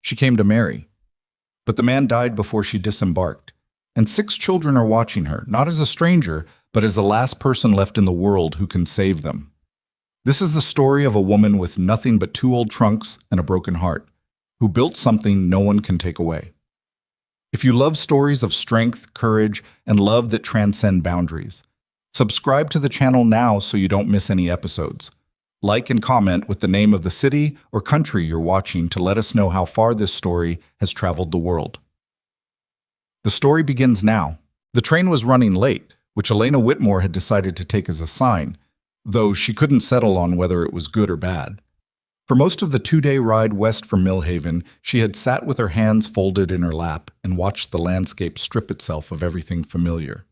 She came to marry. But the man died before she disembarked. And 6 children are watching her, not as a stranger, but as the last person left in the world who can save them. This is the story of a woman with nothing but 2 old trunks and a broken heart, who built something no one can take away. If you love stories of strength, courage, and love that transcend boundaries, subscribe to the channel now so you don't miss any episodes. Like and comment with the name of the city or country you're watching to let us know how far this story has traveled the world. The story begins now. The train was running late, which Elena Whitmore had decided to take as a sign, though she couldn't settle on whether it was good or bad. For most of the 2-day ride west from Millhaven, she had sat with her hands folded in her lap and watched the landscape strip itself of everything familiar.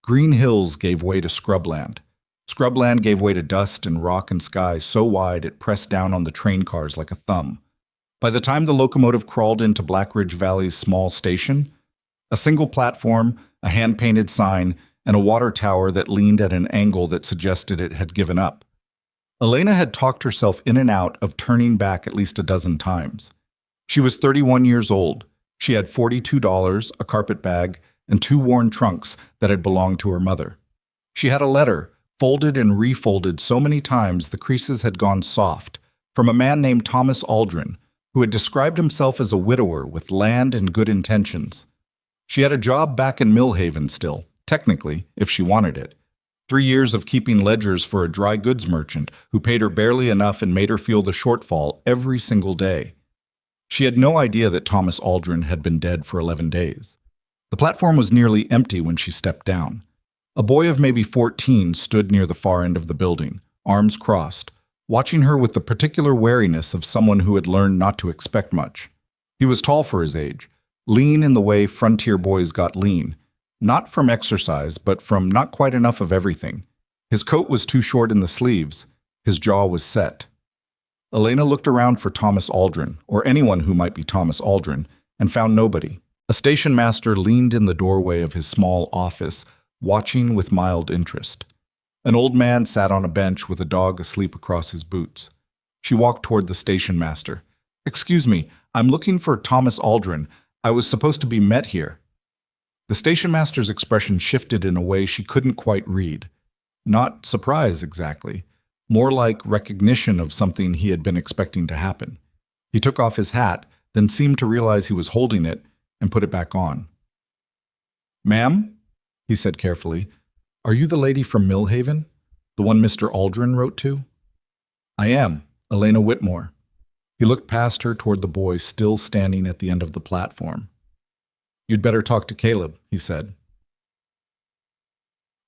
Green hills gave way to scrubland. Scrubland gave way to dust and rock and sky so wide it pressed down on the train cars like a thumb. By the time the locomotive crawled into Blackridge Valley's small station, a single platform, a hand-painted sign, and a water tower that leaned at an angle that suggested it had given up. Elena had talked herself in and out of turning back at least a dozen times. She was 31 years old. She had $42, a carpet bag, and 2 worn trunks that had belonged to her mother. She had a letter, folded and refolded so many times the creases had gone soft, from a man named Thomas Aldrin, who had described himself as a widower with land and good intentions. She had a job back in Millhaven still, technically, if she wanted it. 3 years of keeping ledgers for a dry goods merchant who paid her barely enough and made her feel the shortfall every single day. She had no idea that Thomas Aldrin had been dead for 11 days. The platform was nearly empty when she stepped down. A boy of maybe 14 stood near the far end of the building, arms crossed, watching her with the particular wariness of someone who had learned not to expect much. He was tall for his age, lean in the way frontier boys got lean, not from exercise, but from not quite enough of everything. His coat was too short in the sleeves. His jaw was set. Elena looked around for Thomas Aldrin, or anyone who might be Thomas Aldrin, and found nobody. A station master leaned in the doorway of his small office, watching with mild interest. An old man sat on a bench with a dog asleep across his boots. She walked toward the station master. "Excuse me, I'm looking for Thomas Aldrin. I was supposed to be met here." The station master's expression shifted in a way she couldn't quite read. Not surprise, exactly. More like recognition of something he had been expecting to happen. He took off his hat, then seemed to realize he was holding it, and put it back on. "Ma'am," he said carefully, "are you the lady from Millhaven? The one Mr. Aldrin wrote to?" "I am, Elena Whitmore." He looked past her toward the boy still standing at the end of the platform. "You'd better talk to Caleb," he said.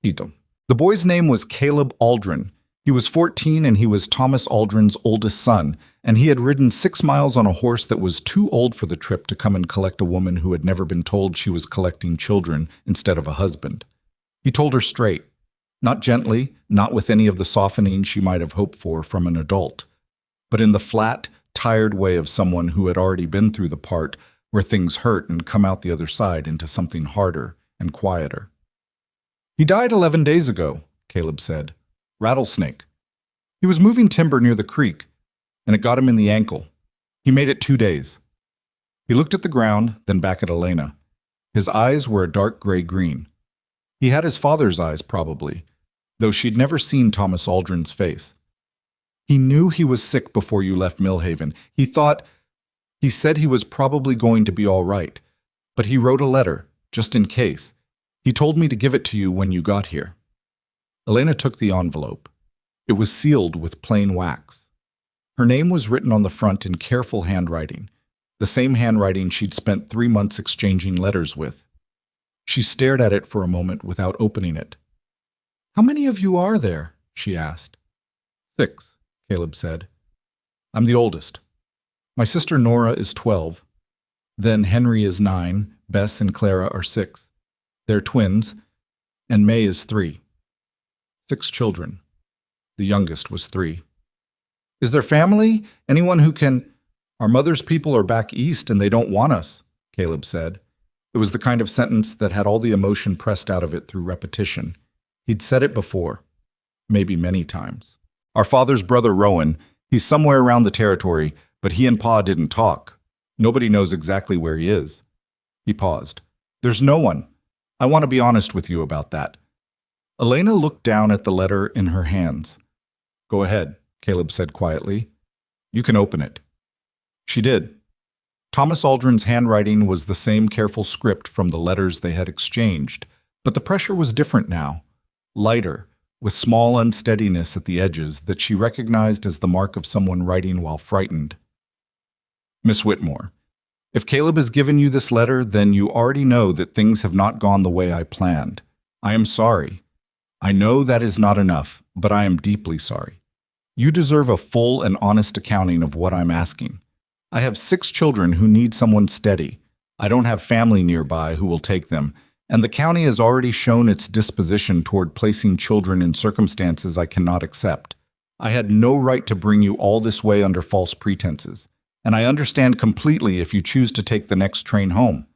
The boy's name was Caleb Aldrin. He was 14 and he was Thomas Aldrin's oldest son, and he had ridden 6 miles on a horse that was too old for the trip to come and collect a woman who had never been told she was collecting children instead of a husband. He told her straight, not gently, not with any of the softening she might have hoped for from an adult, but in the flat, tired way of someone who had already been through the part where things hurt and come out the other side into something harder and quieter. "He died 11 days ago," Caleb said. "Rattlesnake. He was moving timber near the creek, and it got him in the ankle. He made it 2 days." He looked at the ground, then back at Elena. His eyes were a dark gray-green. He had his father's eyes, probably, though she'd never seen Thomas Aldrin's face. "He knew he was sick before you left Millhaven. He said he was probably going to be all right, but he wrote a letter, just in case. He told me to give it to you when you got here." Elena took the envelope. It was sealed with plain wax. Her name was written on the front in careful handwriting, the same handwriting she'd spent 3 months exchanging letters with. She stared at it for a moment without opening it. "How many of you are there?" she asked. 6, Caleb said. "I'm the oldest. My sister Nora is 12. Then Henry is 9, Bess and Clara are 6. They're twins, and May is 3. 6 children. The youngest was 3. "Is there family? Anyone who can—" "Our mother's people are back east and they don't want us," Caleb said. It was the kind of sentence that had all the emotion pressed out of it through repetition. He'd said it before, maybe many times. "Our father's brother Rowan, he's somewhere around the territory, but he and Pa didn't talk. Nobody knows exactly where he is. He paused. There's no one. I want to be honest with you about that. Elena looked down at the letter in her hands. Go ahead, Caleb said quietly. You can open it. She did. Thomas Aldrin's handwriting was the same careful script from the letters they had exchanged, but the pressure was different now, lighter, with small unsteadiness at the edges that she recognized as the mark of someone writing while frightened. Miss Whitmore, if Caleb has given you this letter, then you already know that things have not gone the way I planned. I am sorry. I know that is not enough, but I am deeply sorry. You deserve a full and honest accounting of what I'm asking. I have 6 children who need someone steady. I don't have family nearby who will take them, and the county has already shown its disposition toward placing children in circumstances I cannot accept. I had no right to bring you all this way under false pretenses, and I understand completely if you choose to take the next train home.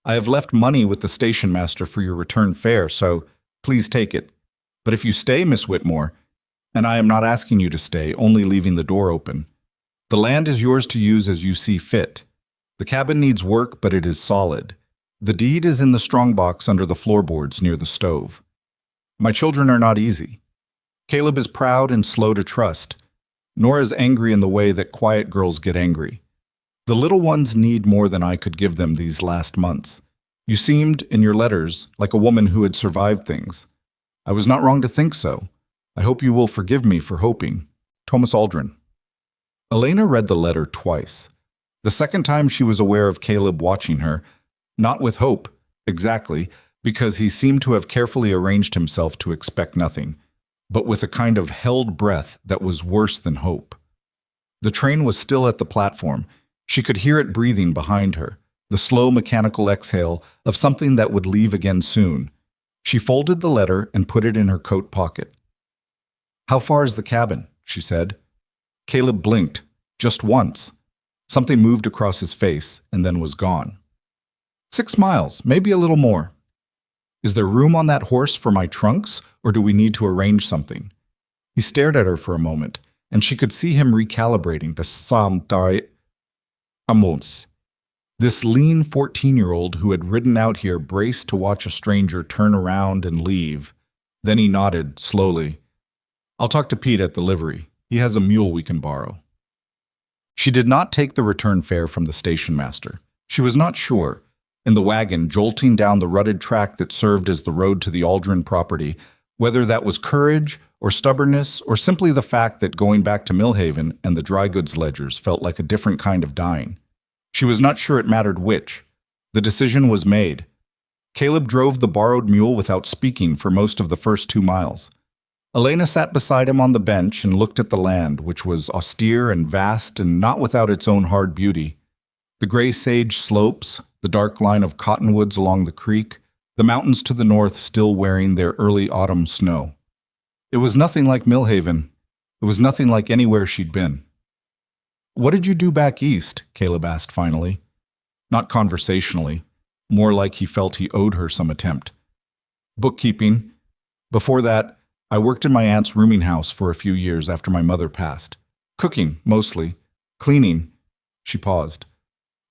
I have left money with the station master for your return fare, so please take it. But if you stay, Miss Whitmore, and I am not asking you to stay, only leaving the door open, the land is yours to use as you see fit. The cabin needs work, but it is solid. The deed is in the strongbox under the floorboards near the stove. My children are not easy. Caleb is proud and slow to trust. Nora is angry in the way that quiet girls get angry. The little ones need more than I could give them these last months. You seemed, in your letters, like a woman who had survived things. I was not wrong to think so. I hope you will forgive me for hoping. Thomas Aldrin. Elena read the letter twice. The second time she was aware of Caleb watching her, not with hope, exactly, because he seemed to have carefully arranged himself to expect nothing, but with a kind of held breath that was worse than hope. The train was still at the platform. She could hear it breathing behind her, the slow mechanical exhale of something that would leave again soon. She folded the letter and put it in her coat pocket. How far is the cabin? She said. Caleb blinked, just once. Something moved across his face and then was gone. 6 miles, maybe a little more. Is there room on that horse for my trunks, or do we need to arrange something? He stared at her for a moment, and she could see him recalibrating to Amos. This lean 14-year-old who had ridden out here braced to watch a stranger turn around and leave. Then he nodded, slowly. I'll talk to Pete at the livery. He has a mule we can borrow. She did not take the return fare from the station master. She was not sure. In the wagon, jolting down the rutted track that served as the road to the Aldrin property, whether that was courage or stubbornness or simply the fact that going back to Millhaven and the dry goods ledgers felt like a different kind of dying. She was not sure it mattered which. The decision was made. Caleb drove the borrowed mule without speaking for most of the first 2 miles. Elena sat beside him on the bench and looked at the land, which was austere and vast and not without its own hard beauty. The gray sage slopes, the dark line of cottonwoods along the creek, the mountains to the north still wearing their early autumn snow. It was nothing like Millhaven. It was nothing like anywhere she'd been. What did you do back east? Caleb asked finally. Not conversationally, more like he felt he owed her some attempt. Bookkeeping. Before that, I worked in my aunt's rooming house for a few years after my mother passed. Cooking, mostly. Cleaning. She paused.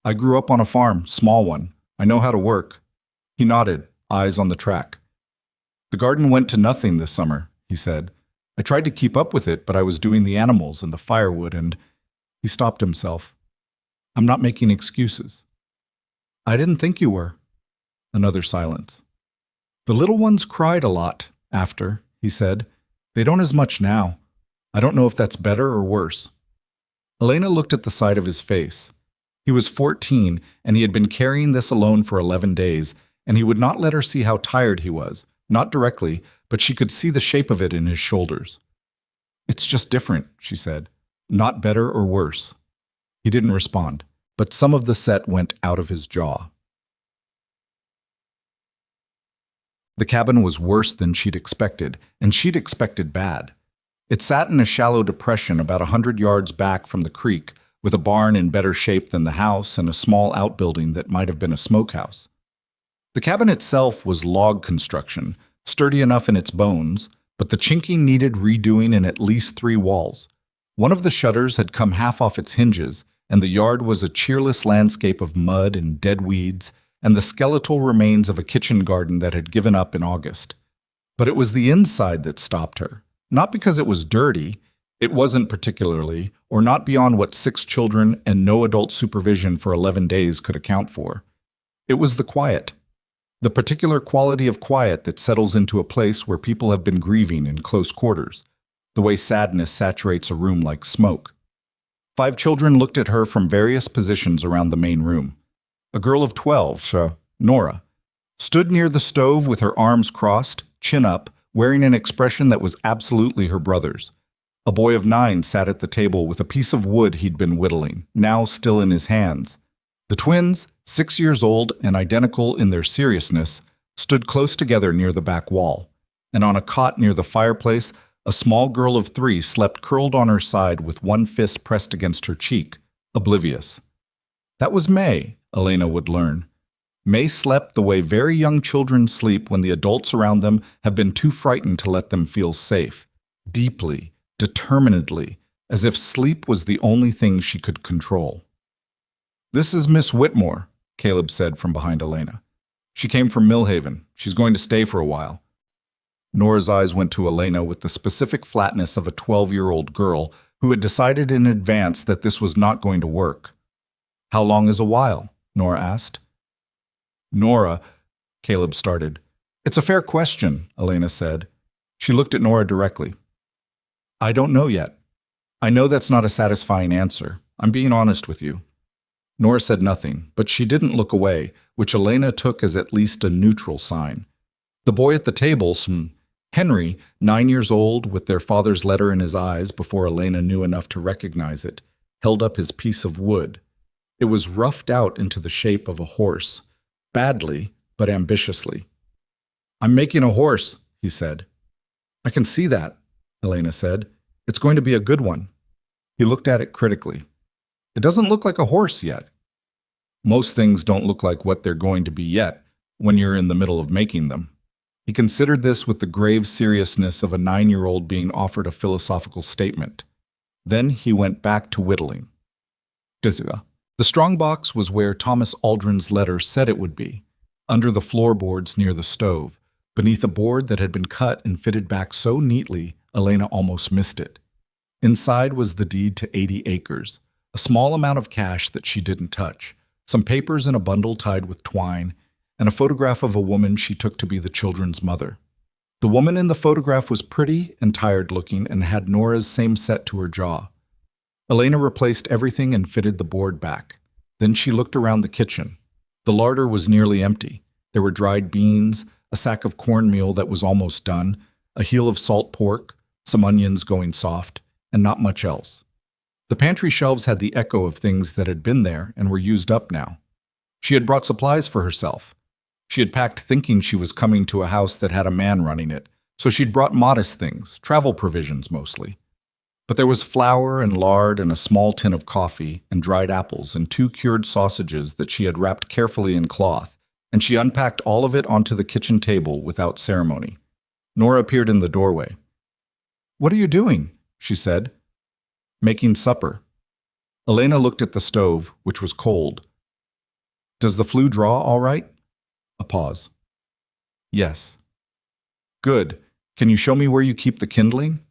I grew up on a farm, small one. I know how to work. He nodded, eyes on the track. The garden went to nothing this summer, he said. I tried to keep up with it, but I was doing the animals and the firewood and... He stopped himself. I'm not making excuses. I didn't think you were. Another silence. The little ones cried a lot after, he said. They don't as much now. I don't know if that's better or worse. Elena looked at the side of his face. He was 14, and he had been carrying this alone for 11 days, and he would not let her see how tired he was, not directly, but she could see the shape of it in his shoulders. It's just different, she said. Not better or worse. He didn't respond, but some of the set went out of his jaw. The cabin was worse than she'd expected, and she'd expected bad. It sat in a shallow depression about 100 yards back from the creek, with a barn in better shape than the house and a small outbuilding that might have been a smokehouse. The cabin itself was log construction, sturdy enough in its bones, but the chinking needed redoing in at least 3 walls. One of the shutters had come half off its hinges, and the yard was a cheerless landscape of mud and dead weeds and the skeletal remains of a kitchen garden that had given up in August. But it was the inside that stopped her. Not because it was dirty, it wasn't particularly, or not beyond what 6 children and no adult supervision for 11 days could account for. It was the quiet. The particular quality of quiet that settles into a place where people have been grieving in close quarters, the way sadness saturates a room like smoke. 5 children looked at her from various positions around the main room. A girl of 12, Nora, stood near the stove with her arms crossed, chin up, wearing an expression that was absolutely her brother's. A boy of 9 sat at the table with a piece of wood he'd been whittling, now still in his hands. The twins, 6 years old and identical in their seriousness, stood close together near the back wall, and on a cot near the fireplace, a small girl of 3 slept curled on her side with one fist pressed against her cheek, oblivious. That was May, Elena would learn. May slept the way very young children sleep when the adults around them have been too frightened to let them feel safe, deeply, determinedly, as if sleep was the only thing she could control. "This is Miss Whitmore," Caleb said from behind Elena. "She came from Millhaven. She's going to stay for a while." Nora's eyes went to Elena with the specific flatness of a 12-year-old girl who had decided in advance that this was not going to work. "How long is a while?" Nora asked. "Nora," Caleb started. "It's a fair question," Elena said. She looked at Nora directly. "I don't know yet. I know that's not a satisfying answer. I'm being honest with you." Nora said nothing, but she didn't look away, which Elena took as at least a neutral sign. The boy at the table, Henry, 9 years old, with their father's letter in his eyes before Elena knew enough to recognize it, held up his piece of wood. It was roughed out into the shape of a horse, badly, but ambitiously. "I'm making a horse," he said. "I can see that," Elena said. "It's going to be a good one." He looked at it critically. "It doesn't look like a horse yet." Most things don't look like what they're going to be yet when you're in the middle of making them. He considered this with the grave seriousness of a 9-year-old being offered a philosophical statement. Then he went back to whittling. The strongbox was where Thomas Aldrin's letter said it would be, under the floorboards near the stove, beneath a board that had been cut and fitted back so neatly Elena almost missed it. Inside was the deed to 80 acres, a small amount of cash that she didn't touch, some papers in a bundle tied with twine, and a photograph of a woman she took to be the children's mother. The woman in the photograph was pretty and tired-looking and had Nora's same set to her jaw. Elena replaced everything and fitted the board back. Then she looked around the kitchen. The larder was nearly empty. There were dried beans, a sack of cornmeal that was almost done, a heel of salt pork, some onions going soft, and not much else. The pantry shelves had the echo of things that had been there and were used up now. She had brought supplies for herself. She had packed thinking she was coming to a house that had a man running it, so she'd brought modest things, travel provisions mostly. But there was flour and lard and a small tin of coffee and dried apples and 2 cured sausages that she had wrapped carefully in cloth, and she unpacked all of it onto the kitchen table without ceremony. Nora appeared in the doorway. "What are you doing?" she said. "Making supper." Elena looked at the stove, which was cold. "Does the flue draw all right?" A pause. "Yes." "Good. Can you show me where you keep the kindling?"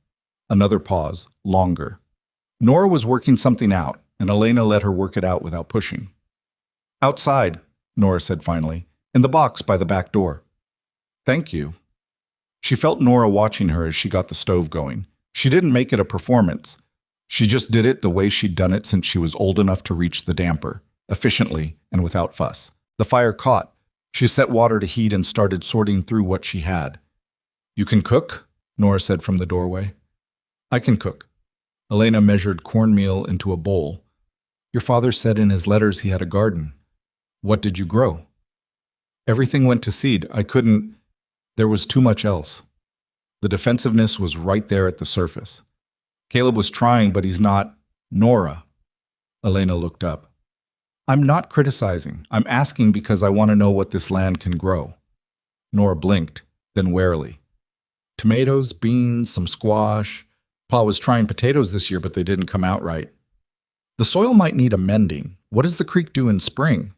Another pause, longer. Nora was working something out, and Elena let her work it out without pushing. "Outside," Nora said finally, "in the box by the back door." "Thank you." She felt Nora watching her as she got the stove going. She didn't make it a performance. She just did it the way she'd done it since she was old enough to reach the damper, efficiently and without fuss. The fire caught. She set water to heat and started sorting through what she had. "You can cook?" Nora said from the doorway. "I can cook." Elena measured cornmeal into a bowl. "Your father said in his letters he had a garden. What did you grow?" "Everything went to seed. I couldn't. There was too much else." The defensiveness was right there at the surface. Caleb was trying, but he's not. "Nora." Elena looked up. "I'm not criticizing. I'm asking because I want to know what this land can grow." Nora blinked, then warily. "Tomatoes, beans, some squash. Pa was trying potatoes this year, but they didn't come out right." The soil might need amending. What does the creek do in spring?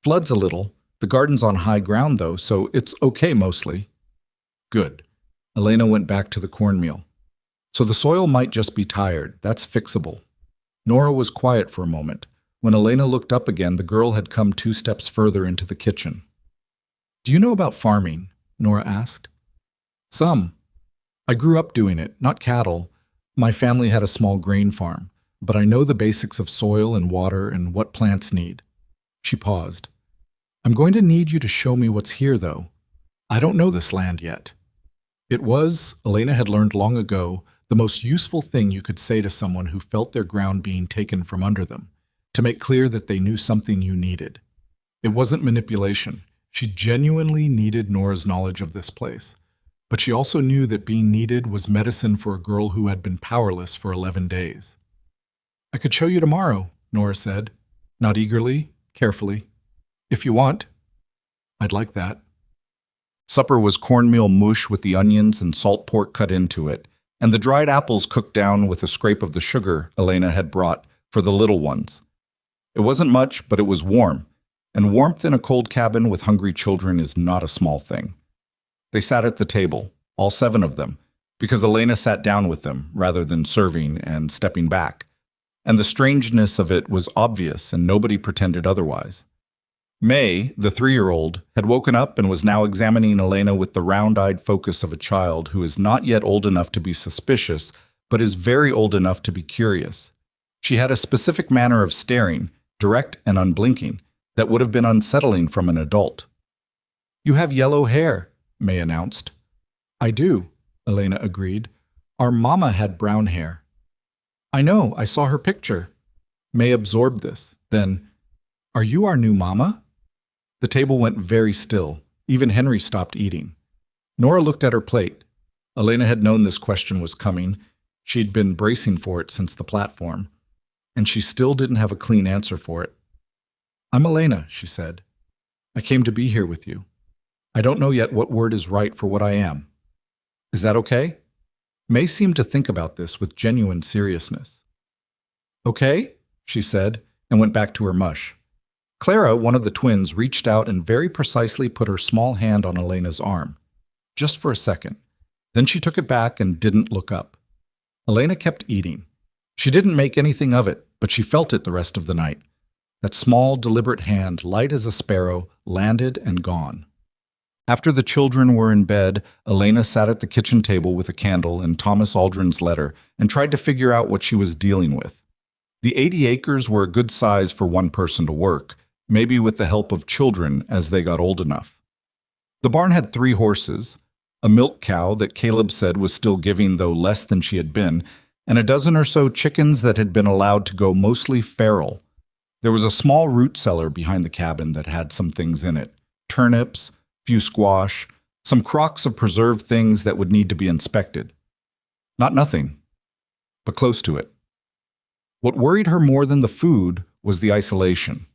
Floods a little. The garden's on high ground, though, so it's okay mostly. Good. Elena went back to the cornmeal. So the soil might just be tired. That's fixable. Nora was quiet for a moment. When Elena looked up again, the girl had come 2 steps further into the kitchen. Do you know about farming? Nora asked. Some. I grew up doing it, not cattle. My family had a small grain farm, but I know the basics of soil and water and what plants need. She paused. I'm going to need you to show me what's here, though. I don't know this land yet. It was, Elena had learned long ago, the most useful thing you could say to someone who felt their ground being taken from under them, to make clear that they knew something you needed. It wasn't manipulation. She genuinely needed Nora's knowledge of this place. But she also knew that being needed was medicine for a girl who had been powerless for 11 days. I could show you tomorrow, Nora said, not eagerly, carefully. If you want. I'd like that. Supper was cornmeal mush with the onions and salt pork cut into it, and the dried apples cooked down with a scrape of the sugar Elena had brought for the little ones. It wasn't much, but it was warm, and warmth in a cold cabin with hungry children is not a small thing. They sat at the table, all 7 of them, because Elena sat down with them rather than serving and stepping back, and the strangeness of it was obvious and nobody pretended otherwise. May, the 3-year-old, had woken up and was now examining Elena with the round-eyed focus of a child who is not yet old enough to be suspicious, but is very old enough to be curious. She had a specific manner of staring, direct and unblinking, that would have been unsettling from an adult. You have yellow hair, May announced. I do, Elena agreed. Our mama had brown hair. I know, I saw her picture. May absorbed this. Then, are you our new mama? The table went very still. Even Henry stopped eating. Nora looked at her plate. Elena had known this question was coming. She'd been bracing for it since the platform. And she still didn't have a clean answer for it. I'm Elena, she said. I came to be here with you. I don't know yet what word is right for what I am. Is that okay? May seemed to think about this with genuine seriousness. Okay, she said, and went back to her mush. Clara, one of the twins, reached out and very precisely put her small hand on Elena's arm. Just for a second. Then she took it back and didn't look up. Elena kept eating. She didn't make anything of it, but she felt it the rest of the night. That small, deliberate hand, light as a sparrow, landed and gone. After the children were in bed, Elena sat at the kitchen table with a candle and Thomas Aldrin's letter and tried to figure out what she was dealing with. The 80 acres were a good size for one person to work, maybe with the help of children as they got old enough. The barn had 3 horses, a milk cow that Caleb said was still giving though less than she had been, and a dozen or so chickens that had been allowed to go mostly feral. There was a small root cellar behind the cabin that had some things in it, turnips, few squash, some crocks of preserved things that would need to be inspected. Not nothing, but close to it. What worried her more than the food was the isolation.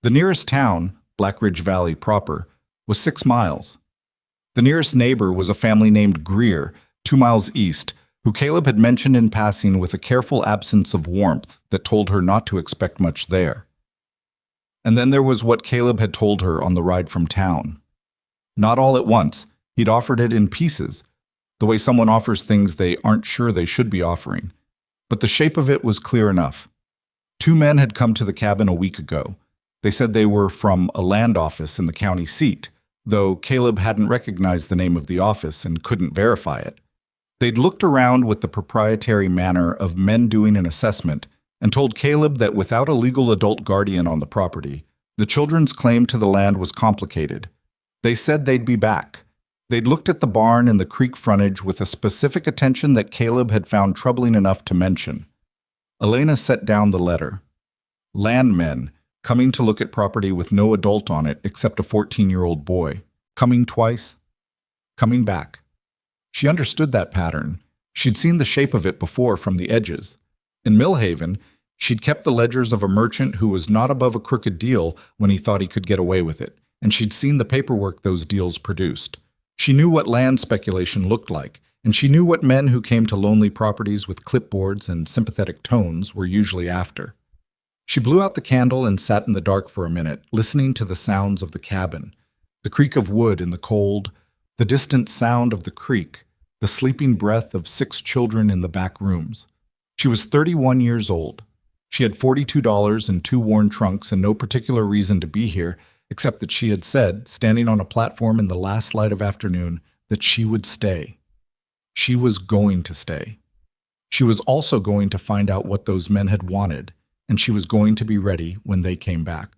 The nearest town, Black Ridge Valley proper, was 6 miles. The nearest neighbor was a family named Greer, 2 miles east, who Caleb had mentioned in passing with a careful absence of warmth that told her not to expect much there. And then there was what Caleb had told her on the ride from town. Not all at once. He'd offered it in pieces, the way someone offers things they aren't sure they should be offering. But the shape of it was clear enough. 2 men had come to the cabin a week ago. They said they were from a land office in the county seat, though Caleb hadn't recognized the name of the office and couldn't verify it. They'd looked around with the proprietary manner of men doing an assessment and told Caleb that without a legal adult guardian on the property, the children's claim to the land was complicated. They said they'd be back. They'd looked at the barn and the creek frontage with a specific attention that Caleb had found troubling enough to mention. Elena set down the letter. Landmen, coming to look at property with no adult on it except a 14-year-old boy. Coming twice. Coming back. She understood that pattern. She'd seen the shape of it before from the edges. In Millhaven, she'd kept the ledgers of a merchant who was not above a crooked deal when he thought he could get away with it, and she'd seen the paperwork those deals produced. She knew what land speculation looked like, and she knew what men who came to lonely properties with clipboards and sympathetic tones were usually after. She blew out the candle and sat in the dark for a minute, listening to the sounds of the cabin, the creak of wood in the cold, the distant sound of the creek, the sleeping breath of 6 children in the back rooms. She was 31 years old. She had $42 and 2 worn trunks and no particular reason to be here, except that she had said, standing on a platform in the last light of afternoon, that she would stay. She was going to stay. She was also going to find out what those men had wanted, and she was going to be ready when they came back.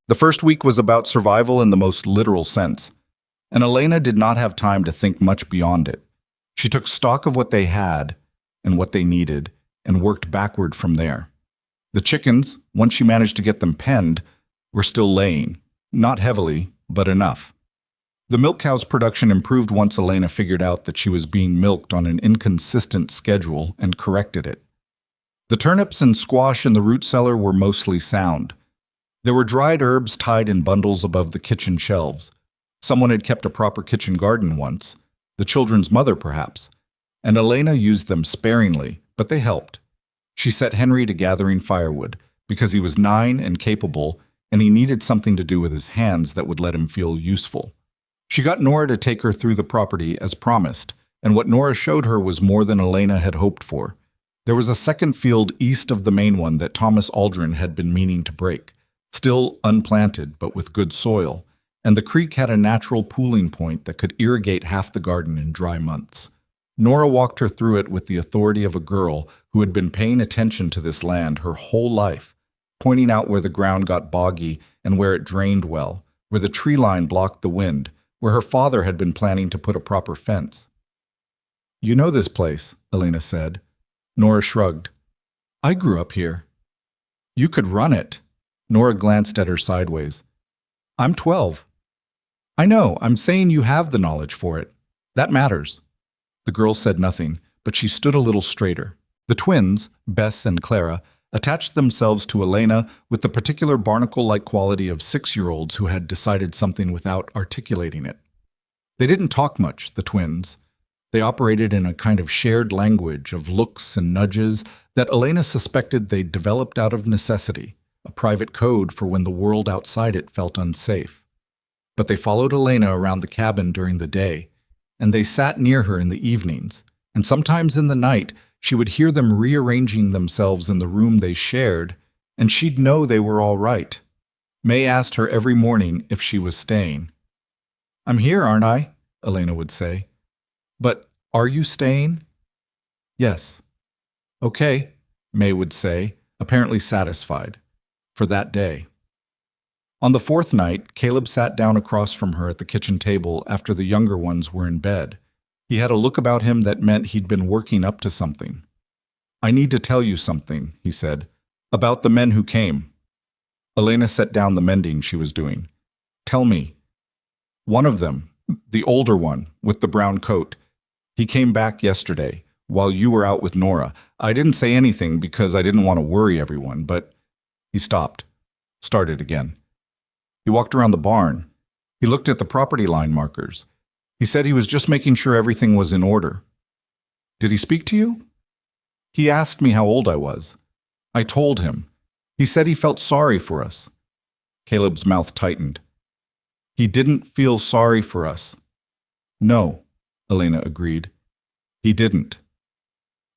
The first week was about survival in the most literal sense, and Elena did not have time to think much beyond it. She took stock of what they had and what they needed and worked backward from there. The chickens, once she managed to get them penned, were still laying, not heavily, but enough. The milk cow's production improved once Elena figured out that she was being milked on an inconsistent schedule and corrected it. The turnips and squash in the root cellar were mostly sound. There were dried herbs tied in bundles above the kitchen shelves. Someone had kept a proper kitchen garden once, the children's mother perhaps, and Elena used them sparingly, but they helped. She set Henry to gathering firewood, because he was 9 and capable, and he needed something to do with his hands that would let him feel useful. She got Nora to take her through the property as promised, and what Nora showed her was more than Elena had hoped for. There was a second field east of the main one that Thomas Aldrin had been meaning to break, still unplanted but with good soil, and the creek had a natural pooling point that could irrigate half the garden in dry months. Nora walked her through it with the authority of a girl who had been paying attention to this land her whole life, pointing out where the ground got boggy and where it drained well, where the tree line blocked the wind, where her father had been planning to put a proper fence. "You know this place," Elena said. Nora shrugged. "I grew up here." "You could run it." Nora glanced at her sideways. "I'm 12. "I know, I'm saying you have the knowledge for it. That matters." The girl said nothing, but she stood a little straighter. The twins, Bess and Clara, attached themselves to Elena with the particular barnacle-like quality of 6-year-olds who had decided something without articulating it. They didn't talk much, the twins. They operated in a kind of shared language of looks and nudges that Elena suspected they'd developed out of necessity, a private code for when the world outside it felt unsafe. But they followed Elena around the cabin during the day, and they sat near her in the evenings, and sometimes in the night she would hear them rearranging themselves in the room they shared, and she'd know they were all right. May asked her every morning if she was staying. "I'm here, aren't I?" Elena would say. "But are you staying?" "Yes." "Okay," May would say, apparently satisfied, for that day. On the 4th night, Caleb sat down across from her at the kitchen table after the younger ones were in bed. He had a look about him that meant he'd been working up to something. "I need to tell you something," he said, "about the men who came." Elena set down the mending she was doing. "Tell me." "One of them, the older one, with the brown coat. He came back yesterday, while you were out with Nora. I didn't say anything because I didn't want to worry everyone, but—" He stopped, started again. He walked around the barn. He looked at the property line markers. He said he was just making sure everything was in order. "Did he speak to you?" "He asked me how old I was. I told him. He said he felt sorry for us." Caleb's mouth tightened. "He didn't feel sorry for us." "No," Elena agreed. "He didn't."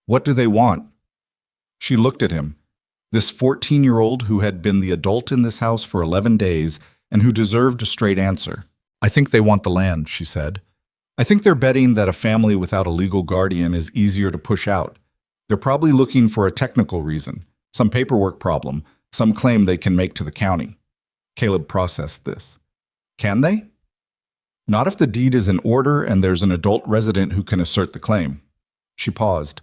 "What do they want?" She looked at him, this 14-year-old who had been the adult in this house for 11 days and who deserved a straight answer. "I think they want the land," she said. "I think they're betting that a family without a legal guardian is easier to push out. They're probably looking for a technical reason, some paperwork problem, some claim they can make to the county." Caleb processed this. "Can they?" "Not if the deed is in order and there's an adult resident who can assert the claim." She paused.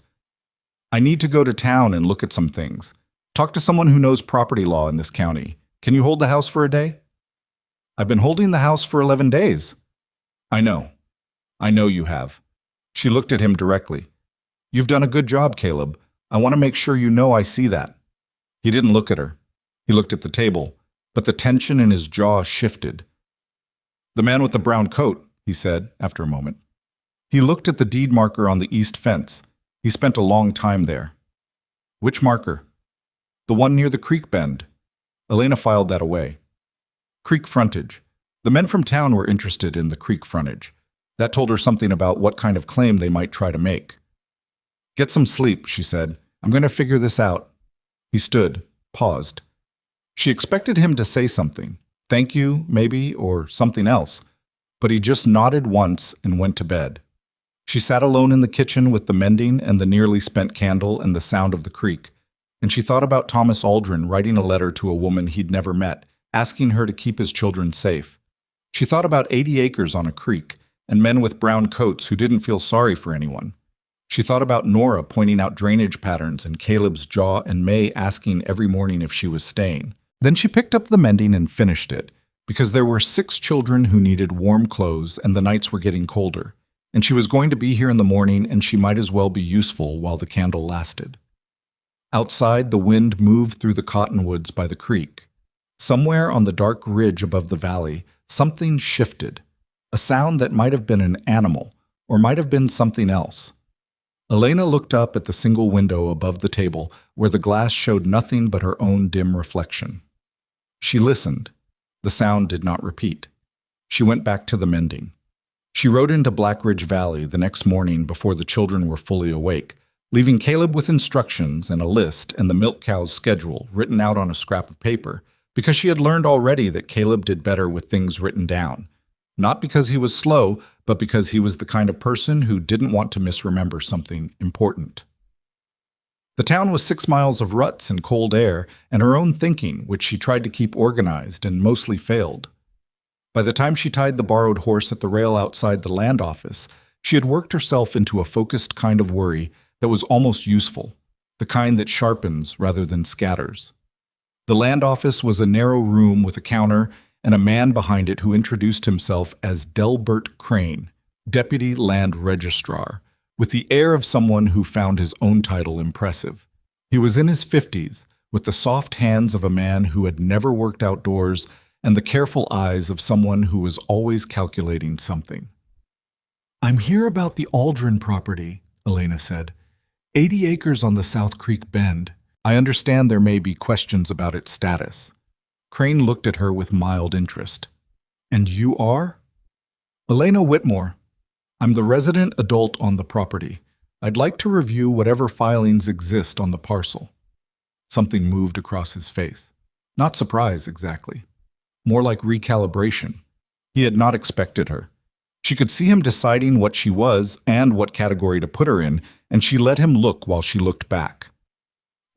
"I need to go to town and look at some things. Talk to someone who knows property law in this county. Can you hold the house for a day?" "I've been holding the house for 11 days. "I know. I know you have." She looked at him directly. "You've done a good job, Caleb. I want to make sure you know I see that." He didn't look at her. He looked at the table, but the tension in his jaw shifted. "The man with the brown coat," he said, after a moment. He looked at the deed marker on the east fence. He spent a long time there. Which marker? The one near the creek bend. Elena filed that away. Creek frontage. The men from town were interested in the creek frontage. That told her something about what kind of claim they might try to make. Get some sleep, she said. I'm going to figure this out. He stood, paused. She expected him to say something. Thank you, maybe, or something else. But he just nodded once and went to bed. She sat alone in the kitchen with the mending and the nearly spent candle and the sound of the creek. And she thought about Thomas Aldrin writing a letter to a woman he'd never met, asking her to keep his children safe. She thought about 80 acres on a creek and men with brown coats who didn't feel sorry for anyone. She thought about Nora pointing out drainage patterns and Caleb's jaw and May asking every morning if she was staying. Then she picked up the mending and finished it, because there were 6 children who needed warm clothes and the nights were getting colder. And she was going to be here in the morning and she might as well be useful while the candle lasted. Outside, the wind moved through the cottonwoods by the creek. Somewhere on the dark ridge above the valley, something shifted. A sound that might have been an animal, or might have been something else. Elena looked up at the single window above the table, where the glass showed nothing but her own dim reflection. She listened. The sound did not repeat. She went back to the mending. She rode into Black Ridge Valley the next morning before the children were fully awake, leaving Caleb with instructions and a list and the milk cow's schedule written out on a scrap of paper, because she had learned already that Caleb did better with things written down. Not because he was slow, but because he was the kind of person who didn't want to misremember something important. The town was 6 miles of ruts and cold air, and her own thinking, which she tried to keep organized and mostly failed. By the time she tied the borrowed horse at the rail outside the land office, she had worked herself into a focused kind of worry that was almost useful, the kind that sharpens rather than scatters. The land office was a narrow room with a counter and a man behind it who introduced himself as Delbert Crane, Deputy Land Registrar, with the air of someone who found his own title impressive. He was in his 50s, with the soft hands of a man who had never worked outdoors and the careful eyes of someone who was always calculating something. "I'm here about the Aldrin property," Elena said. 80 acres on the South Creek Bend. I understand there may be questions about its status. Crane looked at her with mild interest. "And you are?" "Elena Whitmore. I'm the resident adult on the property. I'd like to review whatever filings exist on the parcel." Something moved across his face. Not surprise, exactly. More like recalibration. He had not expected her. She could see him deciding what she was and what category to put her in, and she let him look while she looked back.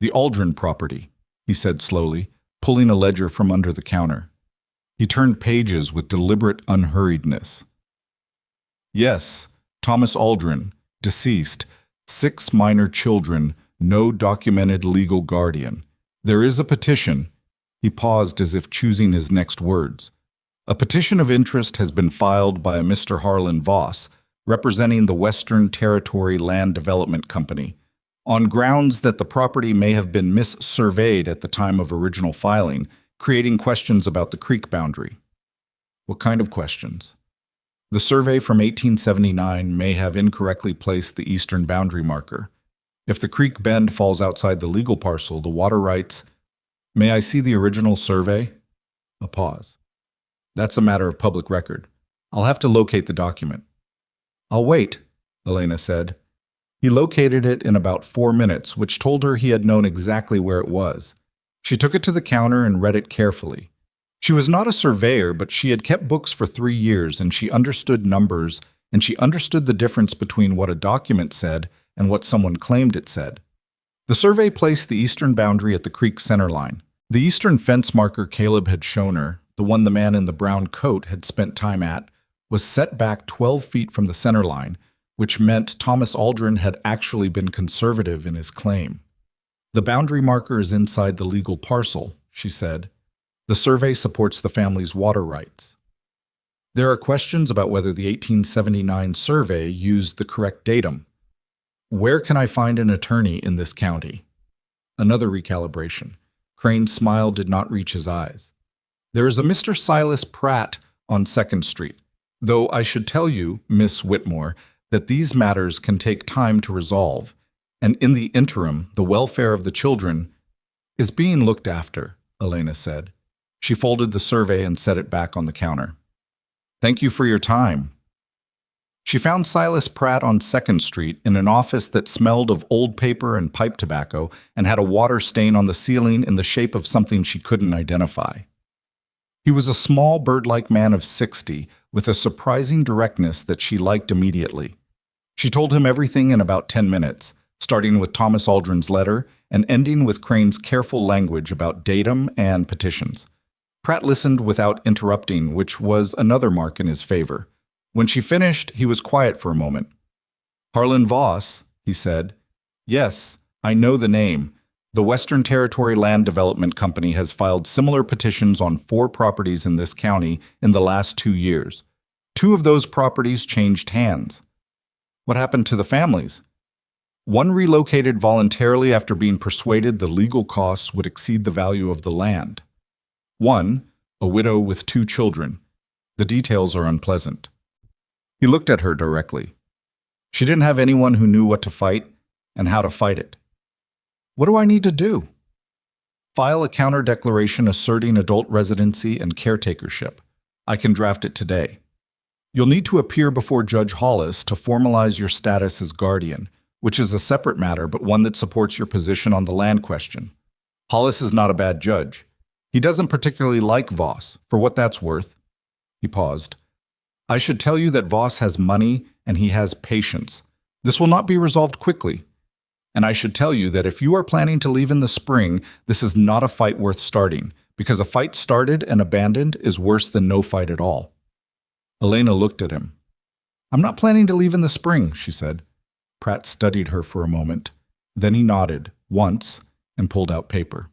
"The Aldrin property," he said slowly, pulling a ledger from under the counter. He turned pages with deliberate unhurriedness. "Yes, Thomas Aldrin, deceased, 6 minor children, no documented legal guardian. There is a petition." He paused as if choosing his next words. "A petition of interest has been filed by a Mr. Harlan Voss, representing the Western Territory Land Development Company, on grounds that the property may have been mis-surveyed at the time of original filing, creating questions about the creek boundary." "What kind of questions?" "The survey from 1879 may have incorrectly placed the eastern boundary marker. If the creek bend falls outside the legal parcel, the water rights—" "May I see the original survey?" A pause. "That's a matter of public record. I'll have to locate the document." "I'll wait," Elena said. He located it in about 4 minutes, which told her he had known exactly where it was. She took it to the counter and read it carefully. She was not a surveyor, but she had kept books for 3 years, and she understood numbers, and she understood the difference between what a document said and what someone claimed it said. The survey placed the eastern boundary at the creek center line. The eastern fence marker Caleb had shown her, the one the man in the brown coat had spent time at, was set back 12 feet from the center line, which meant Thomas Aldrin had actually been conservative in his claim. "The boundary marker is inside the legal parcel," she said. "The survey supports the family's water rights." "There are questions about whether the 1879 survey used the correct datum. Where can I find an attorney in this county?" Another recalibration. Crane's smile did not reach his eyes. "There is a Mr. Silas Pratt on 2nd Street, though I should tell you, Miss Whitmore, that these matters can take time to resolve. And in the interim, the welfare of the children is being looked after, Elena said. She folded the survey and set it back on the counter. Thank you for your time. She found Silas Pratt on 2nd Street in an office that smelled of old paper and pipe tobacco and had a water stain on the ceiling in the shape of something she couldn't identify. He was a small, bird-like man of 60 with a surprising directness that she liked immediately. She told him everything in about 10 minutes, starting with Thomas Aldrin's letter and ending with Crane's careful language about datum and petitions. Pratt listened without interrupting, which was another mark in his favor. When she finished, he was quiet for a moment. Harlan Voss, he said. Yes, I know the name. The Western Territory Land Development Company has filed similar petitions on 4 properties in this county in the last 2 years. 2 of those properties changed hands. What happened to the families? One relocated voluntarily after being persuaded the legal costs would exceed the value of the land. One, a widow with 2 children. The details are unpleasant. He looked at her directly. She didn't have anyone who knew what to fight and how to fight it. What do I need to do? File a counter-declaration asserting adult residency and caretakership. I can draft it today. You'll need to appear before Judge Hollis to formalize your status as guardian, which is a separate matter but one that supports your position on the land question. Hollis is not a bad judge. He doesn't particularly like Voss, for what that's worth. He paused. I should tell you that Voss has money and he has patience. This will not be resolved quickly. And I should tell you that if you are planning to leave in the spring, this is not a fight worth starting, because a fight started and abandoned is worse than no fight at all. Elena looked at him. I'm not planning to leave in the spring, she said. Pratt studied her for a moment. Then he nodded, once, and pulled out paper.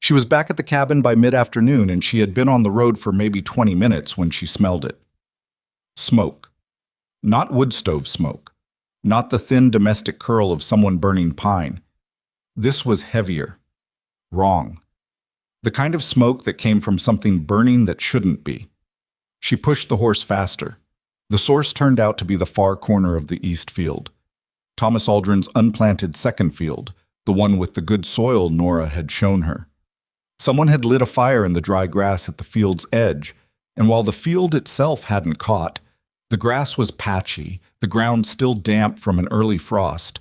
She was back at the cabin by mid-afternoon, and she had been on the road for maybe 20 minutes when she smelled it. Smoke. Not wood stove smoke. Not the thin domestic curl of someone burning pine. This was heavier. Wrong. The kind of smoke that came from something burning that shouldn't be. She pushed the horse faster. The source turned out to be the far corner of the east field. Thomas Aldrin's unplanted second field, the one with the good soil Nora had shown her. Someone had lit a fire in the dry grass at the field's edge, and while the field itself hadn't caught, the grass was patchy, the ground still damp from an early frost.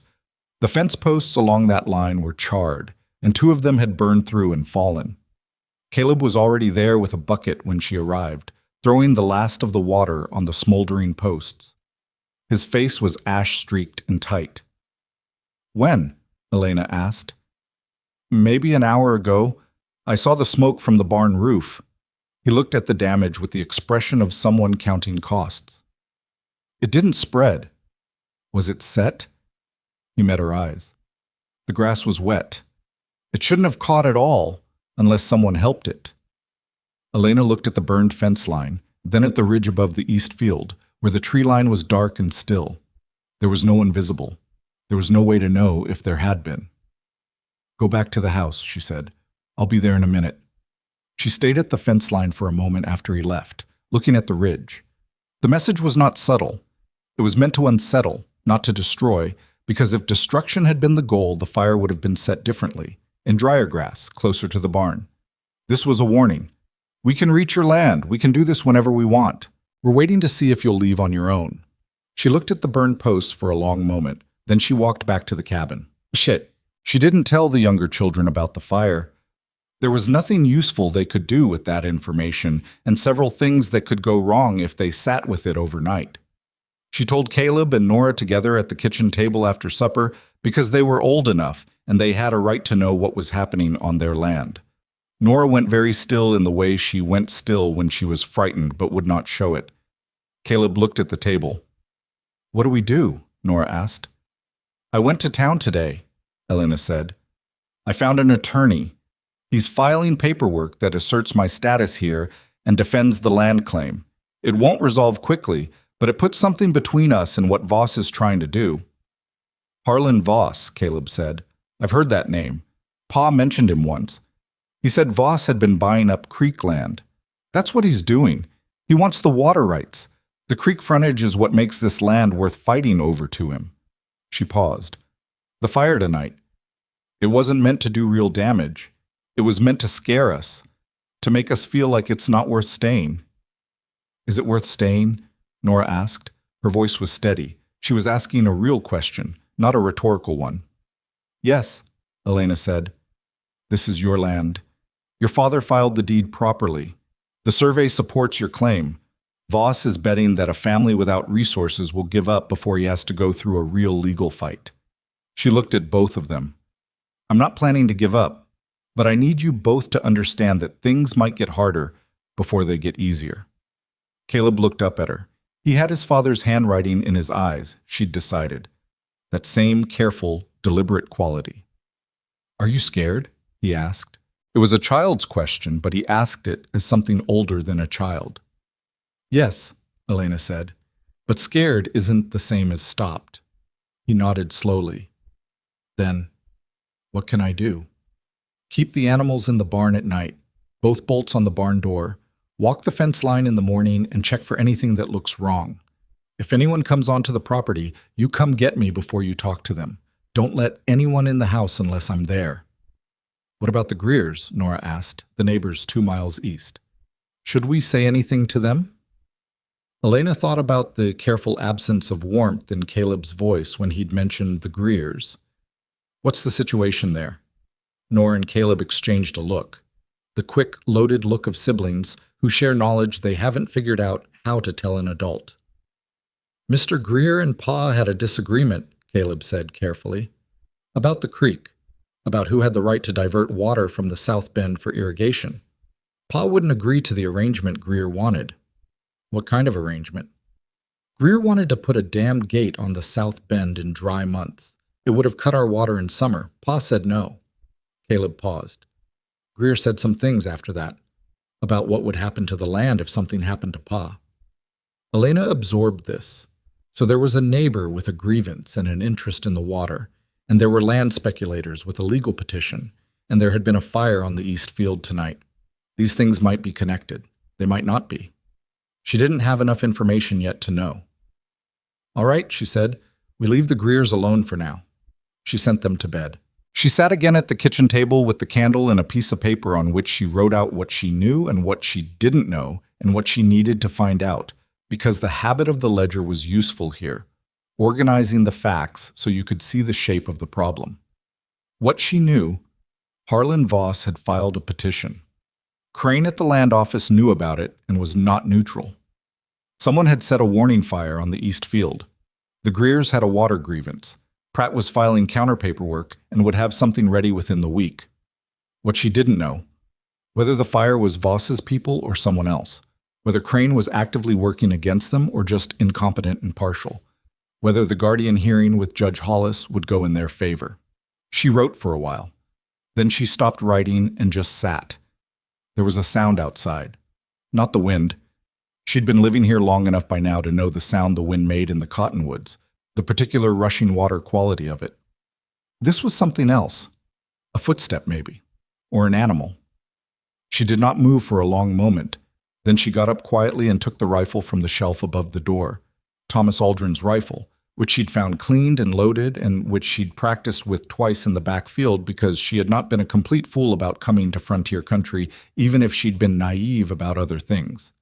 The fence posts along that line were charred, and 2 of them had burned through and fallen. Caleb was already there with a bucket when she arrived, throwing the last of the water on the smoldering posts. His face was ash-streaked and tight. When? Elena asked. Maybe an hour ago. I saw the smoke from the barn roof. He looked at the damage with the expression of someone counting costs. It didn't spread. Was it set? He met her eyes. The grass was wet. It shouldn't have caught at all, unless someone helped it. Elena looked at the burned fence line, then at the ridge above the east field, where the tree line was dark and still. There was no one visible. There was no way to know if there had been. Go back to the house, she said. I'll be there in a minute. She stayed at the fence line for a moment after he left, looking at the ridge. The message was not subtle. It was meant to unsettle, not to destroy, because if destruction had been the goal, the fire would have been set differently, in drier grass, closer to the barn. This was a warning. We can reach your land. We can do this whenever we want. We're waiting to see if you'll leave on your own. She looked at the burned posts for a long moment. Then she walked back to the cabin. Shit. She didn't tell the younger children about the fire. There was nothing useful they could do with that information, and several things that could go wrong if they sat with it overnight. She told Caleb and Nora together at the kitchen table after supper because they were old enough and they had a right to know what was happening on their land. Nora went very still in the way she went still when she was frightened but would not show it. Caleb looked at the table. What do we do? Nora asked. I went to town today, Elena said. I found an attorney. He's filing paperwork that asserts my status here and defends the land claim. It won't resolve quickly, but it puts something between us and what Voss is trying to do. Harlan Voss, Caleb said. I've heard that name. Pa mentioned him once. He said Voss had been buying up creek land. That's what he's doing. He wants the water rights. The creek frontage is what makes this land worth fighting over to him. She paused. The fire tonight. It wasn't meant to do real damage. It was meant to scare us, to make us feel like it's not worth staying. Is it worth staying? Nora asked. Her voice was steady. She was asking a real question, not a rhetorical one. Yes, Elena said. This is your land. Your father filed the deed properly. The survey supports your claim. Voss is betting that a family without resources will give up before he has to go through a real legal fight. She looked at both of them. I'm not planning to give up, but I need you both to understand that things might get harder before they get easier. Caleb looked up at her. He had his father's handwriting in his eyes, she'd decided. That same careful, deliberate quality. Are you scared? He asked. It was a child's question, but he asked it as something older than a child. Yes, Elena said, but scared isn't the same as stopped. He nodded slowly. Then, what can I do? Keep the animals in the barn at night, both bolts on the barn door. Walk the fence line in the morning and check for anything that looks wrong. If anyone comes onto the property, you come get me before you talk to them. Don't let anyone in the house unless I'm there. What about the Greers? Nora asked, the neighbors 2 miles east. Should we say anything to them? Elena thought about the careful absence of warmth in Caleb's voice when he'd mentioned the Greers. What's the situation there? Nora and Caleb exchanged a look. The quick, loaded look of siblings who share knowledge they haven't figured out how to tell an adult. Mr. Greer and Pa had a disagreement, Caleb said carefully, about the creek, about who had the right to divert water from the South Bend for irrigation. Pa wouldn't agree to the arrangement Greer wanted. What kind of arrangement? Greer wanted to put a dammed gate on the South Bend in dry months. It would have cut our water in summer. Pa said no. Caleb paused. Greer said some things after that, about what would happen to the land if something happened to Pa. Elena absorbed this. So there was a neighbor with a grievance and an interest in the water, and there were land speculators with a legal petition, and there had been a fire on the East Field tonight. These things might be connected. They might not be. She didn't have enough information yet to know. All right, she said, we leave the Greers alone for now. She sent them to bed. She sat again at the kitchen table with the candle and a piece of paper on which she wrote out what she knew and what she didn't know and what she needed to find out, because the habit of the ledger was useful here, organizing the facts so you could see the shape of the problem. What she knew, Harlan Voss had filed a petition. Crane at the land office knew about it and was not neutral. Someone had set a warning fire on the East Field. The Greers had a water grievance. Pratt was filing counter paperwork and would have something ready within the week. What she didn't know, whether the fire was Voss's people or someone else, whether Crane was actively working against them or just incompetent and partial, whether the Guardian hearing with Judge Hollis would go in their favor. She wrote for a while. Then she stopped writing and just sat. There was a sound outside. Not the wind. She'd been living here long enough by now to know the sound the wind made in the cottonwoods, the particular rushing water quality of it. This was something else. A footstep, maybe. Or an animal. She did not move for a long moment. Then she got up quietly and took the rifle from the shelf above the door. Thomas Aldrin's rifle, which she'd found cleaned and loaded and which she'd practiced with twice in the backfield because she had not been a complete fool about coming to frontier country, even if she'd been naive about other things.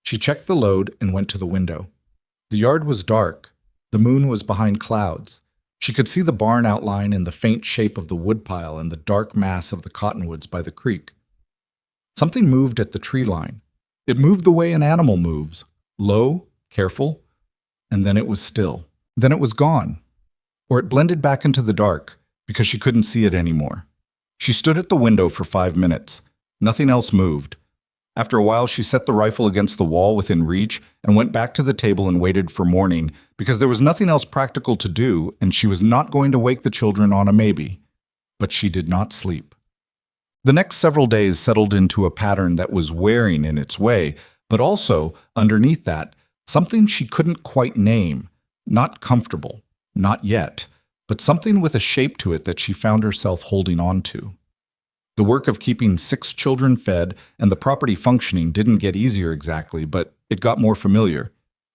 She checked the load and went to the window. The yard was dark. The moon was behind clouds. She could see the barn outline and the faint shape of the woodpile and the dark mass of the cottonwoods by the creek. Something moved at the tree line. It moved the way an animal moves, low, careful, and then it was still. Then it was gone. Or it blended back into the dark because she couldn't see it anymore. She stood at the window for 5 minutes. Nothing else moved. After a while, she set the rifle against the wall within reach and went back to the table and waited for morning because there was nothing else practical to do and she was not going to wake the children on a maybe. But she did not sleep. The next several days settled into a pattern that was wearing in its way, but also, underneath that, something she couldn't quite name, not comfortable, not yet, but something with a shape to it that she found herself holding on to. The work of keeping 6 children fed and the property functioning didn't get easier exactly, but it got more familiar.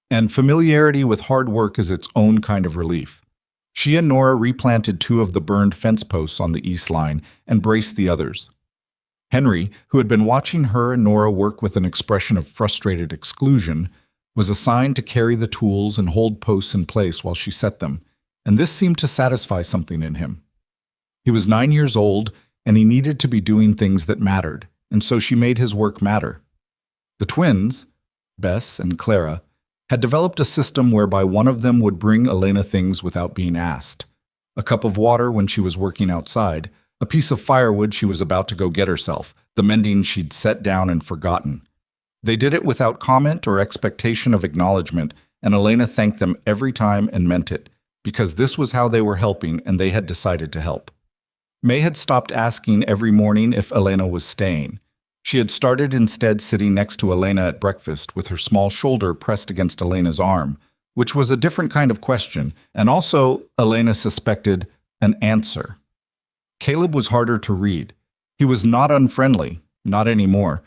And familiarity with hard work is its own kind of relief. She and Nora replanted 2 of the burned fence posts on the east line and braced the others. Henry, who had been watching her and Nora work with an expression of frustrated exclusion, was assigned to carry the tools and hold posts in place while she set them, and this seemed to satisfy something in him. He was 9 years old, and he needed to be doing things that mattered, and so she made his work matter. The twins, Bess and Clara, had developed a system whereby one of them would bring Elena things without being asked. A cup of water when she was working outside, a piece of firewood she was about to go get herself, the mending she'd set down and forgotten. They did it without comment or expectation of acknowledgement, and Elena thanked them every time and meant it, because this was how they were helping and they had decided to help. May had stopped asking every morning if Elena was staying. She had started instead sitting next to Elena at breakfast with her small shoulder pressed against Elena's arm, which was a different kind of question, and also, Elena suspected, an answer. Caleb was harder to read. He was not unfriendly, not anymore,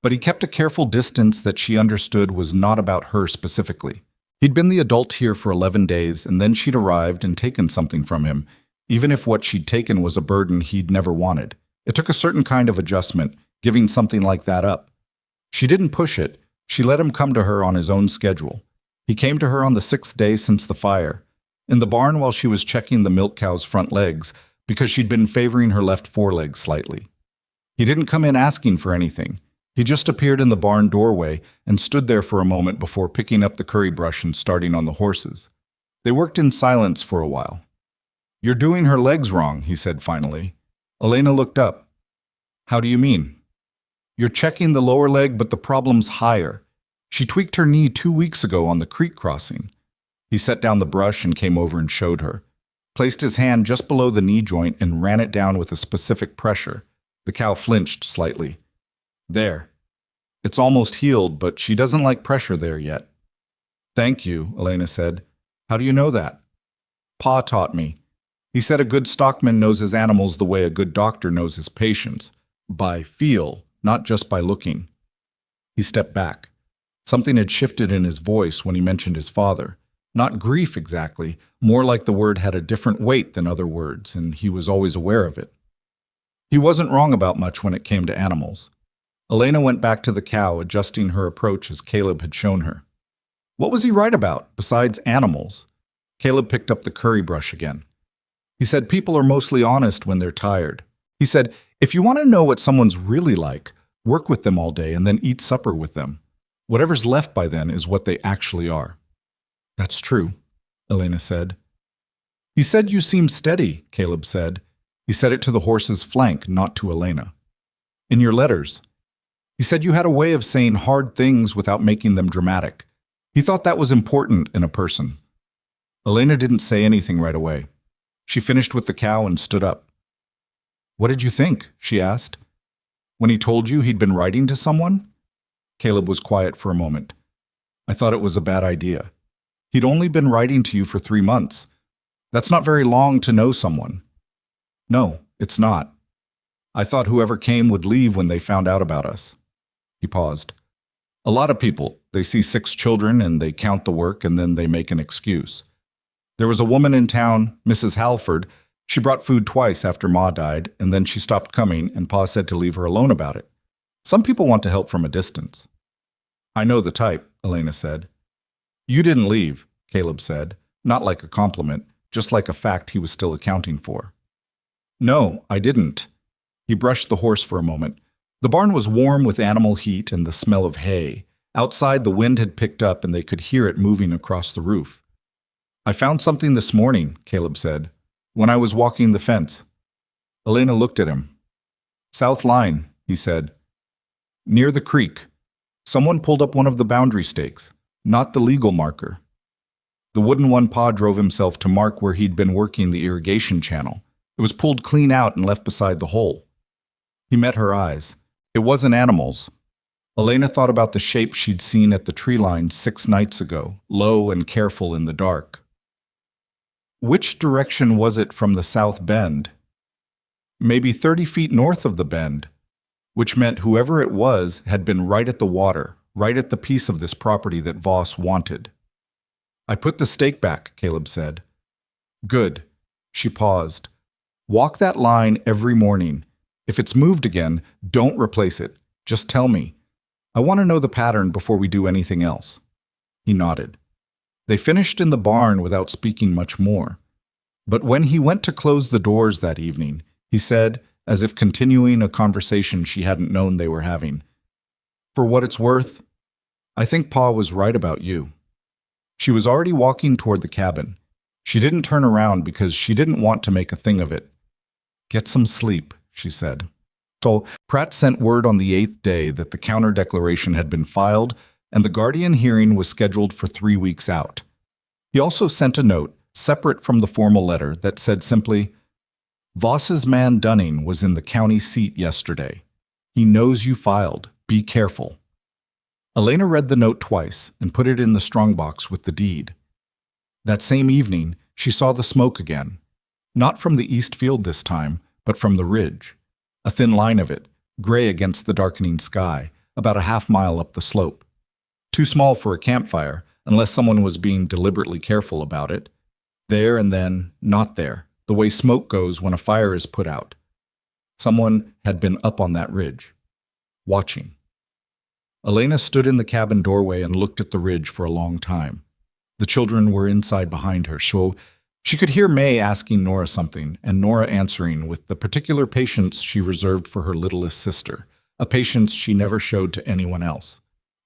but he kept a careful distance that she understood was not about her specifically. He'd been the adult here for 11 days, and then she'd arrived and taken something from him, even if what she'd taken was a burden he'd never wanted. It took a certain kind of adjustment, giving something like that up. She didn't push it. She let him come to her on his own schedule. He came to her on the 6th day since the fire, in the barn while she was checking the milk cow's front legs, because she'd been favoring her left foreleg slightly. He didn't come in asking for anything. He just appeared in the barn doorway and stood there for a moment before picking up the curry brush and starting on the horses. They worked in silence for a while. "You're doing her legs wrong," he said finally. Elena looked up. "How do you mean?" "You're checking the lower leg, but the problem's higher. She tweaked her knee 2 weeks ago on the creek crossing." He set down the brush and came over and showed her. Placed his hand just below the knee joint and ran it down with a specific pressure. The cow flinched slightly. "There. It's almost healed, but she doesn't like pressure there yet." "Thank you," Elena said. "How do you know that?" "Pa taught me. He said a good stockman knows his animals the way a good doctor knows his patients. By feel, not just by looking." He stepped back. Something had shifted in his voice when he mentioned his father. Not grief exactly, more like the word had a different weight than other words, and he was always aware of it. He wasn't wrong about much when it came to animals. Elena went back to the cow, adjusting her approach as Caleb had shown her. What was he right about, besides animals? Caleb picked up the curry brush again. He said people are mostly honest when they're tired. He said, if you want to know what someone's really like, work with them all day and then eat supper with them. Whatever's left by then is what they actually are. That's true, Elena said. He said you seem steady, Caleb said. He said it to the horse's flank, not to Elena. In your letters. He said you had a way of saying hard things without making them dramatic. He thought that was important in a person. Elena didn't say anything right away. She finished with the cow and stood up. What did you think? She asked. When he told you he'd been writing to someone? Caleb was quiet for a moment. I thought it was a bad idea. He'd only been writing to you for 3 months. That's not very long to know someone. No, it's not. I thought whoever came would leave when they found out about us. He paused. A lot of people, they see 6 children and they count the work and then they make an excuse. There was a woman in town, Mrs. Halford. She brought food twice after Ma died, and then she stopped coming, and Pa said to leave her alone about it. Some people want to help from a distance. I know the type, Elena said. You didn't leave, Caleb said, not like a compliment, just like a fact he was still accounting for. No, I didn't. He brushed the horse for a moment. The barn was warm with animal heat and the smell of hay. Outside, the wind had picked up and they could hear it moving across the roof. I found something this morning, Caleb said, when I was walking the fence. Elena looked at him. South line, he said. Near the creek. Someone pulled up one of the boundary stakes, not the legal marker. The wooden one Pa drove himself to mark where he'd been working the irrigation channel. It was pulled clean out and left beside the hole. He met her eyes. It wasn't animals. Elena thought about the shape she'd seen at the tree line 6 nights ago, low and careful in the dark. Which direction was it from the south bend? Maybe 30 feet north of the bend, which meant whoever it was had been right at the water, right at the piece of this property that Voss wanted. I put the stake back, Caleb said. Good. She paused. Walk that line every morning. If it's moved again, don't replace it. Just tell me. I want to know the pattern before we do anything else. He nodded. They finished in the barn without speaking much more. But when he went to close the doors that evening, he said, as if continuing a conversation she hadn't known they were having, "For what it's worth, I think Pa was right about you." She was already walking toward the cabin. She didn't turn around because she didn't want to make a thing of it. "Get some sleep," she said. So Pratt sent word on the 8th day that the counter-declaration had been filed and the Guardian hearing was scheduled for 3 weeks out. He also sent a note, separate from the formal letter, that said simply, "Voss's man Dunning was in the county seat yesterday. He knows you filed. Be careful." Elena read the note twice and put it in the strongbox with the deed. That same evening, she saw the smoke again. Not from the east field this time, but from the ridge. A thin line of it, gray against the darkening sky, about a half-mile up the slope. Too small for a campfire, unless someone was being deliberately careful about it. There and then, not there, the way smoke goes when a fire is put out. Someone had been up on that ridge, watching. Elena stood in the cabin doorway and looked at the ridge for a long time. The children were inside behind her, so she could hear May asking Nora something, and Nora answering with the particular patience she reserved for her littlest sister, a patience she never showed to anyone else.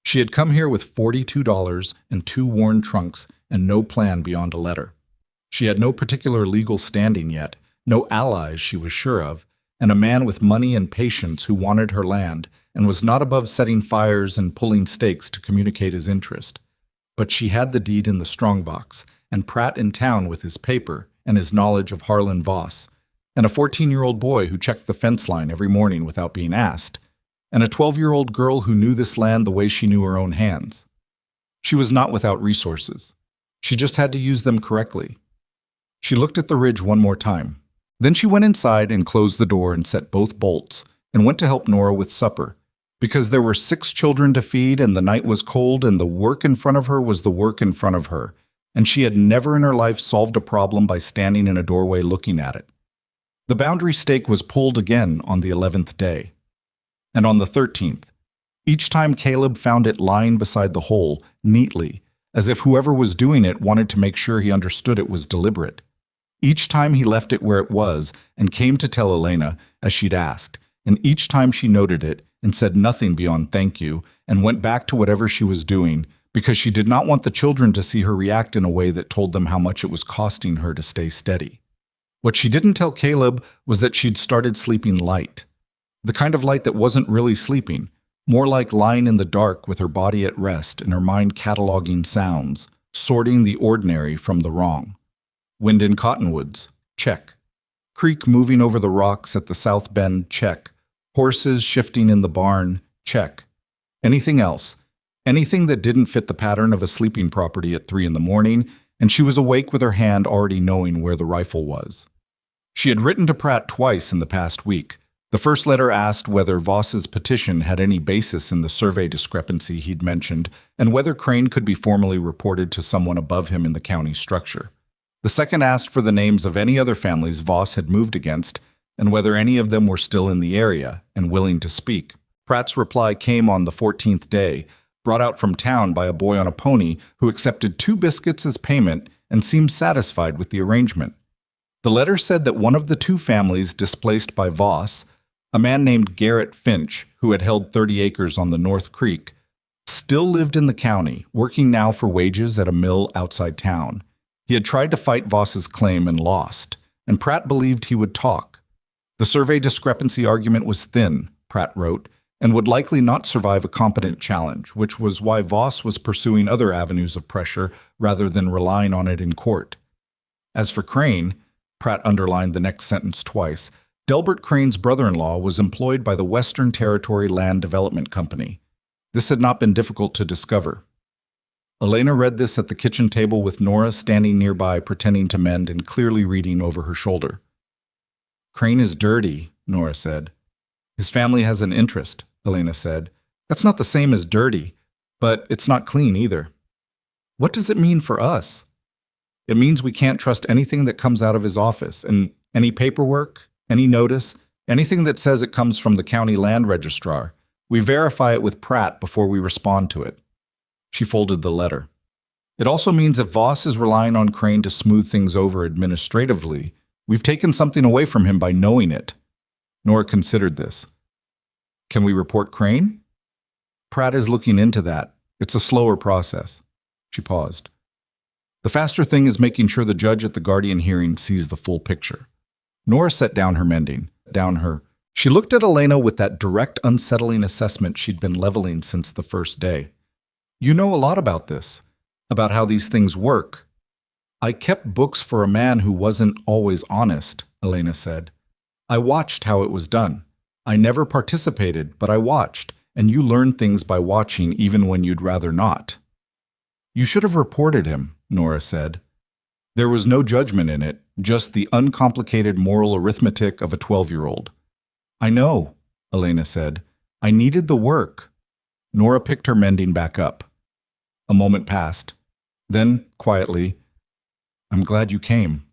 She had come here with $42 and 2 worn trunks and no plan beyond a letter. She had no particular legal standing yet, no allies she was sure of, and a man with money and patience who wanted her land and was not above setting fires and pulling stakes to communicate his interest. But she had the deed in the strongbox, and Pratt in town with his paper and his knowledge of Harlan Voss, and a 14-year-old boy who checked the fence line every morning without being asked, and a 12-year-old girl who knew this land the way she knew her own hands. She was not without resources. She just had to use them correctly. She looked at the ridge one more time. Then she went inside and closed the door and set both bolts, and went to help Nora with supper, because there were 6 children to feed and the night was cold and the work in front of her was the work in front of her, and she had never in her life solved a problem by standing in a doorway looking at it. The boundary stake was pulled again on the 11th day. And on the 13th, each time Caleb found it lying beside the hole, neatly, as if whoever was doing it wanted to make sure he understood it was deliberate. Each time he left it where it was and came to tell Elena, as she'd asked, and each time she noted it and said nothing beyond thank you and went back to whatever she was doing because she did not want the children to see her react in a way that told them how much it was costing her to stay steady. What she didn't tell Caleb was that she'd started sleeping light. The kind of light that wasn't really sleeping, more like lying in the dark with her body at rest and her mind cataloging sounds, sorting the ordinary from the wrong. Wind in cottonwoods, check. Creek moving over the rocks at the south bend, check. Horses shifting in the barn, check. Anything else? Anything that didn't fit the pattern of a sleeping property at 3 a.m, and she was awake with her hand already knowing where the rifle was. She had written to Pratt twice in the past week. The first letter asked whether Voss's petition had any basis in the survey discrepancy he'd mentioned, and whether Crane could be formally reported to someone above him in the county structure. The second asked for the names of any other families Voss had moved against, and whether any of them were still in the area and willing to speak. Pratt's reply came on the 14th day, brought out from town by a boy on a pony who accepted 2 biscuits as payment and seemed satisfied with the arrangement. The letter said that one of the 2 families displaced by Voss, a man named Garrett Finch, who had held 30 acres on the North Creek, still lived in the county, working now for wages at a mill outside town. He had tried to fight Voss's claim and lost, and Pratt believed he would talk. The survey discrepancy argument was thin, Pratt wrote, and would likely not survive a competent challenge, which was why Voss was pursuing other avenues of pressure rather than relying on it in court. As for Crane, Pratt underlined the next sentence twice, Delbert Crane's brother-in-law was employed by the Western Territory Land Development Company. This had not been difficult to discover. Elena read this at the kitchen table with Nora standing nearby pretending to mend and clearly reading over her shoulder. "Crane is dirty," Nora said. "His family has an interest," Elena said. "That's not the same as dirty, but it's not clean either." "What does it mean for us?" It means we can't trust anything that comes out of his office, and any paperwork, any notice, anything that says it comes from the county land registrar. We verify it with Pratt before we respond to it." She folded the letter. "It also means if Voss is relying on Crane to smooth things over administratively, we've taken something away from him by knowing it." Nora considered this. "Can we report Crane?" "Pratt is looking into that. It's a slower process." She paused. "The faster thing is making sure the judge at the Guardian hearing sees the full picture." Nora set down her mending. She looked at Elena with that direct, unsettling assessment she'd been leveling since the first day. "You know a lot about this, about how these things work." "I kept books for a man who wasn't always honest," Elena said. "I watched how it was done. I never participated, but I watched, and you learn things by watching even when you'd rather not." "You should have reported him," Nora said. "There was no judgment in it, just the uncomplicated moral arithmetic of a 12-year-old. "I know," Elena said. "I needed the work." Nora picked her mending back up. A moment passed. Then, quietly, "I'm glad you came."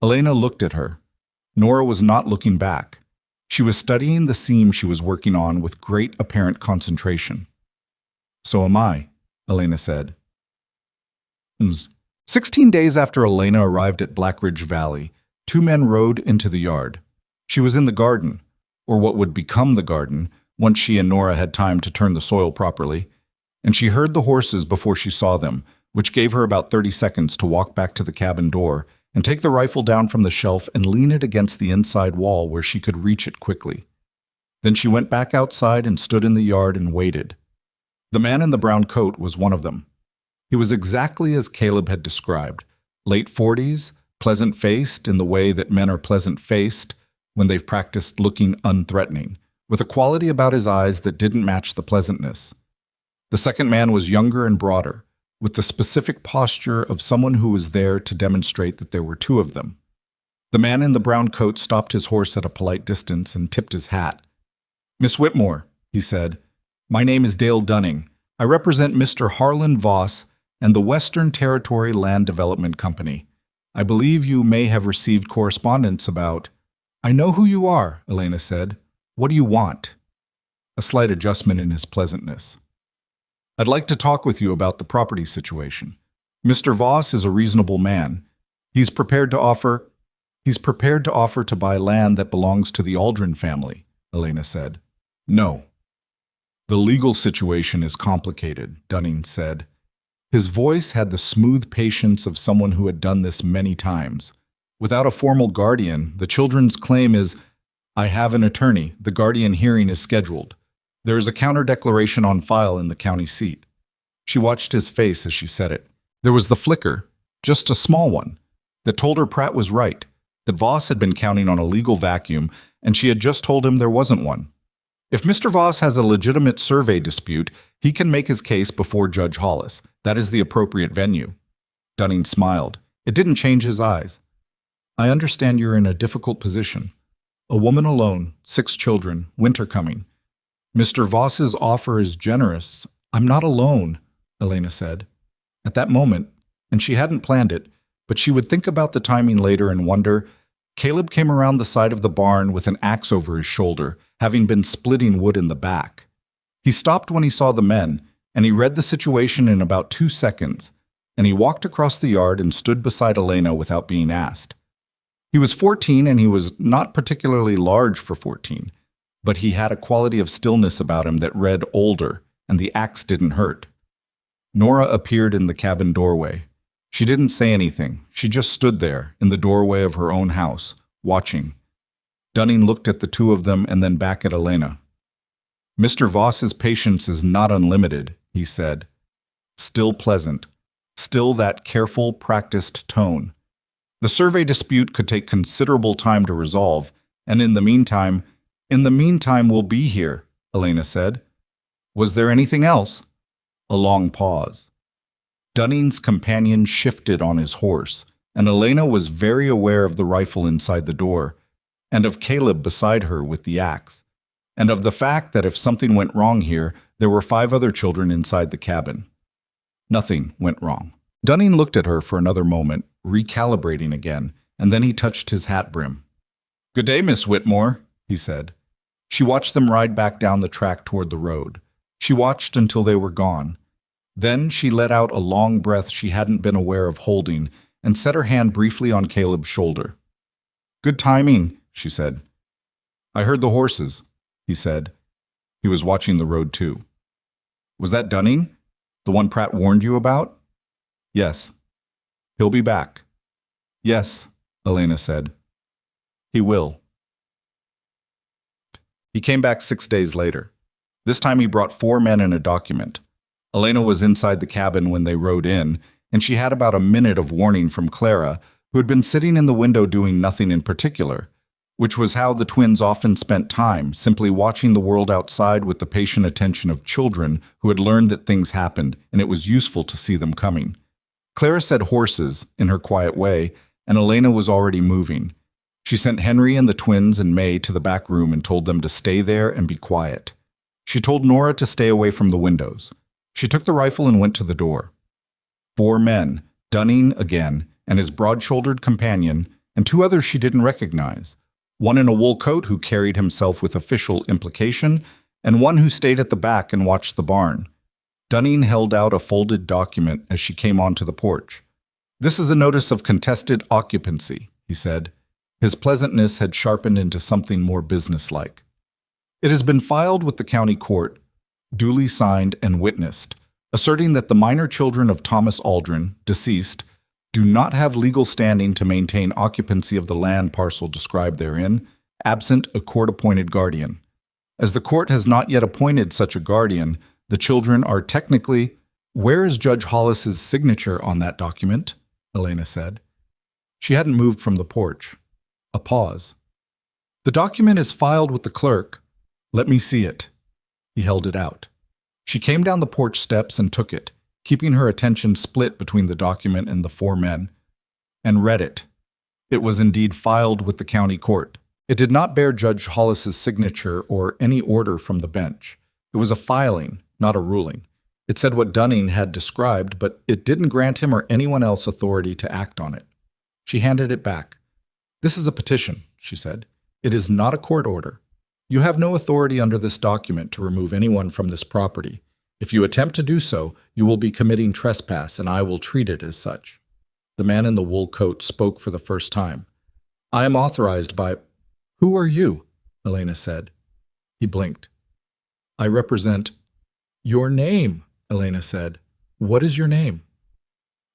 Elena looked at her. Nora was not looking back. She was studying the seam she was working on with great apparent concentration. "So am I," Elena said. 16 days after Elena arrived at Blackridge Valley, two men rode into the yard. She was in the garden, or what would become the garden, once she and Nora had time to turn the soil properly, and she heard the horses before she saw them, which gave her about 30 seconds to walk back to the cabin door and take the rifle down from the shelf and lean it against the inside wall where she could reach it quickly. Then she went back outside and stood in the yard and waited. The man in the brown coat was one of them. He was exactly as Caleb had described, late 40s, pleasant-faced in the way that men are pleasant-faced when they've practiced looking unthreatening, with a quality about his eyes that didn't match the pleasantness. The second man was younger and broader, with the specific posture of someone who was there to demonstrate that there were two of them. The man in the brown coat stopped his horse at a polite distance and tipped his hat. "Miss Whitmore," he said, "my name is Dale Dunning. I represent Mr. Harlan Voss and the Western Territory Land Development Company. I believe you may have received correspondence about—" "I know who you are," Elena said. "What do you want?" A slight adjustment in his pleasantness. "I'd like to talk with you about the property situation. Mr. Voss is a reasonable man. He's prepared to offer to buy land that belongs to the Aldrin family," Elena said. "No." "The legal situation is complicated," Dunning said. His voice had the smooth patience of someone who had done this many times. "Without a formal guardian, the children's claim is, 'I have an attorney. The guardian hearing is scheduled. There is a counter-declaration on file in the county seat.'" She watched his face as she said it. There was the flicker, just a small one, that told her Pratt was right, that Voss had been counting on a legal vacuum, and she had just told him there wasn't one. If Mr. Voss has a legitimate survey dispute, he can make his case before Judge Hollis. That is the appropriate venue. Dunning smiled. It didn't change his eyes. "I understand you're in a difficult position. A woman alone, 6 children, winter coming. Mr. Voss's offer is generous." "I'm not alone," Elena said. At that moment, and she hadn't planned it, but she would think about the timing later and wonder, Caleb came around the side of the barn with an axe over his shoulder, having been splitting wood in the back. He stopped when he saw the men, and he read the situation in about 2 seconds, and he walked across the yard and stood beside Elena without being asked. He was 14, and he was not particularly large for 14, but he had a quality of stillness about him that read older, and the axe didn't hurt. Nora appeared in the cabin doorway. She didn't say anything. She just stood there, in the doorway of her own house, watching. Dunning looked at the two of them and then back at Elena. "Mr. Voss's patience is not unlimited," he said. Still pleasant. Still that careful, practiced tone. "The survey dispute could take considerable time to resolve, and in the meantime we'll be here," Elena said. "Was there anything else?" A long pause. Dunning's companion shifted on his horse, and Elena was very aware of the rifle inside the door, and of Caleb beside her with the axe, and of the fact that if something went wrong here, there were 5 other children inside the cabin. Nothing went wrong. Dunning looked at her for another moment, recalibrating again, and then he touched his hat brim. "Good day, Miss Whitmore," he said. She watched them ride back down the track toward the road. She watched until they were gone. Then she let out a long breath she hadn't been aware of holding and set her hand briefly on Caleb's shoulder. "Good timing," she said. "I heard the horses," he said. He was watching the road too. "Was that Dunning? The one Pratt warned you about?" "Yes." "He'll be back." "Yes," Elena said. "He will." He came back 6 days later. This time he brought 4 men and a document. Elena was inside the cabin when they rode in, and she had about a minute of warning from Clara, who had been sitting in the window doing nothing in particular, which was how the twins often spent time, simply watching the world outside with the patient attention of children who had learned that things happened and it was useful to see them coming. Clara said horses, in her quiet way, and Elena was already moving. She sent Henry and the twins and May to the back room and told them to stay there and be quiet. She told Nora to stay away from the windows. She took the rifle and went to the door. 4 men, Dunning again, and his broad-shouldered companion, and 2 others she didn't recognize. One in a wool coat who carried himself with official implication, and one who stayed at the back and watched the barn. Dunning held out a folded document as she came onto the porch. "This is a notice of contested occupancy," he said. His pleasantness had sharpened into something more businesslike. "It has been filed with the county court, duly signed and witnessed, asserting that the minor children of Thomas Aldrin, deceased, do not have legal standing to maintain occupancy of the land parcel described therein, absent a court-appointed guardian. As the court has not yet appointed such a guardian, the children are technically—" "Where is Judge Hollis's signature on that document?" Elena said. She hadn't moved from the porch. A pause. "The document is filed with the clerk." "Let me see it." He held it out. She came down the porch steps and took it, keeping her attention split between the document and the 4 men, and read it. It was indeed filed with the county court. It did not bear Judge Hollis's signature or any order from the bench. It was a filing, not a ruling. It said what Dunning had described, but it didn't grant him or anyone else authority to act on it. She handed it back. "This is a petition," she said. "It is not a court order. You have no authority under this document to remove anyone from this property. If you attempt to do so, you will be committing trespass, and I will treat it as such." The man in the wool coat spoke for the first time. "I am authorized by—" "Who are you?" Elena said. He blinked. "I represent—" "Your name," Elena said. "What is your name?"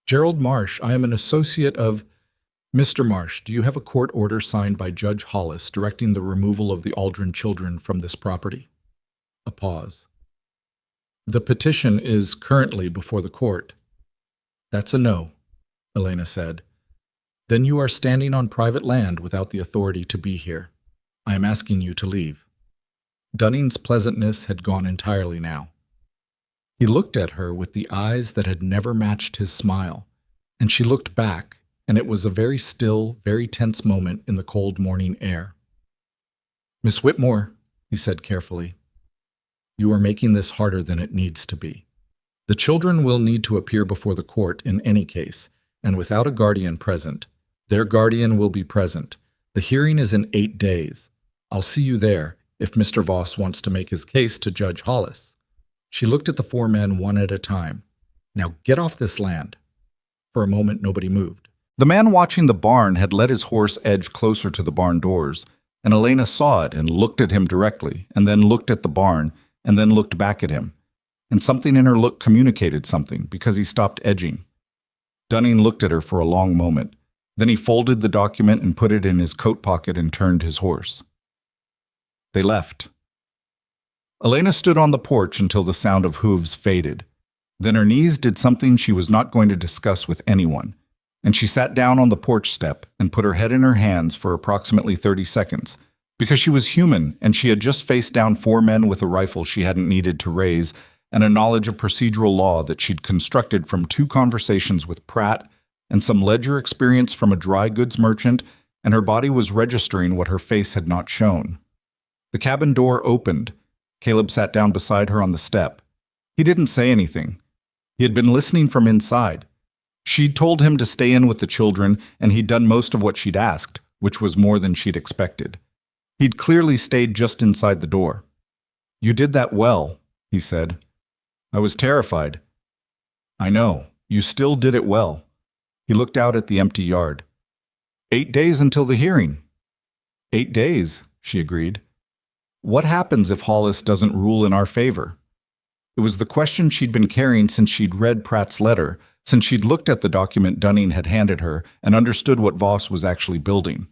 "Gerald Marsh. I am an associate of—" "Mr. Marsh, do you have a court order signed by Judge Hollis directing the removal of the Aldrin children from this property?" A pause. "The petition is currently before the court." "That's a no," Elena said. "Then you are standing on private land without the authority to be here. I am asking you to leave." Dunning's pleasantness had gone entirely now. He looked at her with the eyes that had never matched his smile, and she looked back, and it was a very still, very tense moment in the cold morning air. "Miss Whitmore," he said carefully, "you are making this harder than it needs to be. The children will need to appear before the court in any case, and without a guardian present. Their guardian will be present. The hearing is in 8 days. I'll see you there if Mr. Voss wants to make his case to Judge Hollis." She looked at the 4 men one at a time. "Now get off this land." For a moment, nobody moved. The man watching the barn had let his horse edge closer to the barn doors, and Elena saw it and looked at him directly, and then looked at the barn, and then looked back at him. And something in her look communicated something, because he stopped edging. Dunning looked at her for a long moment. Then he folded the document and put it in his coat pocket and turned his horse. They left. Elena stood on the porch until the sound of hooves faded. Then her knees did something she was not going to discuss with anyone, and she sat down on the porch step and put her head in her hands for approximately 30 seconds, because she was human and she had just faced down 4 men with a rifle she hadn't needed to raise and a knowledge of procedural law that she'd constructed from 2 conversations with Pratt and some ledger experience from a dry goods merchant, and her body was registering what her face had not shown. The cabin door opened. Caleb sat down beside her on the step. He didn't say anything. He had been listening from inside. She'd told him to stay in with the children, and he'd done most of what she'd asked, which was more than she'd expected. He'd clearly stayed just inside the door. "You did that well," he said. "I was terrified." "I know. You still did it well." He looked out at the empty yard. 8 days until the hearing." 8 days, she agreed. "What happens if Hollis doesn't rule in our favor?" It was the question she'd been carrying since she'd read Pratt's letter, since she'd looked at the document Dunning had handed her and understood what Voss was actually building.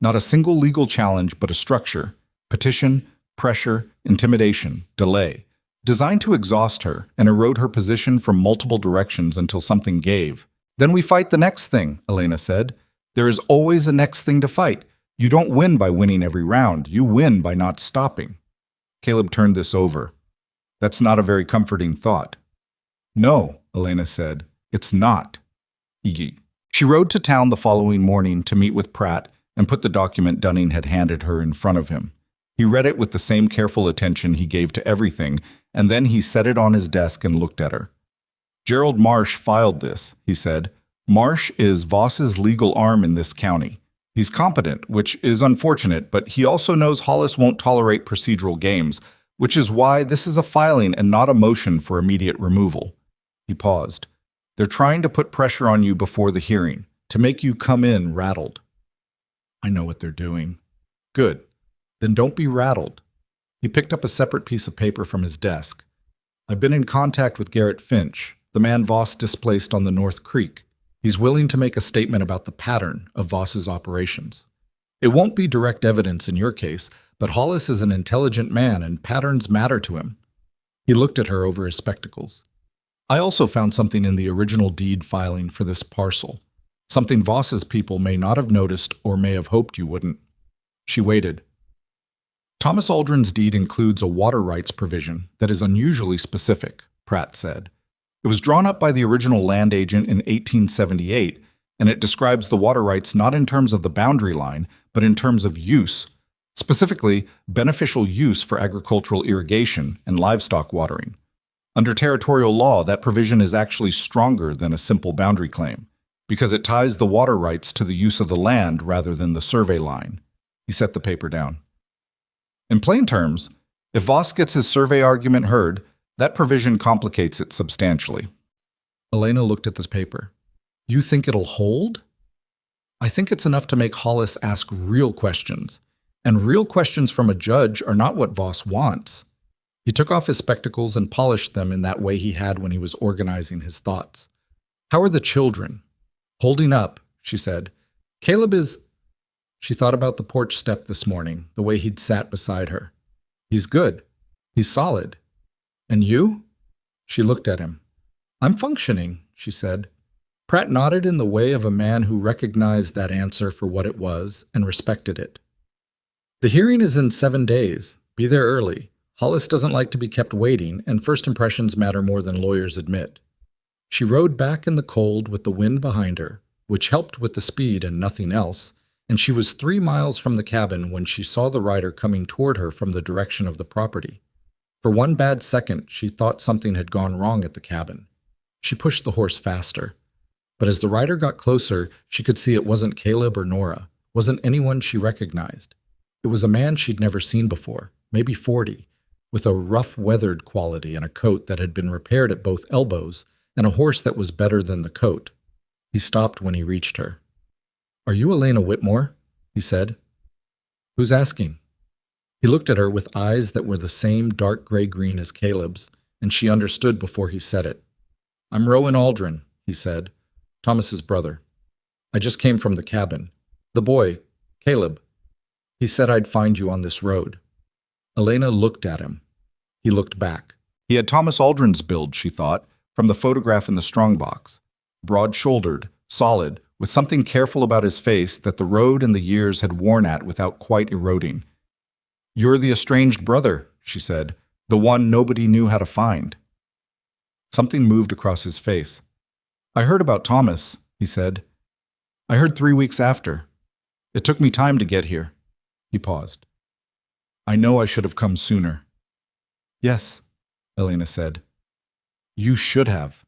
Not a single legal challenge, but a structure, petition, pressure, intimidation, delay, designed to exhaust her and erode her position from multiple directions until something gave. "Then we fight the next thing," Elena said. "There is always a next thing to fight. You don't win by winning every round. You win by not stopping." Caleb turned this over. "That's not a very comforting thought." "No," Elena said. "It's not." She rode to town the following morning to meet with Pratt and put the document Dunning had handed her in front of him. He read it with the same careful attention he gave to everything, and then he set it on his desk and looked at her. "Gerald Marsh filed this," he said. "Marsh is Voss's legal arm in this county. He's competent, which is unfortunate, but he also knows Hollis won't tolerate procedural games, which is why this is a filing and not a motion for immediate removal." He paused. "They're trying to put pressure on you before the hearing, to make you come in rattled." "I know what they're doing." "Good. Then don't be rattled." He picked up a separate piece of paper from his desk. "I've been in contact with Garrett Finch, the man Voss displaced on the North Creek. He's willing to make a statement about the pattern of Voss's operations. It won't be direct evidence in your case, but Hollis is an intelligent man and patterns matter to him." He looked at her over his spectacles. "I also found something in the original deed filing for this parcel, something Voss's people may not have noticed or may have hoped you wouldn't." She waited. "Thomas Aldrin's deed includes a water rights provision that is unusually specific," Pratt said. "It was drawn up by the original land agent in 1878, and it describes the water rights not in terms of the boundary line, but in terms of use, specifically beneficial use for agricultural irrigation and livestock watering. Under territorial law, that provision is actually stronger than a simple boundary claim, because it ties the water rights to the use of the land rather than the survey line." He set the paper down. "In plain terms, if Voss gets his survey argument heard, that provision complicates it substantially." Elena looked at this paper. "You think it'll hold?" "I think it's enough to make Hollis ask real questions, and real questions from a judge are not what Voss wants." He took off his spectacles and polished them in that way he had when he was organizing his thoughts. "How are the children?" "Holding up," she said. "Caleb is—" She thought about the porch step this morning, the way he'd sat beside her. "He's good. He's solid. And you?" She looked at him. "I'm functioning," she said. Pratt nodded in the way of a man who recognized that answer for what it was and respected it. "The hearing is in 7 days. Be there early. Hollis doesn't like to be kept waiting, and first impressions matter more than lawyers admit." She rode back in the cold with the wind behind her, which helped with the speed and nothing else, and she was 3 miles from the cabin when she saw the rider coming toward her from the direction of the property. For one bad second, she thought something had gone wrong at the cabin. She pushed the horse faster. But as the rider got closer, she could see it wasn't Caleb or Nora, wasn't anyone she recognized. It was a man she'd never seen before, maybe 40, with a rough, weathered quality and a coat that had been repaired at both elbows, and a horse that was better than the coat. He stopped when he reached her. "Are you Elena Whitmore?" he said. "Who's asking?" He looked at her with eyes that were the same dark gray-green as Caleb's, and she understood before he said it. "I'm Rowan Aldrin," he said, "Thomas's brother. I just came from the cabin. The boy, Caleb. He said I'd find you on this road." Elena looked at him. He looked back. He had Thomas Aldrin's build, she thought, from the photograph in the strongbox. Broad-shouldered, solid, with something careful about his face that the road and the years had worn at without quite eroding. "You're the estranged brother," she said, "the one nobody knew how to find." Something moved across his face. "I heard about Thomas," he said. "I heard 3 weeks after. It took me time to get here." He paused. "I know I should have come sooner." "Yes," Elena said. "You should have."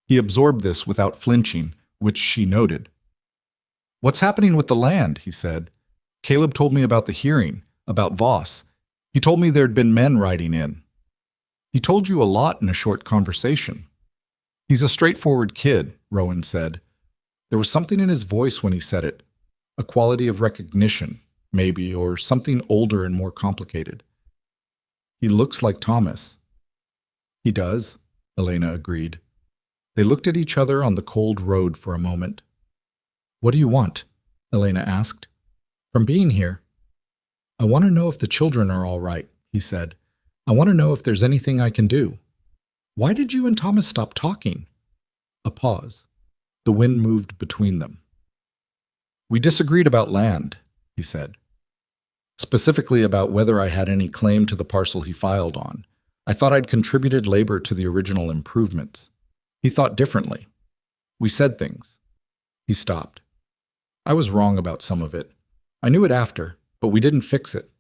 He absorbed this without flinching, which she noted. "What's happening with the land?" he said. "Caleb told me about the hearing, about Voss. He told me there'd been men riding in." "He told you a lot in a short conversation." "He's a straightforward kid," Rowan said. There was something in his voice when he said it, a quality of recognition, maybe, or something older and more complicated. "He looks like Thomas." "He does," Elena agreed. They looked at each other on the cold road for a moment. "What do you want?" Elena asked. "From being here?" "I want to know if the children are all right," he said. "I want to know if there's anything I can do." "Why did you and Thomas stop talking?" A pause. The wind moved between them. "We disagreed about land," he said. "Specifically about whether I had any claim to the parcel he filed on. I thought I'd contributed labor to the original improvements. He thought differently. We said things." He stopped. "I was wrong about some of it. I knew it after, but we didn't fix it."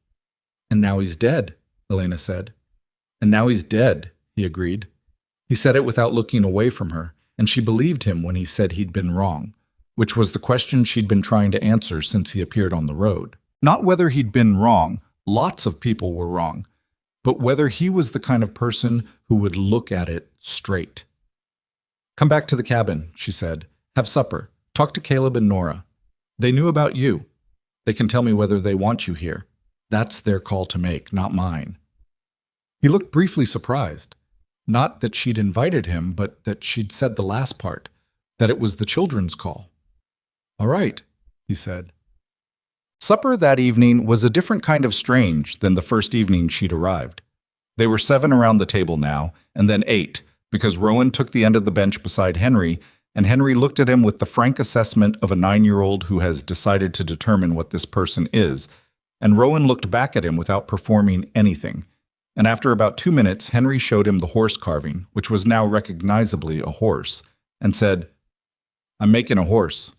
"And now he's dead," Elena said. "And now he's dead," he agreed. He said it without looking away from her, and she believed him when he said he'd been wrong, which was the question she'd been trying to answer since he appeared on the road. Not whether he'd been wrong, lots of people were wrong, but whether he was the kind of person who would look at it straight. "Come back to the cabin," she said. "Have supper. Talk to Caleb and Nora. They knew about you. They can tell me whether they want you here. That's their call to make, not mine." He looked briefly surprised. Not that she'd invited him, but that she'd said the last part, that it was the children's call. "All right," he said. Supper that evening was a different kind of strange than the first evening she'd arrived. They were 7 around the table now, and then 8, because Rowan took the end of the bench beside Henry, and Henry looked at him with the frank assessment of a 9-year-old who has decided to determine what this person is, and Rowan looked back at him without performing anything. And after about 2 minutes, Henry showed him the horse carving, which was now recognizably a horse, and said, "I'm making a horse."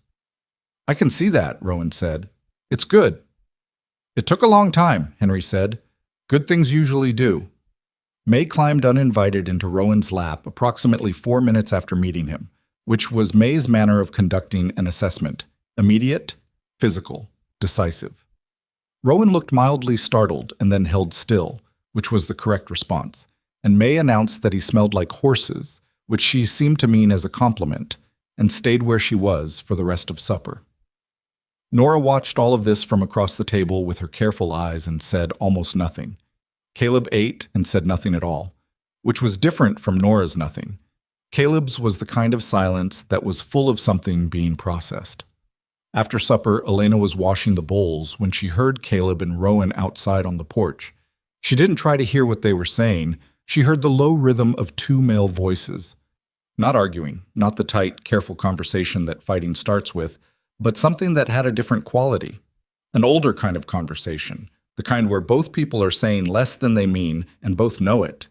"I can see that," Rowan said. "It's good." "It took a long time," Henry said. "Good things usually do." May climbed uninvited into Rowan's lap approximately 4 minutes after meeting him, which was May's manner of conducting an assessment: immediate, physical, decisive. Rowan looked mildly startled and then held still, which was the correct response, and May announced that he smelled like horses, which she seemed to mean as a compliment, and stayed where she was for the rest of supper. Nora watched all of this from across the table with her careful eyes and said almost nothing. Caleb ate and said nothing at all, which was different from Nora's nothing. Caleb's was the kind of silence that was full of something being processed. After supper, Elena was washing the bowls when she heard Caleb and Rowan outside on the porch. She didn't try to hear what they were saying. She heard the low rhythm of 2 male voices. Not arguing, not the tight, careful conversation that fighting starts with, but something that had a different quality. An older kind of conversation, the kind where both people are saying less than they mean and both know it.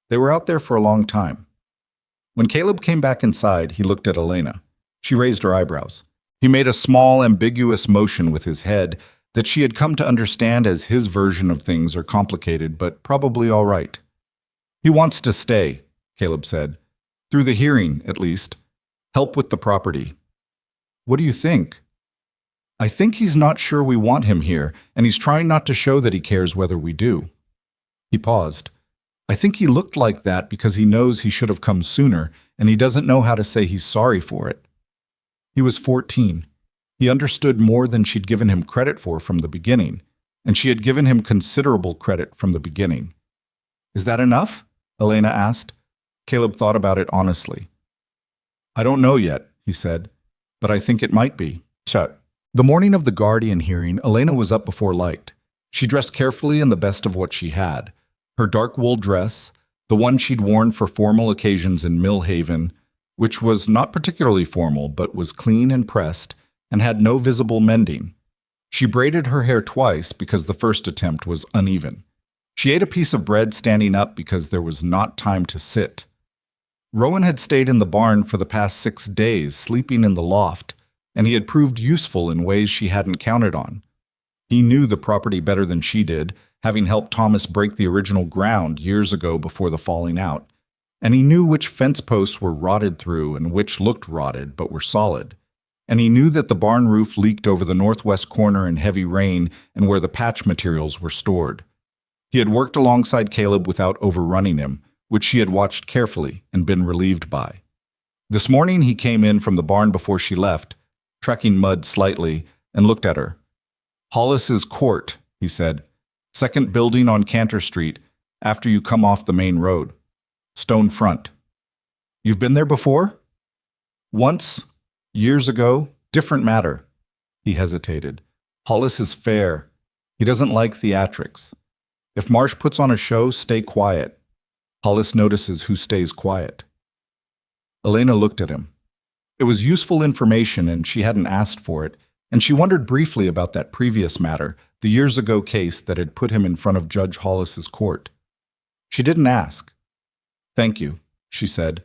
They were out there for a long time. When Caleb came back inside, he looked at Elena. She raised her eyebrows. He made a small, ambiguous motion with his head that she had come to understand as his version of things are complicated, but probably all right. "He wants to stay," Caleb said. "Through the hearing, at least. Help with the property." "What do you think?" "I think he's not sure we want him here, and he's trying not to show that he cares whether we do." He paused. "I think he looked like that because he knows he should have come sooner, and he doesn't know how to say he's sorry for it." He was 14. He understood more than she'd given him credit for from the beginning, and she had given him considerable credit from the beginning. "Is that enough?" Elena asked. Caleb thought about it honestly. "I don't know yet," he said, "but I think it might be." Shut. The morning of the guardian hearing, Elena was up before light. She dressed carefully in the best of what she had. Her dark wool dress, the one she'd worn for formal occasions in Millhaven, which was not particularly formal but was clean and pressed and had no visible mending. She braided her hair twice because the first attempt was uneven. She ate a piece of bread standing up because there was not time to sit. Rowan had stayed in the barn for the past 6 days, sleeping in the loft, and he had proved useful in ways she hadn't counted on. He knew the property better than she did, having helped Thomas break the original ground years ago before the falling out, And he knew which fence posts were rotted through and which looked rotted but were solid. And he knew that the barn roof leaked over the northwest corner in heavy rain and where the patch materials were stored. He had worked alongside Caleb without overrunning him, which she had watched carefully and been relieved by. This morning he came in from the barn before she left, trekking mud slightly, and looked at her. "Hollis's Court," he said. "Second building on Cantor Street, after you come off the main road. Stone front." "You've been there before?" "Once, years ago, different matter." He hesitated. "Hollis is fair. He doesn't like theatrics. If Marsh puts on a show, stay quiet. Hollis notices who stays quiet." Elena looked at him. It was useful information and she hadn't asked for it, and she wondered briefly about that previous matter, the years ago case that had put him in front of Judge Hollis's court. She didn't ask. "Thank you," she said.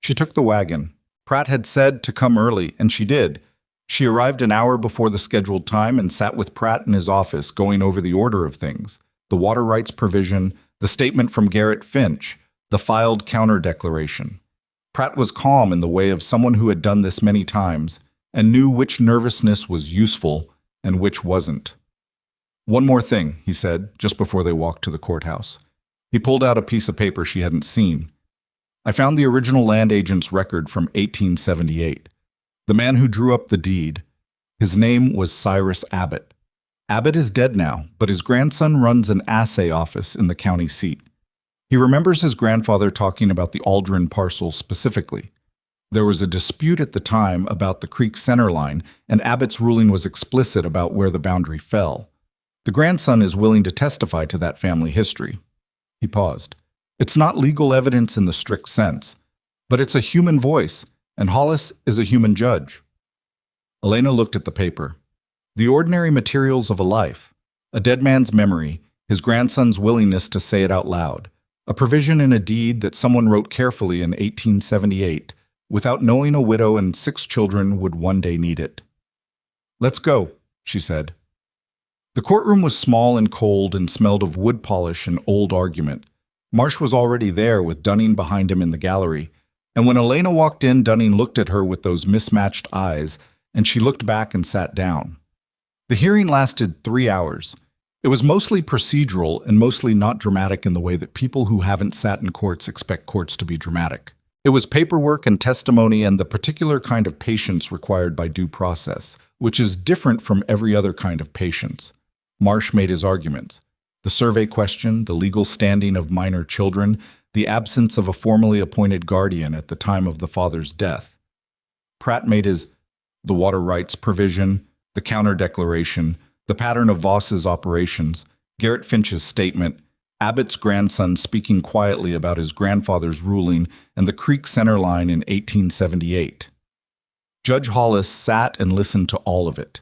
She took the wagon. Pratt had said to come early, and she did. She arrived an hour before the scheduled time and sat with Pratt in his office going over the order of things, the water rights provision, the statement from Garrett Finch, the filed counter-declaration. Pratt was calm in the way of someone who had done this many times and knew which nervousness was useful and which wasn't. "One more thing," he said, just before they walked to the courthouse. He pulled out a piece of paper she hadn't seen. "I found the original land agent's record from 1878. The man who drew up the deed. His name was Cyrus Abbott. Abbott is dead now, but his grandson runs an assay office in the county seat. He remembers his grandfather talking about the Aldrin parcel specifically. There was a dispute at the time about the creek center line, and Abbott's ruling was explicit about where the boundary fell. The grandson is willing to testify to that family history." He paused. "It's not legal evidence in the strict sense, but it's a human voice, and Hollis is a human judge." Elena looked at the paper. The ordinary materials of a life, a dead man's memory, his grandson's willingness to say it out loud, a provision in a deed that someone wrote carefully in 1878, without knowing a widow and 6 children would one day need it. "Let's go," she said. The courtroom was small and cold and smelled of wood polish and old argument. Marsh was already there with Dunning behind him in the gallery, and when Elena walked in, Dunning looked at her with those mismatched eyes, and she looked back and sat down. The hearing lasted 3 hours. It was mostly procedural and mostly not dramatic in the way that people who haven't sat in courts expect courts to be dramatic. It was paperwork and testimony and the particular kind of patience required by due process, which is different from every other kind of patience. Marsh made his arguments. The survey question, the legal standing of minor children, the absence of a formally appointed guardian at the time of the father's death. Pratt made the water rights provision, the counter-declaration, the pattern of Voss's operations, Garrett Finch's statement, Abbott's grandson speaking quietly about his grandfather's ruling, and the creek center line in 1878. Judge Hollis sat and listened to all of it.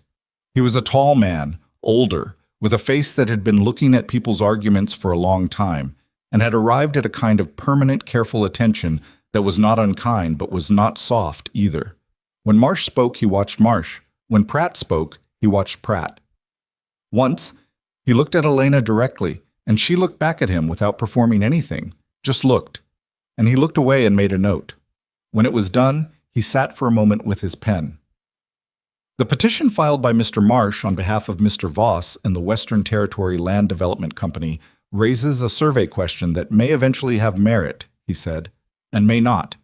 He was a tall man, older, with a face that had been looking at people's arguments for a long time, and had arrived at a kind of permanent, careful attention that was not unkind but was not soft either. When Marsh spoke, he watched Marsh. When Pratt spoke, he watched Pratt. Once, he looked at Elena directly, and she looked back at him without performing anything, just looked. And he looked away and made a note. When it was done, he sat for a moment with his pen. The petition filed by Mr. Marsh on behalf of Mr. Voss and the Western Territory Land Development Company raises a survey question that may eventually have merit, he said, and may not.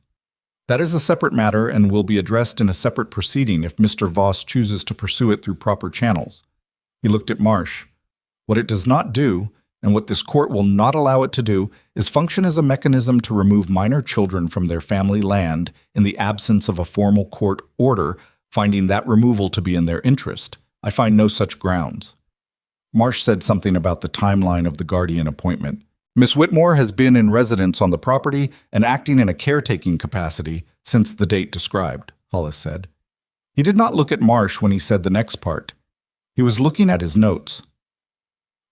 That is a separate matter and will be addressed in a separate proceeding if Mr. Voss chooses to pursue it through proper channels. He looked at Marsh. What it does not do, and what this court will not allow it to do, is function as a mechanism to remove minor children from their family land in the absence of a formal court order finding that removal to be in their interest. I find no such grounds. Marsh said something about the timeline of the guardian appointment. Miss Whitmore has been in residence on the property and acting in a caretaking capacity since the date described, Hollis said. He did not look at Marsh when he said the next part. He was looking at his notes.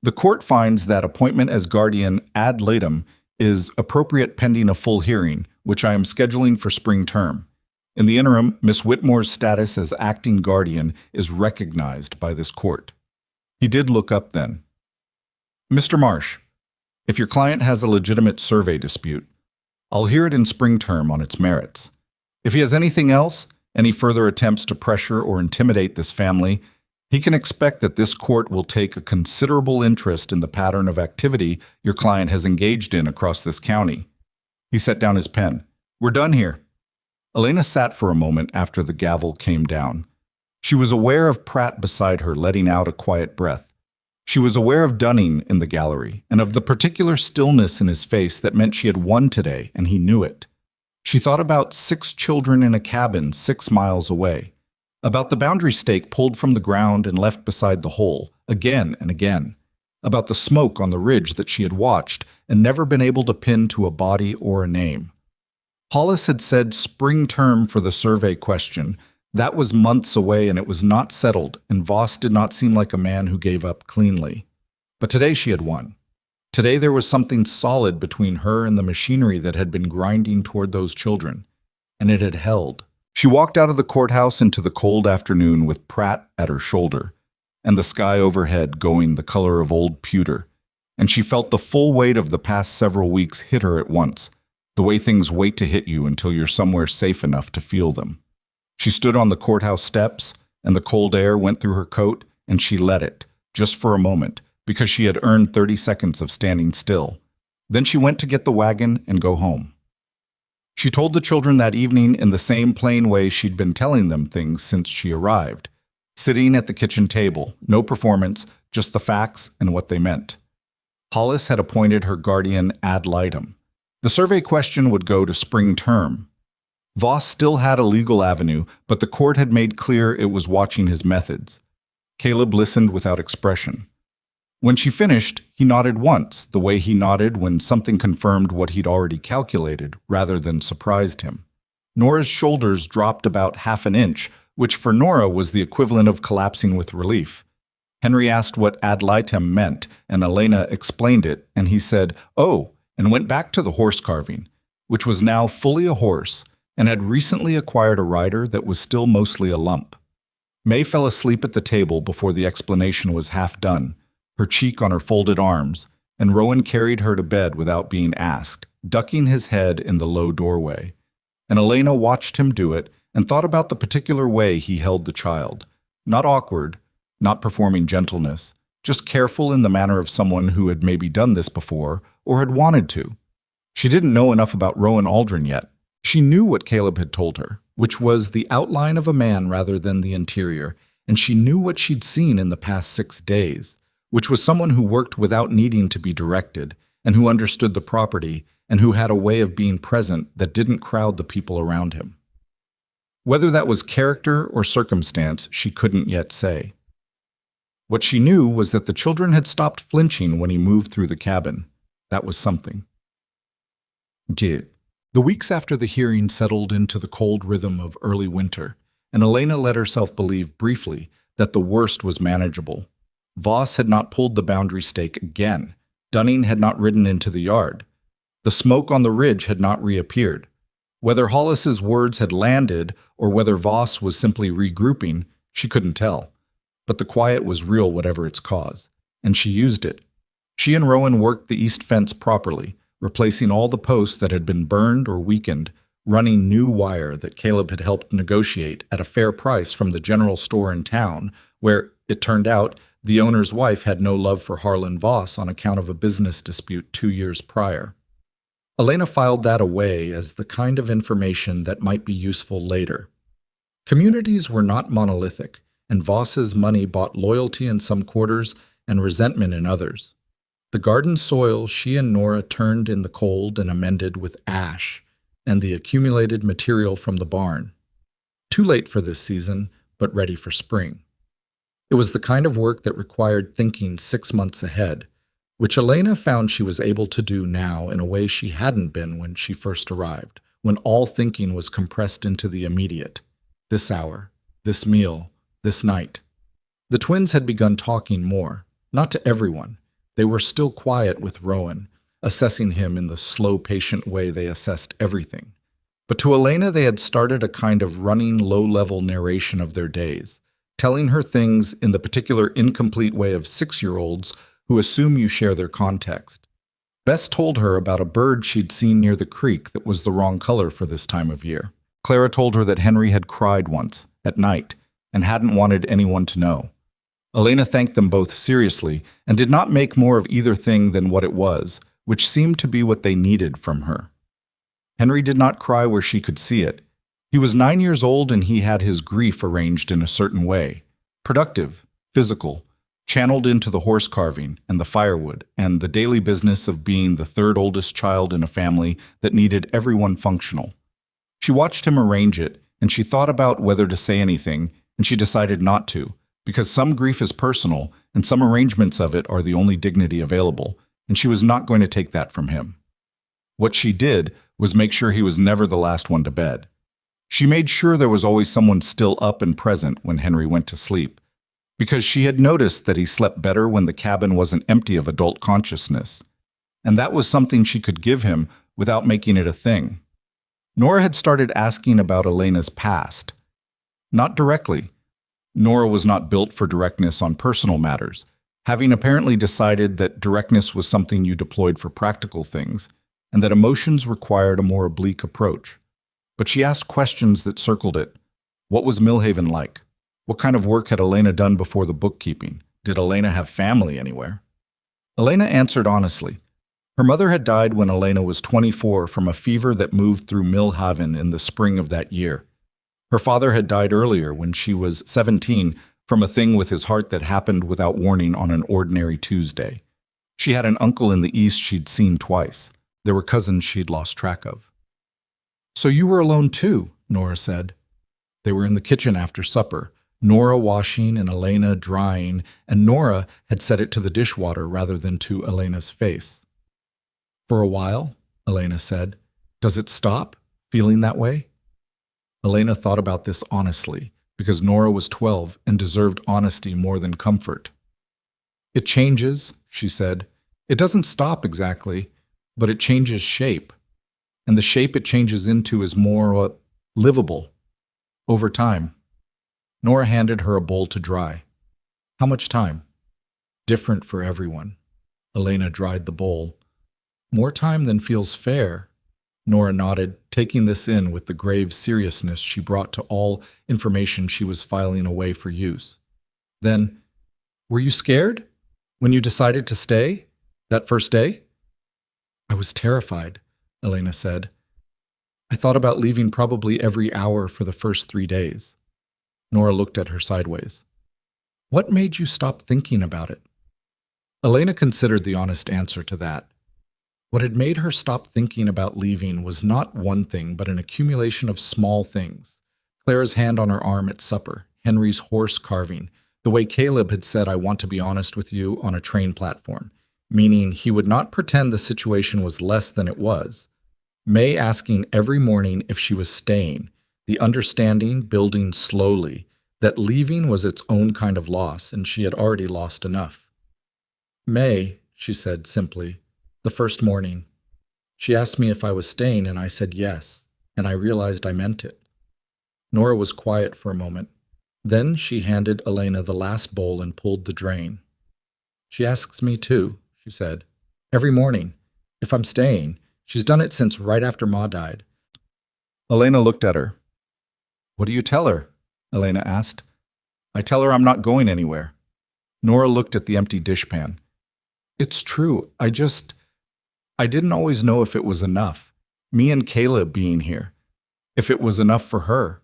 The court finds that appointment as guardian ad litem is appropriate pending a full hearing, which I am scheduling for spring term. In the interim, Miss Whitmore's status as acting guardian is recognized by this court. He did look up then. Mr. Marsh, if your client has a legitimate survey dispute, I'll hear it in spring term on its merits. If he has anything else, any further attempts to pressure or intimidate this family, he can expect that this court will take a considerable interest in the pattern of activity your client has engaged in across this county. He set down his pen. We're done here. Elena sat for a moment after the gavel came down. She was aware of Pratt beside her letting out a quiet breath. She was aware of Dunning in the gallery and of the particular stillness in his face that meant she had won today, and he knew it. She thought about 6 children in a cabin 6 miles away, about the boundary stake pulled from the ground and left beside the hole, again and again, about the smoke on the ridge that she had watched and never been able to pin to a body or a name. Hollis had said spring term for the survey question. That was months away and it was not settled, and Voss did not seem like a man who gave up cleanly. But today she had won. Today there was something solid between her and the machinery that had been grinding toward those children, and it had held. She walked out of the courthouse into the cold afternoon with Pratt at her shoulder, and the sky overhead going the color of old pewter, and she felt the full weight of the past several weeks hit her at once, the way things wait to hit you until you're somewhere safe enough to feel them. She stood on the courthouse steps, and the cold air went through her coat, and she let it, just for a moment, because she had earned 30 seconds of standing still. Then she went to get the wagon and go home. She told the children that evening in the same plain way she'd been telling them things since she arrived, sitting at the kitchen table, no performance, just the facts and what they meant. Hollis had appointed her guardian ad litem. The survey question would go to spring term. Voss still had a legal avenue, but the court had made clear it was watching his methods. Caleb listened without expression. When she finished, he nodded once, the way he nodded when something confirmed what he'd already calculated, rather than surprised him. Nora's shoulders dropped about half an inch, which for Nora was the equivalent of collapsing with relief. Henry asked what ad litem meant, and Elena explained it, and he said, "Oh," and went back to the horse carving, which was now fully a horse, and had recently acquired a rider that was still mostly a lump. May fell asleep at the table before the explanation was half done, her cheek on her folded arms, and Rowan carried her to bed without being asked, ducking his head in the low doorway. And Elena watched him do it and thought about the particular way he held the child. Not awkward, not performing gentleness, just careful in the manner of someone who had maybe done this before or had wanted to. She didn't know enough about Rowan Aldrin yet. She knew what Caleb had told her, which was the outline of a man rather than the interior, and she knew what she'd seen in the past 6 days, which was someone who worked without needing to be directed, and who understood the property, and who had a way of being present that didn't crowd the people around him. Whether that was character or circumstance, she couldn't yet say. What she knew was that the children had stopped flinching when he moved through the cabin. That was something. The weeks after the hearing settled into the cold rhythm of early winter, and Elena let herself believe briefly that the worst was manageable. Voss had not pulled the boundary stake again. Dunning had not ridden into the yard. The smoke on the ridge had not reappeared. Whether Hollis's words had landed or whether Voss was simply regrouping, she couldn't tell. But the quiet was real whatever its cause, and she used it. She and Rowan worked the east fence properly, replacing all the posts that had been burned or weakened, running new wire that Caleb had helped negotiate at a fair price from the general store in town, where, it turned out, the owner's wife had no love for Harlan Voss on account of a business dispute 2 years prior. Elena filed that away as the kind of information that might be useful later. Communities were not monolithic, and Voss's money bought loyalty in some quarters and resentment in others. The garden soil she and Nora turned in the cold and amended with ash, and the accumulated material from the barn. Too late for this season, but ready for spring. It was the kind of work that required thinking 6 months ahead, which Elena found she was able to do now in a way she hadn't been when she first arrived, when all thinking was compressed into the immediate. This hour, this meal, this night. The twins had begun talking more, not to everyone. They were still quiet with Rowan, assessing him in the slow, patient way they assessed everything. But to Elena they had started a kind of running, low-level narration of their days, telling her things in the particular incomplete way of 6-year-olds who assume you share their context. Bess told her about a bird she'd seen near the creek that was the wrong color for this time of year. Clara told her that Henry had cried once, at night, and hadn't wanted anyone to know. Elena thanked them both seriously and did not make more of either thing than what it was, which seemed to be what they needed from her. Henry did not cry where she could see it. He was 9 years old and he had his grief arranged in a certain way. Productive, physical, channeled into the horse carving and the firewood and the daily business of being the third oldest child in a family that needed everyone functional. She watched him arrange it, and she thought about whether to say anything, and she decided not to, because some grief is personal and some arrangements of it are the only dignity available, and she was not going to take that from him. What she did was make sure he was never the last one to bed. She made sure there was always someone still up and present when Henry went to sleep, because she had noticed that he slept better when the cabin wasn't empty of adult consciousness, and that was something she could give him without making it a thing. Nora had started asking about Elena's past. Not directly. Nora was not built for directness on personal matters, having apparently decided that directness was something you deployed for practical things, and that emotions required a more oblique approach. But she asked questions that circled it. What was Millhaven like? What kind of work had Elena done before the bookkeeping? Did Elena have family anywhere? Elena answered honestly. Her mother had died when Elena was 24 from a fever that moved through Millhaven in the spring of that year. Her father had died earlier when she was 17 from a thing with his heart that happened without warning on an ordinary Tuesday. She had an uncle in the East she'd seen twice. There were cousins she'd lost track of. "So you were alone too," Nora said. They were in the kitchen after supper, Nora washing and Elena drying, and Nora had set it to the dishwater rather than to Elena's face. "For a while," Elena said. "Does it stop, feeling that way?" Elena thought about this honestly, because Nora was 12 and deserved honesty more than comfort. "It changes," she said. "It doesn't stop exactly, but it changes shape. And the shape it changes into is more livable over time." Nora handed her a bowl to dry. "How much time?" "Different for everyone." Elena dried the bowl. "More time than feels fair." Nora nodded, taking this in with the grave seriousness she brought to all information she was filing away for use. Then, "Were you scared when you decided to stay, that first day?" "I was terrified," Elena said. "I thought about leaving probably every hour for the first 3 days." Nora looked at her sideways. "What made you stop thinking about it?" Elena considered the honest answer to that. What had made her stop thinking about leaving was not one thing, but an accumulation of small things. Clara's hand on her arm at supper, Henry's horse carving, the way Caleb had said, "I want to be honest with you," on a train platform, meaning he would not pretend the situation was less than it was. May asking every morning if she was staying, the understanding building slowly that leaving was its own kind of loss, and she had already lost enough. "May," she said simply, "the first morning. She asked me if I was staying, and I said yes, and I realized I meant it." Nora was quiet for a moment. Then she handed Elena the last bowl and pulled the drain. "She asks me too," she said, "every morning, if I'm staying. She's done it since right after Ma died." Elena looked at her. "What do you tell her?" Elena asked. "I tell her I'm not going anywhere." Nora looked at the empty dishpan. "It's true. I didn't always know if it was enough. Me and Caleb being here. If it was enough for her."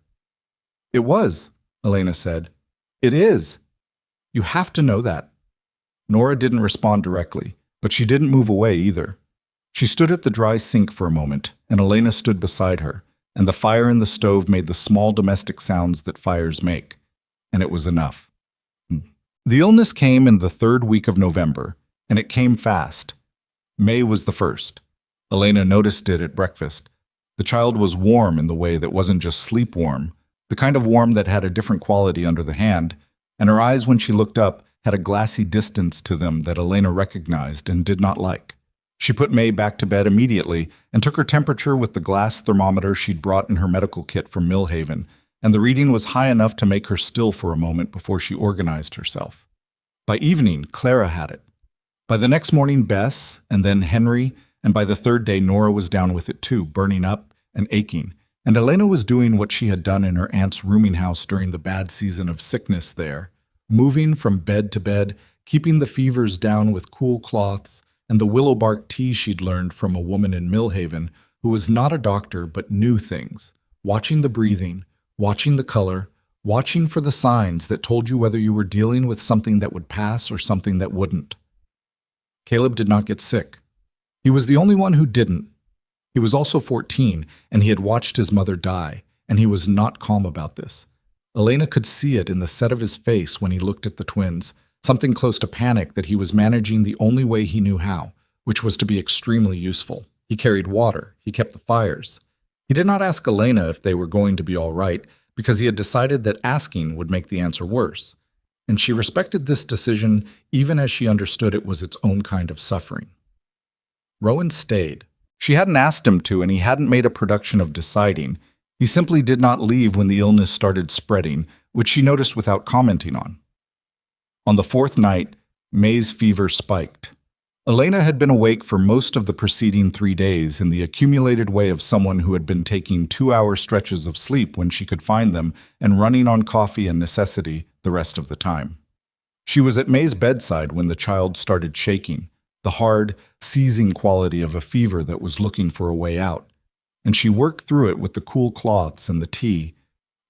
"It was," Elena said. "It is. You have to know that." Nora didn't respond directly, but she didn't move away either. She stood at the dry sink for a moment, and Elena stood beside her, and the fire in the stove made the small domestic sounds that fires make, and it was enough. The illness came in the 3rd week of November, and it came fast. May was the first. Elena noticed it at breakfast. The child was warm in the way that wasn't just sleep warm, the kind of warm that had a different quality under the hand, and her eyes when she looked up had a glassy distance to them that Elena recognized and did not like. She put May back to bed immediately and took her temperature with the glass thermometer she'd brought in her medical kit from Millhaven, and the reading was high enough to make her still for a moment before she organized herself. By evening, Clara had it. By the next morning, Bess, and then Henry, and by the third day, Nora was down with it too, burning up and aching. And Elena was doing what she had done in her aunt's rooming house during the bad season of sickness there, moving from bed to bed, keeping the fevers down with cool cloths and the willow bark tea she'd learned from a woman in Millhaven who was not a doctor but knew things, watching the breathing, watching the color, watching for the signs that told you whether you were dealing with something that would pass or something that wouldn't. Caleb did not get sick. He was the only one who didn't. He was also 14, and he had watched his mother die, and he was not calm about this. Elena could see it in the set of his face when he looked at the twins, something close to panic that he was managing the only way he knew how, which was to be extremely useful. He carried water. He kept the fires. He did not ask Elena if they were going to be all right, because he had decided that asking would make the answer worse. And she respected this decision even as she understood it was its own kind of suffering. Rowan stayed. She hadn't asked him to, and he hadn't made a production of deciding. He simply did not leave when the illness started spreading, which she noticed without commenting on. On the fourth night, May's fever spiked. Elena had been awake for most of the preceding 3 days in the accumulated way of someone who had been taking 2-hour stretches of sleep when she could find them and running on coffee and necessity the rest of the time. She was at May's bedside when the child started shaking, the hard, seizing quality of a fever that was looking for a way out, and she worked through it with the cool cloths and the tea,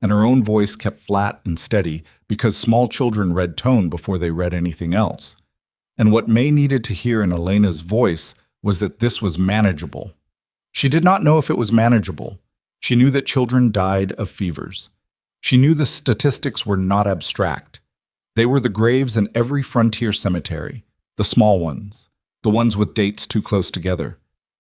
and her own voice kept flat and steady because small children read tone before they read anything else. And what May needed to hear in Elena's voice was that this was manageable. She did not know if it was manageable. She knew that children died of fevers. She knew the statistics were not abstract. They were the graves in every frontier cemetery, the small ones, the ones with dates too close together.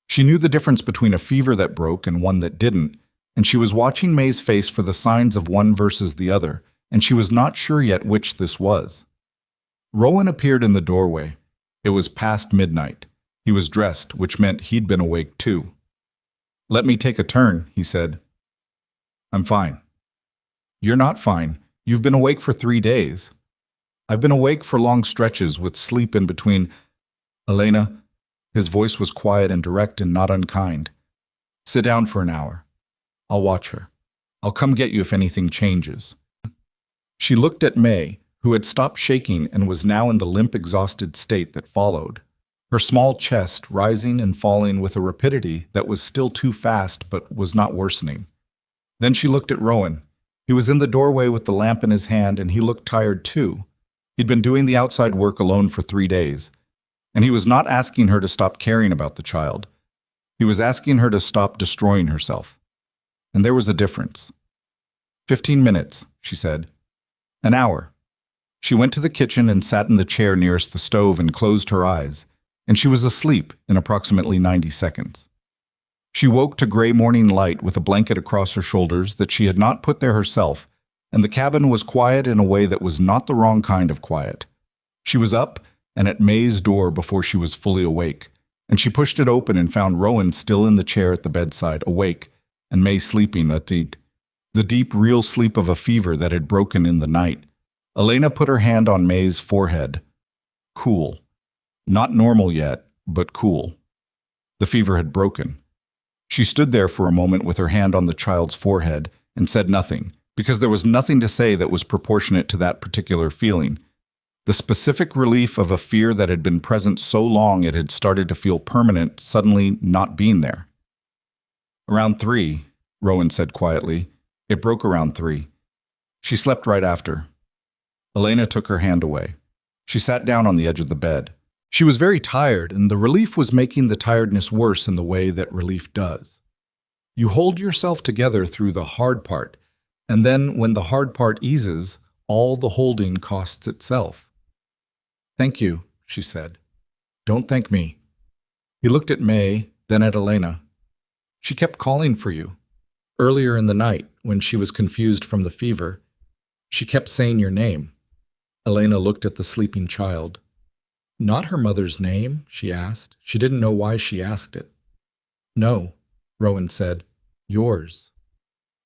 She knew the difference between a fever that broke and one that didn't, and she was watching May's face for the signs of one versus the other, and she was not sure yet which this was. Rowan appeared in the doorway. It was past midnight. He was dressed, which meant he'd been awake too. "Let me take a turn," he said. "I'm fine." "You're not fine. You've been awake for 3 days." "I've been awake for long stretches with sleep in between." "Elena," his voice was quiet and direct and not unkind. "Sit down for an hour. I'll watch her. I'll come get you if anything changes." She looked at May, who had stopped shaking and was now in the limp, exhausted state that followed, her small chest rising and falling with a rapidity that was still too fast but was not worsening. Then she looked at Rowan. He was in the doorway with the lamp in his hand, and he looked tired too. He'd been doing the outside work alone for 3 days. And he was not asking her to stop caring about the child. He was asking her to stop destroying herself. And there was a difference. 15 minutes, she said. An hour. She went to the kitchen and sat in the chair nearest the stove and closed her eyes, and she was asleep in approximately 90 seconds. She woke to gray morning light with a blanket across her shoulders that she had not put there herself, and the cabin was quiet in a way that was not the wrong kind of quiet. She was up and at May's door before she was fully awake, and she pushed it open and found Rowan still in the chair at the bedside, awake, and May sleeping at the deep, real sleep of a fever that had broken in the night. Elena put her hand on May's forehead. Cool. Not normal yet, but cool. The fever had broken. She stood there for a moment with her hand on the child's forehead and said nothing, because there was nothing to say that was proportionate to that particular feeling. The specific relief of a fear that had been present so long it had started to feel permanent suddenly not being there. Around 3, Rowan said quietly. It broke around 3. She slept right after. Elena took her hand away. She sat down on the edge of the bed. She was very tired, and the relief was making the tiredness worse in the way that relief does. You hold yourself together through the hard part, and then when the hard part eases, all the holding costs itself. Thank you, she said. Don't thank me. He looked at May, then at Elena. She kept calling for you. Earlier in the night, when she was confused from the fever, she kept saying your name. Elena looked at the sleeping child. Not her mother's name, she asked. She didn't know why she asked it. No, Rowan said. Yours.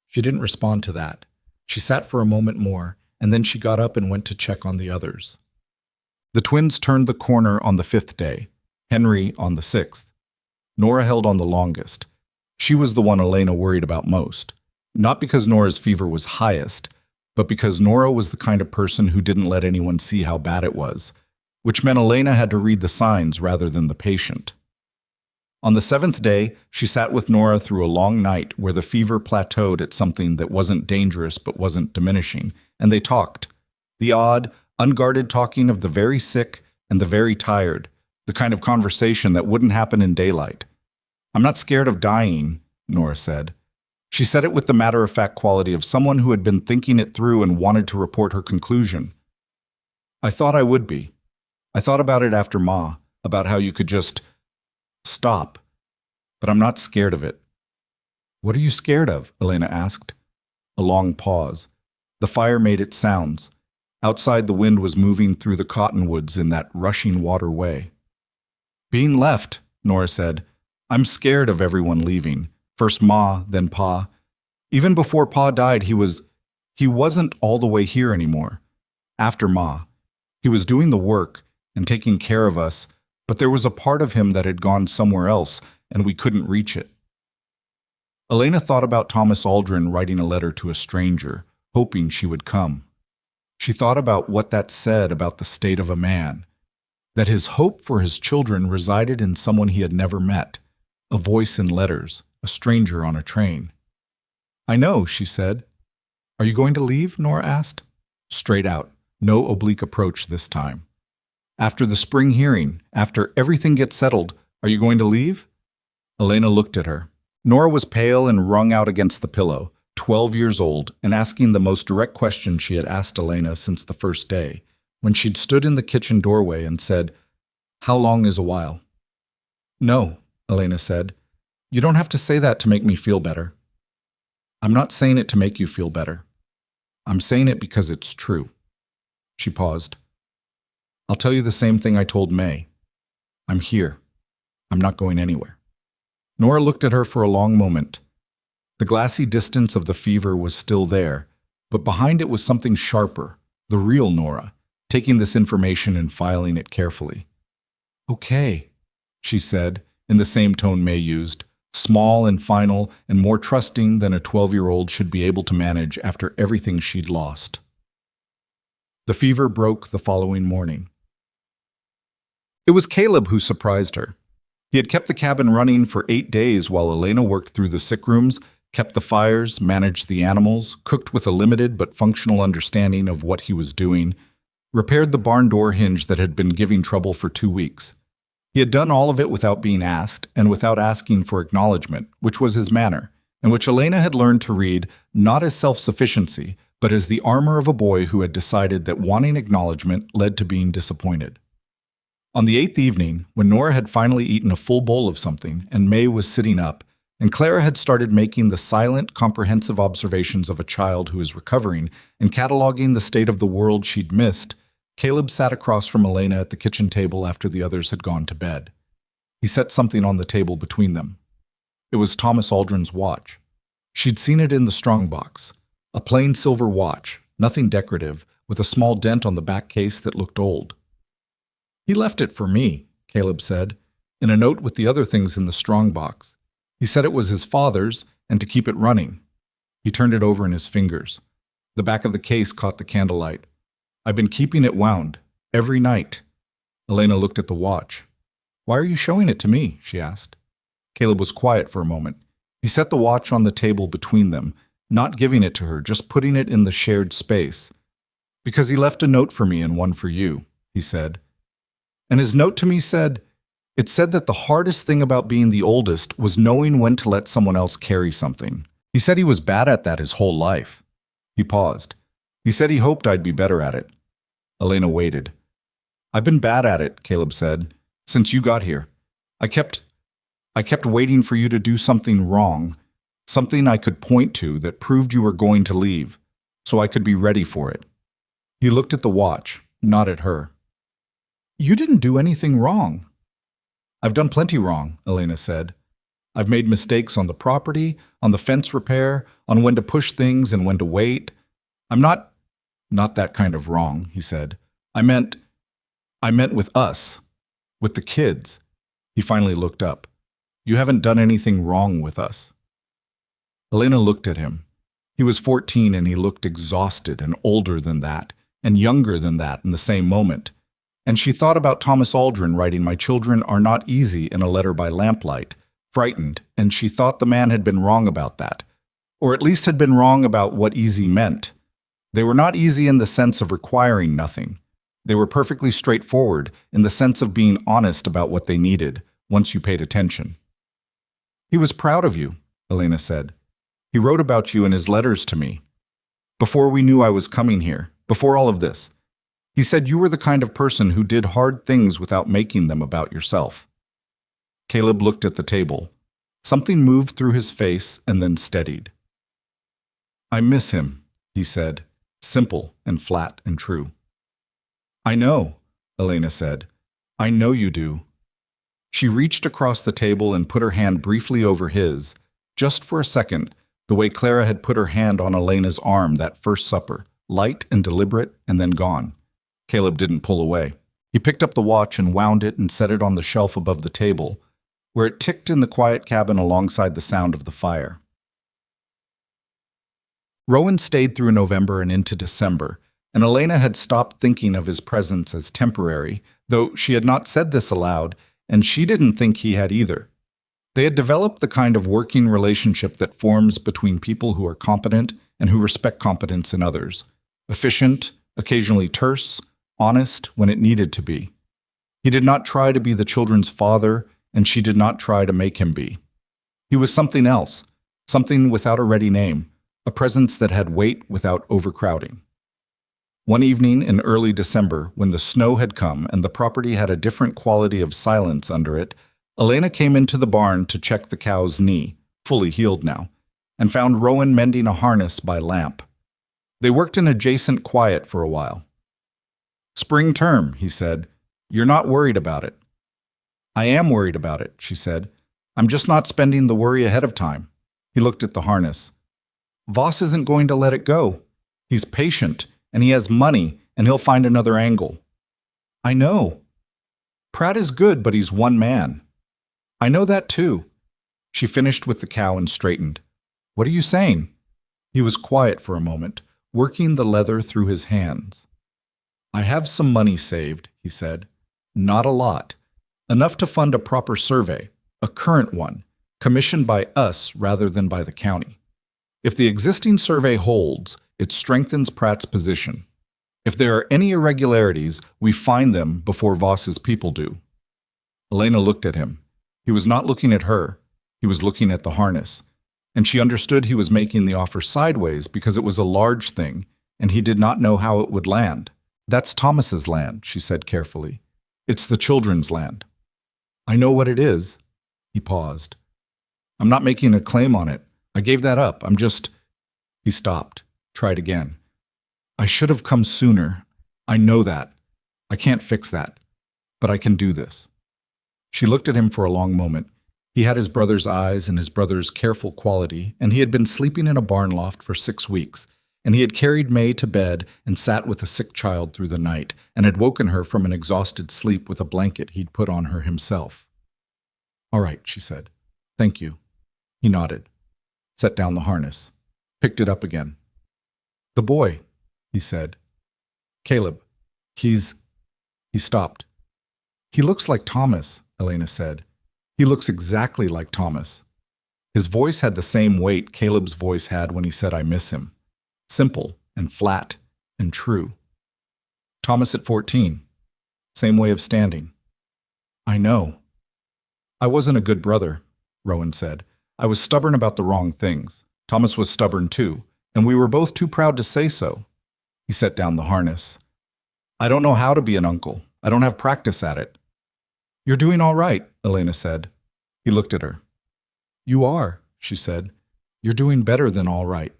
She didn't respond to that. She sat for a moment more, and then she got up and went to check on the others. The twins turned the corner on the 5th day, Henry on the 6th. Nora held on the longest. She was the one Elena worried about most. Not because Nora's fever was highest, but because Nora was the kind of person who didn't let anyone see how bad it was, which meant Elena had to read the signs rather than the patient. On the 7th day, she sat with Nora through a long night where the fever plateaued at something that wasn't dangerous but wasn't diminishing, and they talked. The odd, unguarded talking of the very sick and the very tired, the kind of conversation that wouldn't happen in daylight. "I'm not scared of dying," Nora said. She said it with the matter-of-fact quality of someone who had been thinking it through and wanted to report her conclusion. "I thought I would be. I thought about it after Ma, about how you could just stop. But I'm not scared of it." "What are you scared of?" Elena asked. A long pause. The fire made its sounds. Outside, the wind was moving through the cottonwoods in that rushing water way. "Being left," Nora said. "I'm scared of everyone leaving. First Ma, then Pa. Even before Pa died, he wasn't all the way here anymore. After Ma, he was doing the work and taking care of us, but there was a part of him that had gone somewhere else, and we couldn't reach it." Elena thought about Thomas Aldrin writing a letter to a stranger, hoping she would come. She thought about what that said about the state of a man, that his hope for his children resided in someone he had never met, a voice in letters, a stranger on a train. "I know," she said. "Are you going to leave?" Nora asked. Straight out, no oblique approach this time. "After the spring hearing, after everything gets settled, are you going to leave?" Elena looked at her. Nora was pale and wrung out against the pillow, 12 years old, and asking the most direct question she had asked Elena since the first day, when she'd stood in the kitchen doorway and said, "How long is a while?" "No," Elena said. "You don't have to say that to make me feel better." "I'm not saying it to make you feel better. I'm saying it because it's true." She paused. "I'll tell you the same thing I told May. I'm here. I'm not going anywhere." Nora looked at her for a long moment. The glassy distance of the fever was still there, but behind it was something sharper, the real Nora, taking this information and filing it carefully. "Okay," she said, in the same tone May used, small and final and more trusting than a 12-year-old should be able to manage after everything she'd lost. The fever broke the following morning. It was Caleb who surprised her. He had kept the cabin running for 8 days while Elena worked through the sick rooms, kept the fires, managed the animals, cooked with a limited but functional understanding of what he was doing, repaired the barn door hinge that had been giving trouble for 2 weeks. He had done all of it without being asked and without asking for acknowledgement, which was his manner, and which Elena had learned to read not as self-sufficiency, but as the armor of a boy who had decided that wanting acknowledgement led to being disappointed. On the 8th evening, when Nora had finally eaten a full bowl of something and May was sitting up, and Clara had started making the silent, comprehensive observations of a child who is recovering and cataloging the state of the world she'd missed, Caleb sat across from Elena at the kitchen table after the others had gone to bed. He set something on the table between them. It was Thomas Aldrin's watch. She'd seen it in the strongbox. A plain silver watch, nothing decorative, with a small dent on the back case that looked old. "He left it for me," Caleb said, in a note with the other things in the strongbox. He said it was his father's and to keep it running. He turned it over in his fingers. The back of the case caught the candlelight. "I've been keeping it wound, every night." Elena looked at the watch. "Why are you showing it to me?" she asked. Caleb was quiet for a moment. He set the watch on the table between them, not giving it to her, just putting it in the shared space. "Because he left a note for me and one for you," he said. And his note to me said that the hardest thing about being the oldest was knowing when to let someone else carry something. He said he was bad at that his whole life. He paused. He said he hoped I'd be better at it. Elena waited. "I've been bad at it," Caleb said, "since you got here. I kept waiting for you to do something wrong, something I could point to that proved you were going to leave, so I could be ready for it." He looked at the watch, not at her. "You didn't do anything wrong." "I've done plenty wrong," Elena said. "I've made mistakes on the property, on the fence repair, on when to push things and when to wait. I'm not that kind of wrong," he said. I meant I meant with us. With the kids. He finally looked up. You haven't done anything wrong with us. Elena looked at him. He was 14 and he looked exhausted and older than that, and younger than that in the same moment. And she thought about Thomas Aldrin writing, "My children are not easy," in a letter by lamplight, frightened, and she thought the man had been wrong about that, or at least had been wrong about what easy meant. They were not easy in the sense of requiring nothing. They were perfectly straightforward in the sense of being honest about what they needed, once you paid attention. He was proud of you, Elena said. He wrote about you in his letters to me. Before we knew I was coming here, before all of this, he said you were the kind of person who did hard things without making them about yourself. Caleb looked at the table. Something moved through his face and then steadied. I miss him, he said, simple and flat and true. I know, Elena said. I know you do. She reached across the table and put her hand briefly over his, just for a second, the way Clara had put her hand on Elena's arm that first supper, light and deliberate, and then gone. Caleb didn't pull away. He picked up the watch and wound it and set it on the shelf above the table, where it ticked in the quiet cabin alongside the sound of the fire. Rowan stayed through November and into December, and Elena had stopped thinking of his presence as temporary, though she had not said this aloud, and she didn't think he had either. They had developed the kind of working relationship that forms between people who are competent and who respect competence in others. Efficient, occasionally terse, honest when it needed to be. He did not try to be the children's father, and she did not try to make him be. He was something else, something without a ready name, a presence that had weight without overcrowding. One evening in early December, when the snow had come and the property had a different quality of silence under it, Elena came into the barn to check the cow's knee, fully healed now, and found Rowan mending a harness by lamp. They worked in adjacent quiet for a while. Spring term, he said. You're not worried about it. I am worried about it, she said. I'm just not spending the worry ahead of time. He looked at the harness. Voss isn't going to let it go. He's patient, and he has money, and he'll find another angle. I know. Pratt is good, but he's one man. I know that too. She finished with the cow and straightened. What are you saying? He was quiet for a moment, working the leather through his hands. I have some money saved, he said. Not a lot. Enough to fund a proper survey, a current one, commissioned by us rather than by the county. If the existing survey holds, it strengthens Pratt's position. If there are any irregularities, we find them before Voss's people do. Elena looked at him. He was not looking at her. He was looking at the harness. And she understood he was making the offer sideways because it was a large thing, and he did not know how it would land. That's Thomas's land, she said carefully. It's the children's land. I know what it is. He paused. I'm not making a claim on it. I gave that up. I'm just... He stopped, tried again. I should have come sooner. I know that. I can't fix that. But I can do this. She looked at him for a long moment. He had his brother's eyes and his brother's careful quality, and he had been sleeping in a barn loft for 6 weeks, and he had carried May to bed and sat with a sick child through the night, and had woken her from an exhausted sleep with a blanket he'd put on her himself. All right, she said. Thank you. He nodded, set down the harness, picked it up again. The boy, he said. Caleb. He stopped. He looks like Thomas, Elena said. He looks exactly like Thomas. His voice had the same weight Caleb's voice had when he said, I miss him. Simple and flat and true. Thomas at 14. Same way of standing. I know. I wasn't a good brother, Rowan said. I was stubborn about the wrong things. Thomas was stubborn too, and we were both too proud to say so. He set down the harness. I don't know how to be an uncle. I don't have practice at it. You're doing all right, Elena said. He looked at her. You are, she said. You're doing better than all right.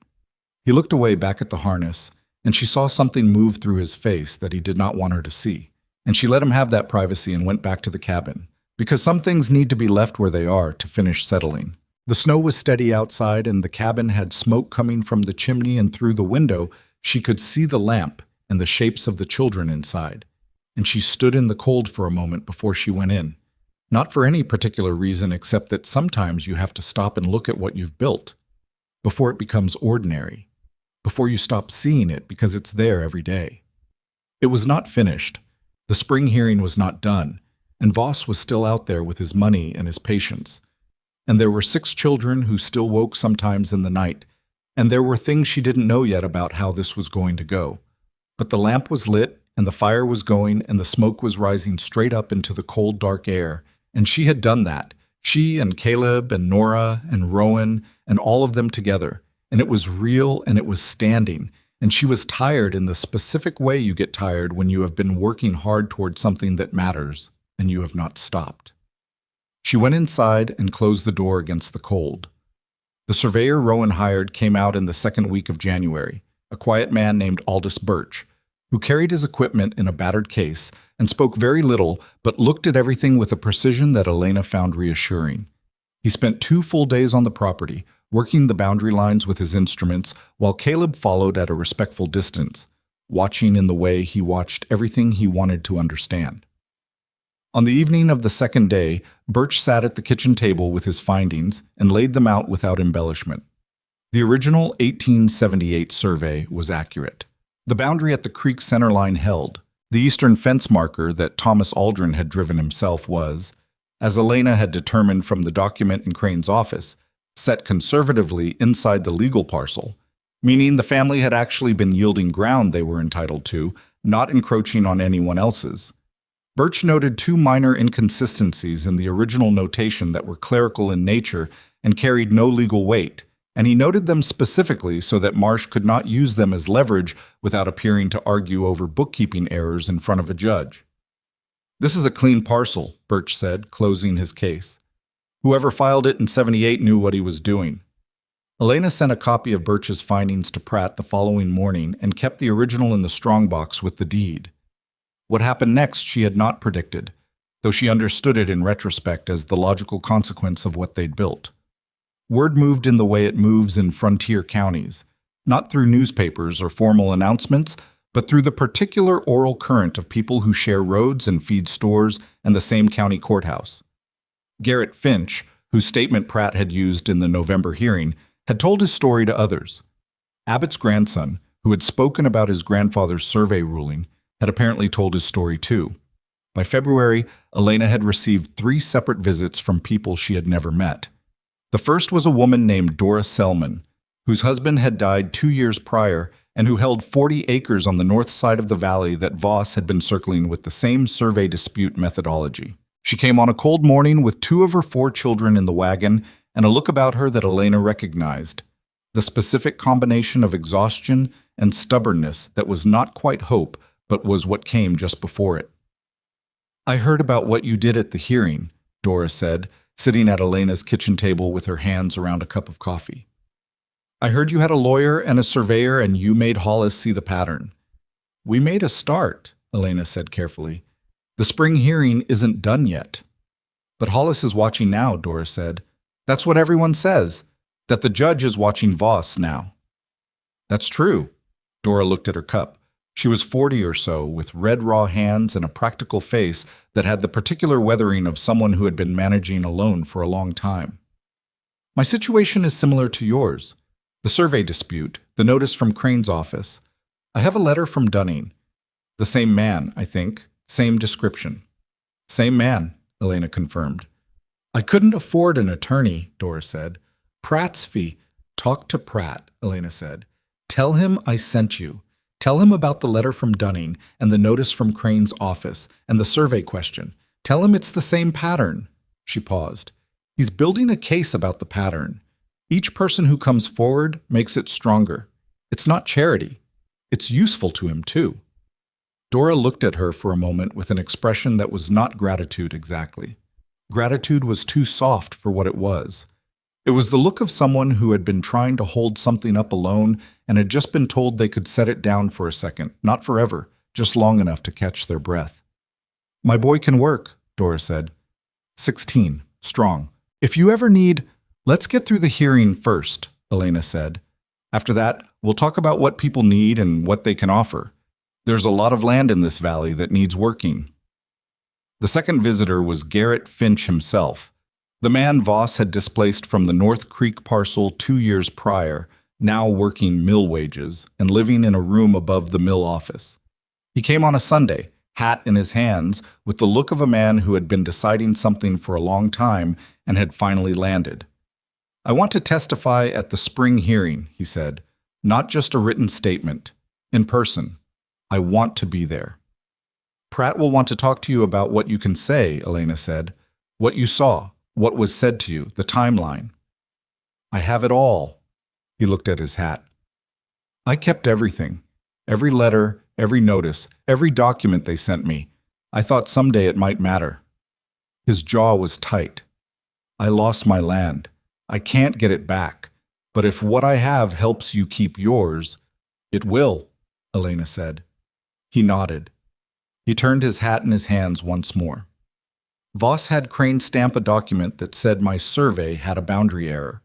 He looked away back at the harness, and she saw something move through his face that he did not want her to see, and she let him have that privacy and went back to the cabin, because some things need to be left where they are to finish settling. The snow was steady outside, and the cabin had smoke coming from the chimney, and through the window she could see the lamp and the shapes of the children inside. and she stood in the cold for a moment before she went in. Not for any particular reason except that sometimes you have to stop and look at what you've built before it becomes ordinary, before you stop seeing it because it's there every day. It was not finished. The spring hearing was not done, and Voss was still out there with his money and his patients. And there were 6 children who still woke sometimes in the night, and there were things she didn't know yet about how this was going to go. But the lamp was lit, and the fire was going, and the smoke was rising straight up into the cold, dark air, and she had done that. She and Caleb and Nora and Rowan and all of them together. And it was real and it was standing. And she was tired in the specific way you get tired when you have been working hard toward something that matters and you have not stopped. She went inside and closed the door against the cold. The surveyor Rowan hired came out in the second week of January, a quiet man named Aldous Birch, who carried his equipment in a battered case and spoke very little but looked at everything with a precision that Elena found reassuring. He spent 2 full days on the property, working the boundary lines with his instruments, while Caleb followed at a respectful distance, watching in the way he watched everything he wanted to understand. On the evening of the second day, Birch sat at the kitchen table with his findings and laid them out without embellishment. The original 1878 survey was accurate. The boundary at the creek center line held. The eastern fence marker that Thomas Aldrin had driven himself was, as Elena had determined from the document in Crane's office, set conservatively inside the legal parcel, meaning the family had actually been yielding ground they were entitled to, not encroaching on anyone else's. Birch noted 2 minor inconsistencies in the original notation that were clerical in nature and carried no legal weight, and he noted them specifically so that Marsh could not use them as leverage without appearing to argue over bookkeeping errors in front of a judge. "This is a clean parcel," Birch said, closing his case. "Whoever filed it in '78 knew what he was doing." Elena sent a copy of Birch's findings to Pratt the following morning and kept the original in the strongbox with the deed. What happened next she had not predicted, though she understood it in retrospect as the logical consequence of what they'd built. Word moved in the way it moves in frontier counties, not through newspapers or formal announcements, but through the particular oral current of people who share roads and feed stores and the same county courthouse. Garrett Finch, whose statement Pratt had used in the November hearing, had told his story to others. Abbott's grandson, who had spoken about his grandfather's survey ruling, had apparently told his story too. By February, Elena had received 3 separate visits from people she had never met. The first was a woman named Dora Selman, whose husband had died 2 years prior and who held 40 acres on the north side of the valley that Voss had been circling with the same survey dispute methodology. She came on a cold morning with 2 of her 4 children in the wagon and a look about her that Elena recognized, the specific combination of exhaustion and stubbornness that was not quite hope but was what came just before it. "I heard about what you did at the hearing," Dora said, sitting at Elena's kitchen table with her hands around a cup of coffee. "I heard you had a lawyer and a surveyor and you made Hollis see the pattern." "We made a start," Elena said carefully. "The spring hearing isn't done yet." "But Hollis is watching now," Dora said. "That's what everyone says, that the judge is watching Voss now." "That's true." Dora looked at her cup. She was 40 or so, with red raw hands and a practical face that had the particular weathering of someone who had been managing alone for a long time. "My situation is similar to yours. The survey dispute, the notice from Crane's office. I have a letter from Dunning. The same man, I think, same description." "Same man," Elena confirmed. "I couldn't afford an attorney," Dora said. "Pratt's fee." "Talk to Pratt," Elena said. "Tell him I sent you. Tell him about the letter from Dunning and the notice from Crane's office and the survey question. Tell him it's the same pattern." She paused. "He's building a case about the pattern. Each person who comes forward makes it stronger. It's not charity. It's useful to him, too." Dora looked at her for a moment with an expression that was not gratitude exactly. Gratitude was too soft for what it was. It was the look of someone who had been trying to hold something up alone and had just been told they could set it down for a second, not forever, just long enough to catch their breath. "My boy can work," Dora said. 16, strong. "If you ever need—" "Let's get through the hearing first," Elena said. "After that, we'll talk about what people need and what they can offer. There's a lot of land in this valley that needs working. The second visitor was Garrett Finch himself, the man Voss had displaced from the North Creek parcel 2 years prior, now working mill wages and living in a room above the mill office. He came on a Sunday, hat in his hands, with the look of a man who had been deciding something for a long time and had finally landed. "I want to testify at the spring hearing," he said, "not just a written statement. In person. I want to be there." "Pratt will want to talk to you about what you can say," Elena said. "What you saw, what was said to you, the timeline." "I have it all." He looked at his hat. "I kept everything. Every letter, every notice, every document they sent me. I thought someday it might matter." His jaw was tight. "I lost my land. I can't get it back. But if what I have helps you keep yours, it will," Elena said. He nodded. He turned his hat in his hands once more. "Voss had Crane stamp a document that said my survey had a boundary error.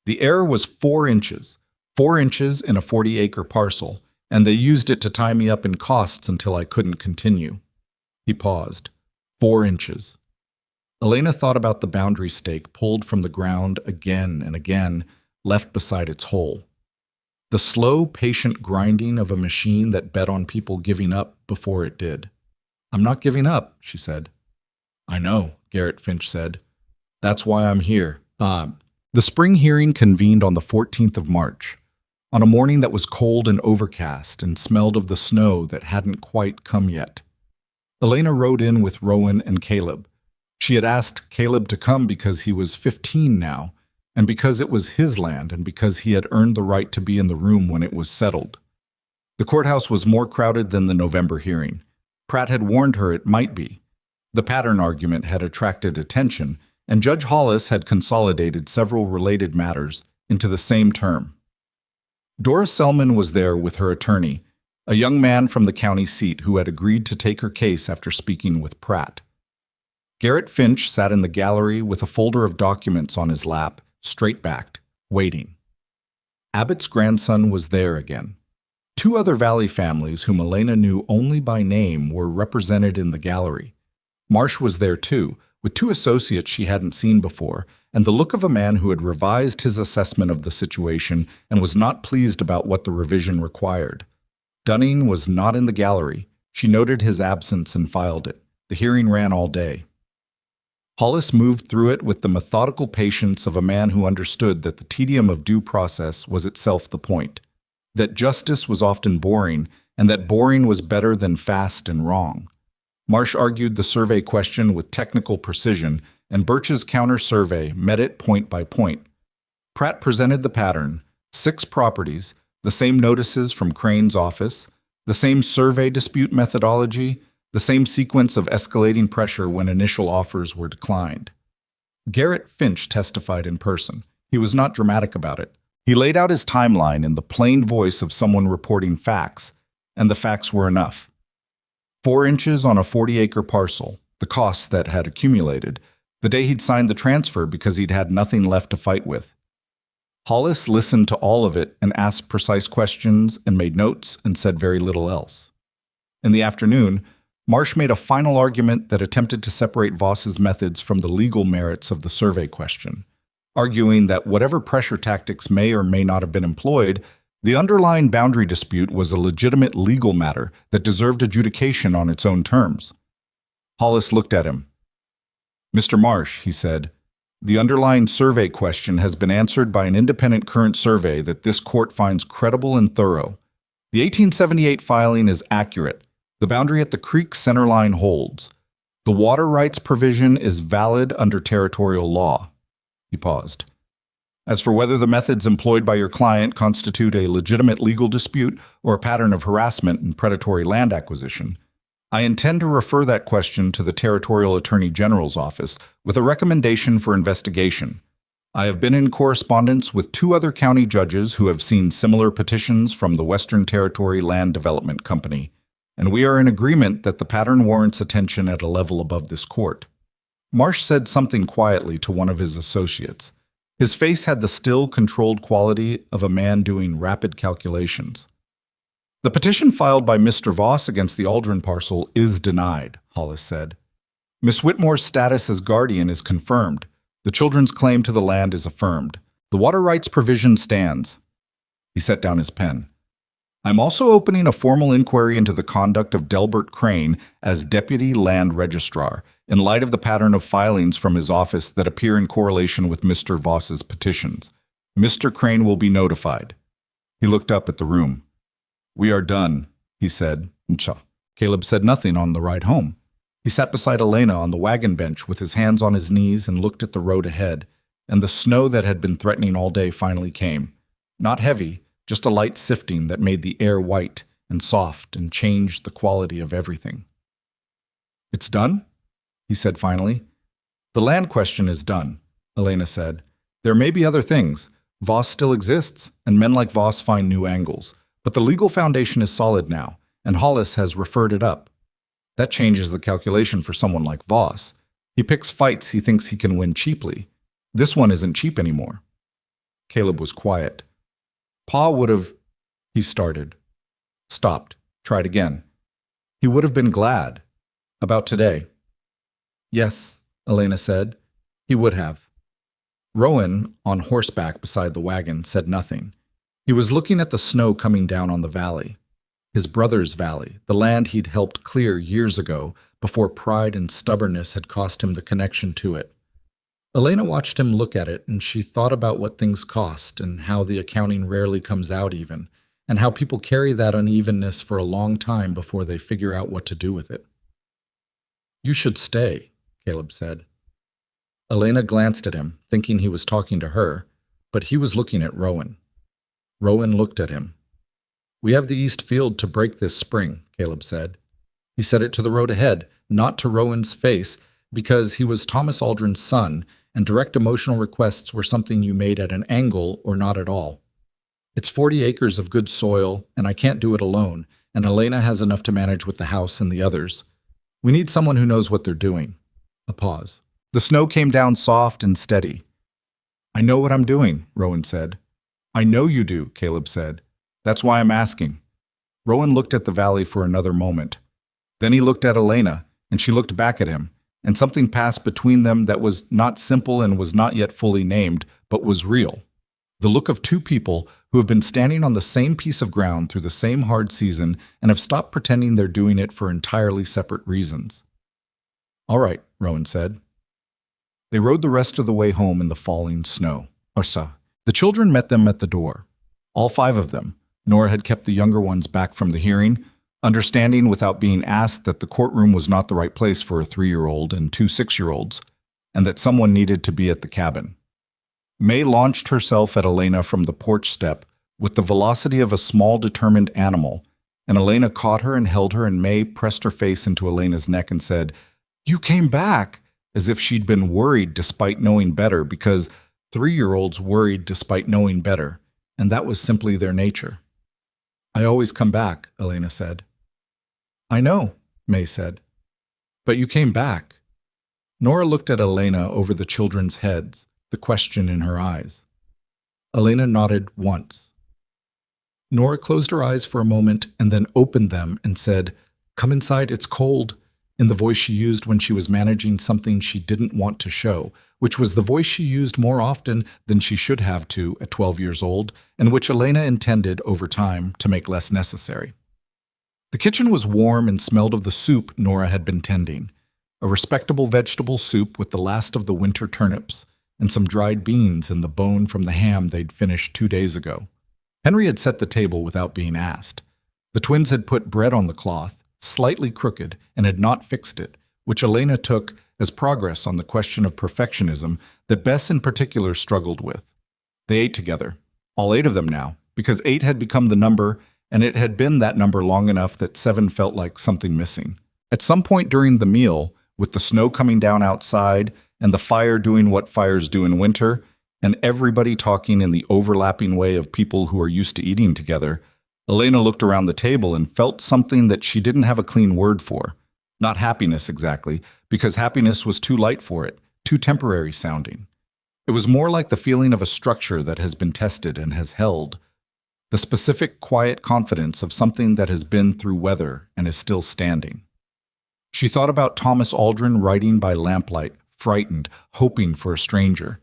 The error was 4 inches, 4 inches in a 40-acre parcel, and they used it to tie me up in costs until I couldn't continue." He paused. 4 inches. Elena thought about the boundary stake pulled from the ground again and again, left beside its hole. The slow, patient grinding of a machine that bet on people giving up before it did. "I'm not giving up," she said. "I know," Garrett Finch said. "That's why I'm here." The spring hearing convened on the 14th of March, on a morning that was cold and overcast and smelled of the snow that hadn't quite come yet. Elena rode in with Rowan and Caleb. She had asked Caleb to come because he was 15 now, and because it was his land and because he had earned the right to be in the room when it was settled. The courthouse was more crowded than the November hearing. Pratt had warned her it might be. The pattern argument had attracted attention, and Judge Hollis had consolidated several related matters into the same term. Dora Selman was there with her attorney, a young man from the county seat who had agreed to take her case after speaking with Pratt. Garrett Finch sat in the gallery with a folder of documents on his lap, straight-backed, waiting. Abbott's grandson was there again. 2 other Valley families whom Elena knew only by name were represented in the gallery. Marsh was there too, with 2 associates she hadn't seen before, and the look of a man who had revised his assessment of the situation and was not pleased about what the revision required. Dunning was not in the gallery. She noted his absence and filed it. The hearing ran all day. Hollis moved through it with the methodical patience of a man who understood that the tedium of due process was itself the point, that justice was often boring, and that boring was better than fast and wrong. Marsh argued the survey question with technical precision, and Birch's counter-survey met it point by point. Pratt presented the pattern: 6 properties, the same notices from Crane's office, the same survey dispute methodology, the same sequence of escalating pressure when initial offers were declined. Garrett Finch testified in person. He was not dramatic about it. He laid out his timeline in the plain voice of someone reporting facts, and the facts were enough. 4 inches on a 40-acre parcel, the costs that had accumulated, the day he'd signed the transfer because he'd had nothing left to fight with. Hollis listened to all of it and asked precise questions and made notes and said very little else. In the afternoon, Marsh made a final argument that attempted to separate Voss's methods from the legal merits of the survey question, arguing that whatever pressure tactics may or may not have been employed, the underlying boundary dispute was a legitimate legal matter that deserved adjudication on its own terms. Hollis looked at him. "Mr. Marsh," he said, "the underlying survey question has been answered by an independent current survey that this court finds credible and thorough. The 1878 filing is accurate. The boundary at the creek centerline holds. The water rights provision is valid under territorial law." He paused. "As for whether the methods employed by your client constitute a legitimate legal dispute or a pattern of harassment and predatory land acquisition, I intend to refer that question to the Territorial Attorney General's office with a recommendation for investigation. I have been in correspondence with 2 other county judges who have seen similar petitions from the Western Territory Land Development Company, and we are in agreement that the pattern warrants attention at a level above this court." Marsh said something quietly to one of his associates. His face had the still, controlled quality of a man doing rapid calculations. The petition filed by Mr. Voss against the Aldrin parcel is denied, Hollis said. Miss Whitmore's status as guardian is confirmed. The children's claim to the land is affirmed. The water rights provision stands. He set down his pen. I'm also opening a formal inquiry into the conduct of Delbert Crane as Deputy Land Registrar, in light of the pattern of filings from his office that appear in correlation with Mr. Voss's petitions. Mr. Crane will be notified. He looked up at the room. We are done, he said. Caleb said nothing on the ride home. He sat beside Elena on the wagon bench with his hands on his knees and looked at the road ahead, and the snow that had been threatening all day finally came. Not heavy, just a light sifting that made the air white and soft and changed the quality of everything. It's done? He said finally. The land question is done, Elena said. There may be other things. Voss still exists, and men like Voss find new angles. But the legal foundation is solid now, and Hollis has referred it up. That changes the calculation for someone like Voss. He picks fights he thinks he can win cheaply. This one isn't cheap anymore. Caleb was quiet. Pa would have... He started. Stopped. Tried again. He would have been glad. About today. Yes, Elena said. He would have. Rowan, on horseback beside the wagon, said nothing. He was looking at the snow coming down on the valley. His brother's valley, the land he'd helped clear years ago, before pride and stubbornness had cost him the connection to it. Elena watched him look at it, and she thought about what things cost, and how the accounting rarely comes out even, and how people carry that unevenness for a long time before they figure out what to do with it. You should stay, Caleb said. Elena glanced at him, thinking he was talking to her, but he was looking at Rowan. Rowan looked at him. We have the east field to break this spring, Caleb said. He said it to the road ahead, not to Rowan's face, because he was Thomas Aldrin's son, and direct emotional requests were something you made at an angle or not at all. It's 40 acres of good soil, and I can't do it alone, and Elena has enough to manage with the house and the others. We need someone who knows what they're doing. A pause. The snow came down soft and steady. I know what I'm doing, Rowan said. I know you do, Caleb said. That's why I'm asking. Rowan looked at the valley for another moment. Then he looked at Elena, and she looked back at him, and something passed between them that was not simple and was not yet fully named, but was real. The look of two people who have been standing on the same piece of ground through the same hard season and have stopped pretending they're doing it for entirely separate reasons. All right, Rowan said. They rode the rest of the way home in the falling snow. The children met them at the door. All 5 of them. Nora had kept the younger ones back from the hearing, understanding without being asked that the courtroom was not the right place for a 3-year-old and 2 6-year-olds, and that someone needed to be at the cabin. May launched herself at Elena from the porch step with the velocity of a small, determined animal, and Elena caught her and held her, and May pressed her face into Elena's neck and said, "You came back," as if she'd been worried despite knowing better, because 3-year-olds worried despite knowing better, and that was simply their nature. I always come back, Elena said. I know, May said. But you came back. Nora looked at Elena over the children's heads, the question in her eyes. Elena nodded once. Nora closed her eyes for a moment and then opened them and said, "Come inside, it's cold," in the voice she used when she was managing something she didn't want to show, which was the voice she used more often than she should have to at 12 years old, and which Elena intended over time to make less necessary. The kitchen was warm and smelled of the soup Nora had been tending, a respectable vegetable soup with the last of the winter turnips, and some dried beans and the bone from the ham they'd finished 2 days ago. Henry had set the table without being asked. The twins had put bread on the cloth, slightly crooked, and had not fixed it, which Elena took as progress on the question of perfectionism that Bess in particular struggled with. They ate together, all 8 of them now, because 8 had become the number, and it had been that number long enough that 7 felt like something missing. At some point during the meal, with the snow coming down outside and the fire doing what fires do in winter, and everybody talking in the overlapping way of people who are used to eating together, Elena looked around the table and felt something that she didn't have a clean word for. Not happiness exactly, because happiness was too light for it, too temporary sounding. It was more like the feeling of a structure that has been tested and has held. the specific, quiet confidence of something that has been through weather and is still standing. She thought about Thomas Aldrin riding by lamplight, frightened, hoping for a stranger.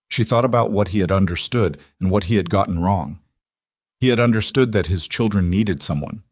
She thought about what he had understood and what he had gotten wrong. He had understood that his children needed someone.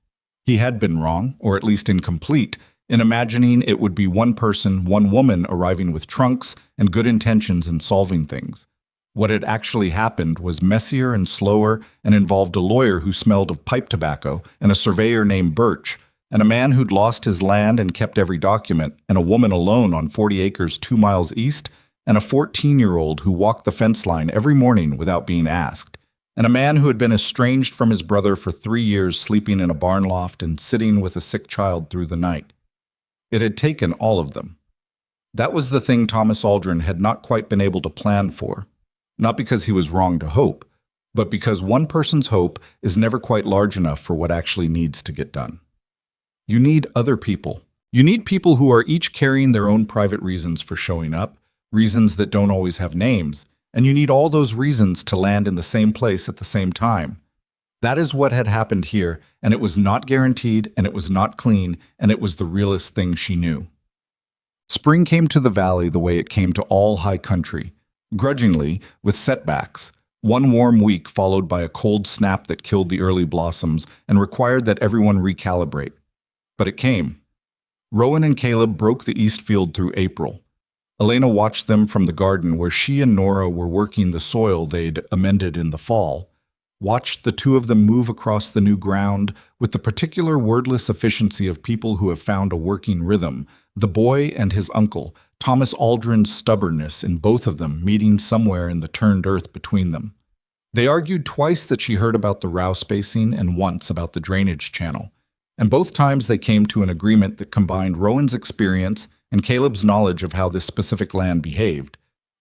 He had been wrong, or at least incomplete, in imagining it would be one person, one woman arriving with trunks and good intentions in solving things. What had actually happened was messier and slower and involved a lawyer who smelled of pipe tobacco and a surveyor named Birch, and a man who'd lost his land and kept every document, and a woman alone on 40 acres 2 miles east, and a 14-year-old who walked the fence line every morning without being asked, and a man who had been estranged from his brother for 3 years, sleeping in a barn loft and sitting with a sick child through the night. It had taken all of them. That was the thing Thomas Aldrin had not quite been able to plan for, not because he was wrong to hope, but because one person's hope is never quite large enough for what actually needs to get done. You need other people. You need people who are each carrying their own private reasons for showing up, reasons that don't always have names, and you need all those reasons to land in the same place at the same time. That is what had happened here, and it was not guaranteed, and it was not clean, and it was the realest thing she knew. Spring came to the valley the way it came to all high country, grudgingly, with setbacks. One warm week followed by a cold snap that killed the early blossoms and required that everyone recalibrate. But it came. Rowan and Caleb broke the east field through April. Elena watched them from the garden where she and Nora were working the soil they'd amended in the fall, watched the two of them move across the new ground with the particular wordless efficiency of people who have found a working rhythm, the boy and his uncle, Thomas Aldrin's stubbornness in both of them meeting somewhere in the turned earth between them. They argued twice that she heard about the row spacing and once about the drainage channel, and both times they came to an agreement that combined Rowan's experience and Caleb's knowledge of how this specific land behaved.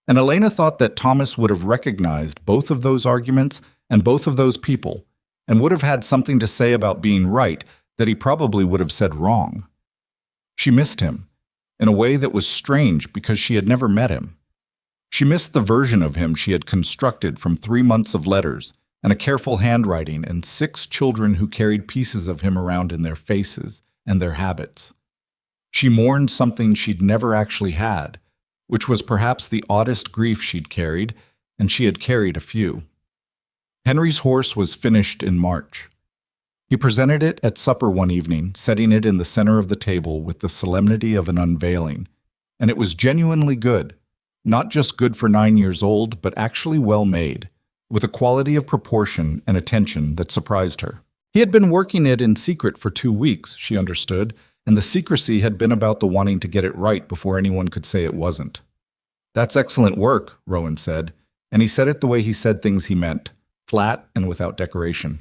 And Elena thought that Thomas would have recognized both of those arguments and both of those people, and would have had something to say about being right that he probably would have said wrong. She missed him, in a way that was strange because she had never met him. She missed the version of him she had constructed from 3 months of letters, and a careful handwriting, and 6 children who carried pieces of him around in their faces and their habits. She mourned something she'd never actually had, which was perhaps the oddest grief she'd carried, and she had carried a few. Henry's horse was finished in March. He presented it at supper one evening, setting it in the center of the table with the solemnity of an unveiling, and it was genuinely good, not just good for 9 years old, but actually well made, with a quality of proportion and attention that surprised her. He had been working it in secret for 2 weeks, she understood, and the secrecy had been about the wanting to get it right before anyone could say it wasn't. "That's excellent work," Rowan said, and he said it the way he said things he meant, flat and without decoration.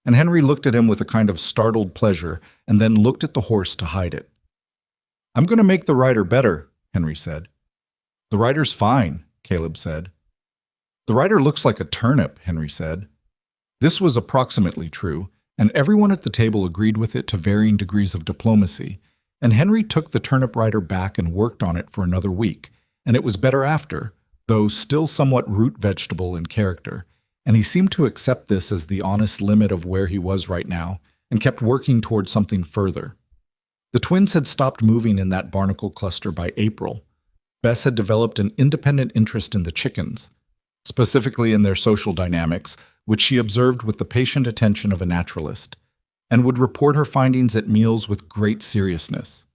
And Henry looked at him with a kind of startled pleasure and then looked at the horse to hide it. "I'm going to make the rider better," Henry said. "The rider's fine," Caleb said. "The rider looks like a turnip," Henry said. This was approximately true, and everyone at the table agreed with it to varying degrees of diplomacy, and Henry took the turnip rider back and worked on it for another week, and it was better after, though still somewhat root vegetable in character, and he seemed to accept this as the honest limit of where he was right now, and kept working towards something further. The twins had stopped moving in that barnacle cluster by April. Bess had developed an independent interest in the chickens, specifically in their social dynamics, which she observed with the patient attention of a naturalist, and would report her findings at meals with great seriousness.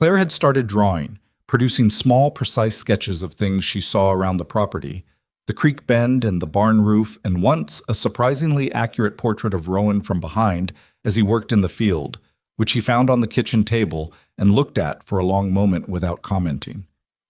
Claire had started drawing, producing small, precise sketches of things she saw around the property, the creek bend and the barn roof, and once a surprisingly accurate portrait of Rowan from behind as he worked in the field, which he found on the kitchen table and looked at for a long moment without commenting.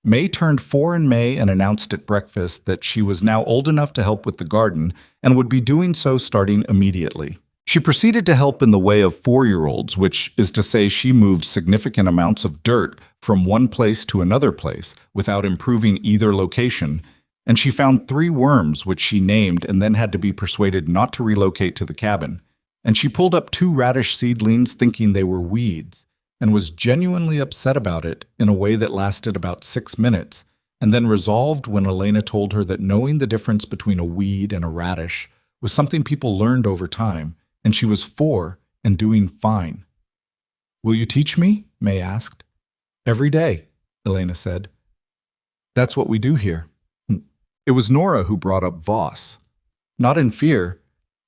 May turned 4 in May and announced at breakfast that she was now old enough to help with the garden and would be doing so starting immediately. She proceeded to help in the way of 4-year-olds, which is to say she moved significant amounts of dirt from one place to another place without improving either location, and she found 3 worms which she named and then had to be persuaded not to relocate to the cabin, and she pulled up 2 radish seedlings thinking they were weeds, and was genuinely upset about it in a way that lasted about 6 minutes, and then resolved when Elena told her that knowing the difference between a weed and a radish was something people learned over time, and she was 4 and doing fine. "Will you teach me?" May asked. "Every day," Elena said. "That's what we do here." It was Nora who brought up Voss. Not in fear.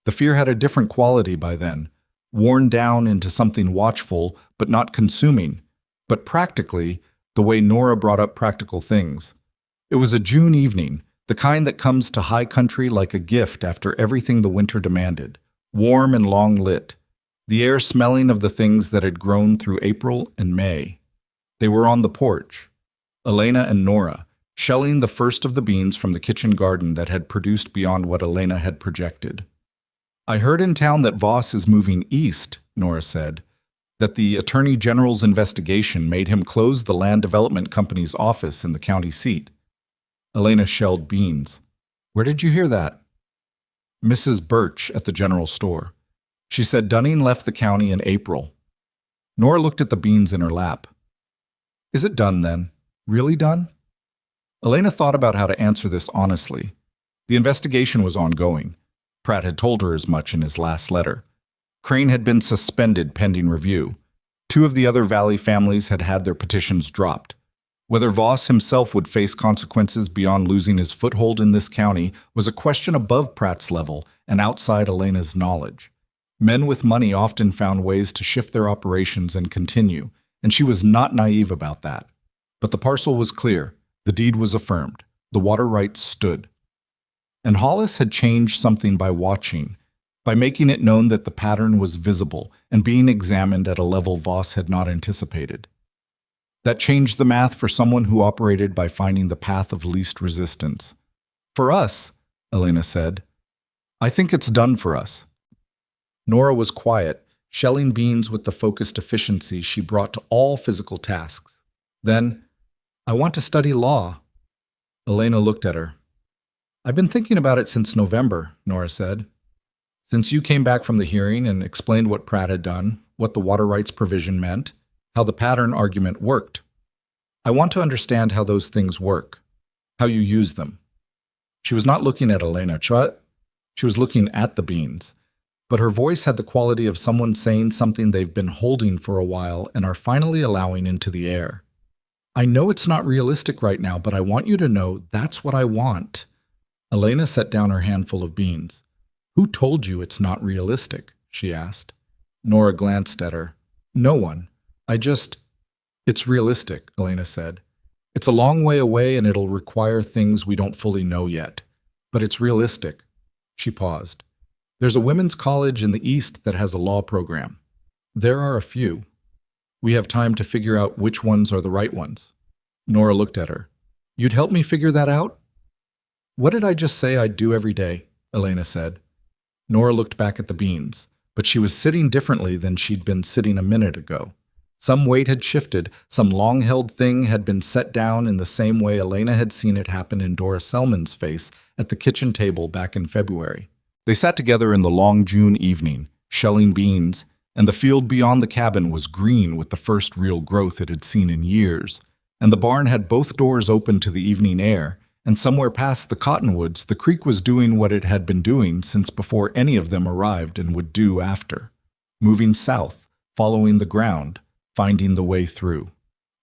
The fear had a different quality by then, worn down into something watchful but not consuming, but practically, the way Nora brought up practical things. It was a June evening, the kind that comes to high country like a gift after everything the winter demanded, warm and long lit, the air smelling of the things that had grown through April and May. They were on the porch, Elena and Nora, shelling the first of the beans from the kitchen garden that had produced beyond what Elena had projected. "I heard in town that Voss is moving east," Nora said, "that the Attorney General's investigation made him close the Land Development Company's office in the county seat." Elena shelled beans. "Where did you hear that?" "Mrs. Birch at the general store. She said Dunning left the county in April." Nora looked at the beans in her lap. "Is it done then? Really done?" Elena thought about how to answer this honestly. The investigation was ongoing. Pratt had told her as much in his last letter. Crane had been suspended pending review. 2 of the other Valley families had had their petitions dropped. Whether Voss himself would face consequences beyond losing his foothold in this county was a question above Pratt's level and outside Elena's knowledge. Men with money often found ways to shift their operations and continue, and she was not naive about that. But the parcel was clear. The deed was affirmed. The water rights stood. And Hollis had changed something by watching, by making it known that the pattern was visible and being examined at a level Voss had not anticipated. That changed the math for someone who operated by finding the path of least resistance. "For us," Elena said. "I think it's done for us." Nora was quiet, shelling beans with the focused efficiency she brought to all physical tasks. Then, "I want to study law." Elena looked at her. "I've been thinking about it since November," Nora said. "Since you came back from the hearing and explained what Pratt had done, what the water rights provision meant, how the pattern argument worked. I want to understand how those things work, how you use them." She was not looking at Elena. She was looking at the beans. But her voice had the quality of someone saying something they've been holding for a while and are finally allowing into the air. "I know it's not realistic right now, but I want you to know that's what I want." Elena set down her handful of beans. "Who told you it's not realistic?" she asked. Nora glanced at her. "No one. It's realistic," Elena said. "It's a long way away and it'll require things we don't fully know yet. But it's realistic." She paused. "There's a women's college in the East that has a law program. There are a few. We have time to figure out which ones are the right ones." Nora looked at her. "You'd help me figure that out?" "What did I just say I'd do every day?" Elena said. Nora looked back at the beans, but she was sitting differently than she'd been sitting a minute ago. Some weight had shifted, some long-held thing had been set down in the same way Elena had seen it happen in Dora Selman's face at the kitchen table back in February. They sat together in the long June evening, shelling beans, and the field beyond the cabin was green with the first real growth it had seen in years, and the barn had both doors open to the evening air, and somewhere past the cottonwoods the creek was doing what it had been doing since before any of them arrived and would do after, moving south, following the ground, finding the way through.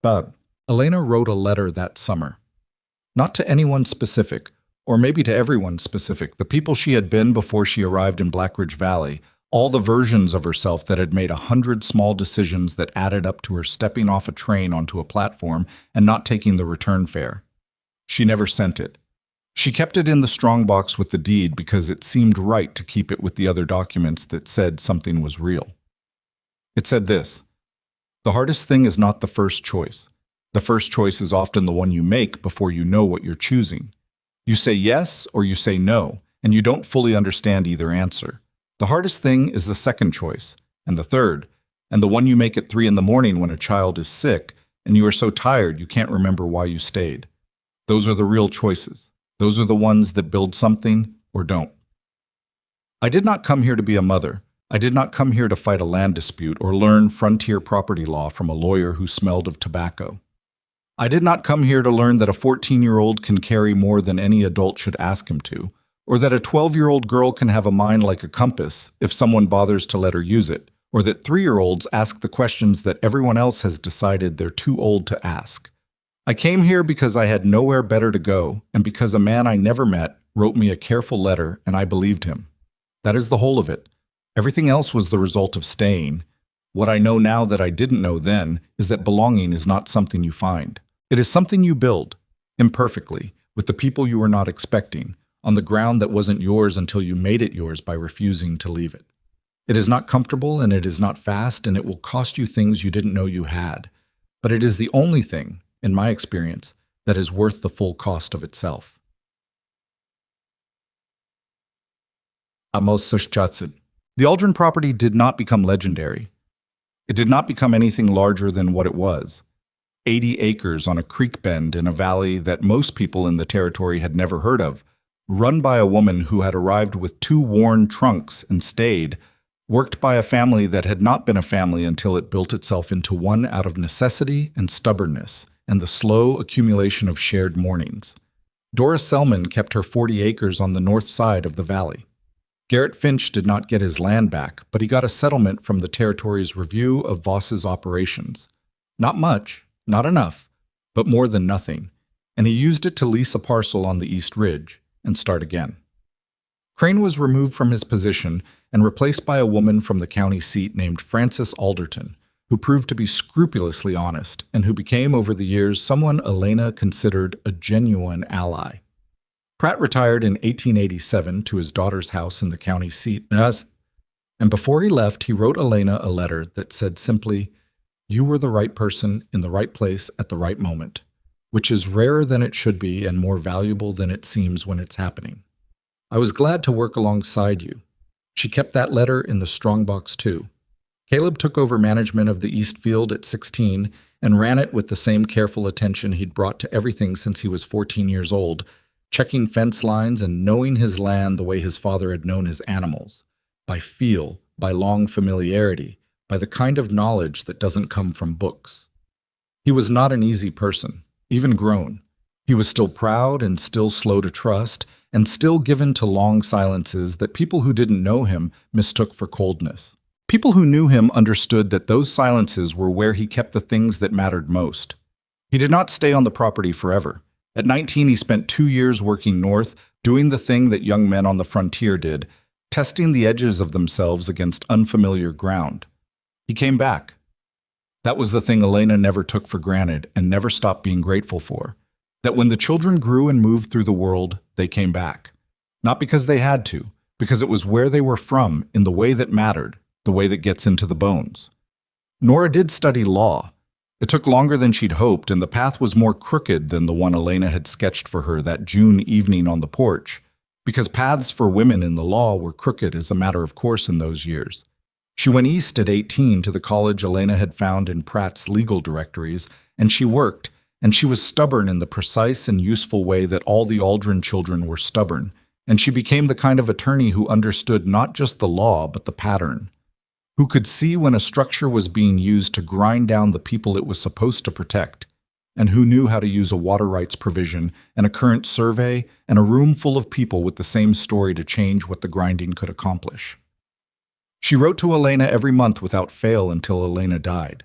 But Elena wrote a letter that summer. Not to anyone specific, or maybe to everyone specific, the people she had been before she arrived in Black Ridge Valley, all the versions of herself that had made 100 small decisions that added up to her stepping off a train onto a platform and not taking the return fare. She never sent it. She kept it in the strongbox with the deed because it seemed right to keep it with the other documents that said something was real. It said this: "The hardest thing is not the first choice. The first choice is often the one you make before you know what you're choosing. You say yes or you say no, and you don't fully understand either answer. The hardest thing is the second choice, and the third, and the one you make at 3 in the morning when a child is sick and you are so tired you can't remember why you stayed. Those are the real choices. Those are the ones that build something or don't. I did not come here to be a mother. I did not come here to fight a land dispute or learn frontier property law from a lawyer who smelled of tobacco. I did not come here to learn that a 14-year-old can carry more than any adult should ask him to, or that a 12-year-old girl can have a mind like a compass if someone bothers to let her use it, or that 3-year-olds ask the questions that everyone else has decided they're too old to ask. I came here because I had nowhere better to go, and because a man I never met wrote me a careful letter and I believed him. That is the whole of it. Everything else was the result of staying. What I know now that I didn't know then is that belonging is not something you find. It is something you build, imperfectly, with the people you were not expecting, on the ground that wasn't yours until you made it yours by refusing to leave it. It is not comfortable and it is not fast and it will cost you things you didn't know you had. But it is the only thing, in my experience, that is worth the full cost of itself. Amos Sushchatsid. The Aldrin property did not become legendary. It did not become anything larger than what it was. 80 acres on a creek bend in a valley that most people in the territory had never heard of, run by a woman who had arrived with 2 worn trunks and stayed, worked by a family that had not been a family until it built itself into one out of necessity and stubbornness and the slow accumulation of shared mornings. Dora Selman kept her 40 acres on the north side of the valley. Garrett Finch did not get his land back, but he got a settlement from the territory's review of Voss's operations. Not much, not enough, but more than nothing, and he used it to lease a parcel on the East Ridge and start again. Crane was removed from his position and replaced by a woman from the county seat named Frances Alderton, who proved to be scrupulously honest and who became over the years someone Elena considered a genuine ally. Pratt retired in 1887 to his daughter's house in the county seat, and before he left, he wrote Elena a letter that said simply, "You were the right person in the right place at the right moment," which is rarer than it should be and more valuable than it seems when it's happening. I was glad to work alongside you. She kept that letter in the strongbox too. Caleb took over management of the East Field at 16 and ran it with the same careful attention he'd brought to everything since he was 14 years old, checking fence lines and knowing his land the way his father had known his animals, by feel, by long familiarity, by the kind of knowledge that doesn't come from books. He was not an easy person, even grown. He was still proud and still slow to trust, and still given to long silences that people who didn't know him mistook for coldness. People who knew him understood that those silences were where he kept the things that mattered most. He did not stay on the property forever. At 19, he spent 2 years working north, doing the thing that young men on the frontier did, testing the edges of themselves against unfamiliar ground. He came back. That was the thing Elena never took for granted and never stopped being grateful for. That when the children grew and moved through the world, they came back. Not because they had to, because it was where they were from in the way that mattered, the way that gets into the bones. Nora did study law. It took longer than she'd hoped, and the path was more crooked than the one Elena had sketched for her that June evening on the porch, because paths for women in the law were crooked as a matter of course in those years. She went east at 18 to the college Elena had found in Pratt's legal directories, and she worked, and she was stubborn in the precise and useful way that all the Aldrin children were stubborn, and she became the kind of attorney who understood not just the law but the pattern, who could see when a structure was being used to grind down the people it was supposed to protect, and who knew how to use a water rights provision and a current survey and a room full of people with the same story to change what the grinding could accomplish. She wrote to Elena every month without fail until Elena died.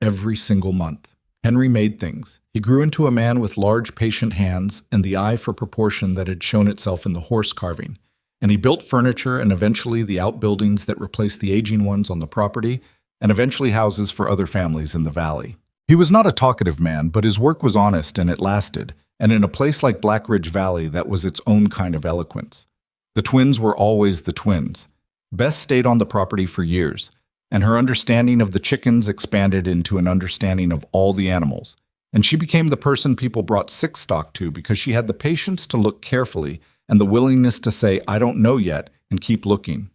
Every single month. Henry made things. He grew into a man with large, patient hands and the eye for proportion that had shown itself in the horse carving. And he built furniture and eventually the outbuildings that replaced the aging ones on the property, and eventually houses for other families in the valley. He was not a talkative man, but his work was honest and it lasted, and in a place like Black Ridge Valley, that was its own kind of eloquence. The twins were always the twins. Bess stayed on the property for years, and her understanding of the chickens expanded into an understanding of all the animals, and she became the person people brought sick stock to because she had the patience to look carefully and the willingness to say, "I don't know yet," and keep looking.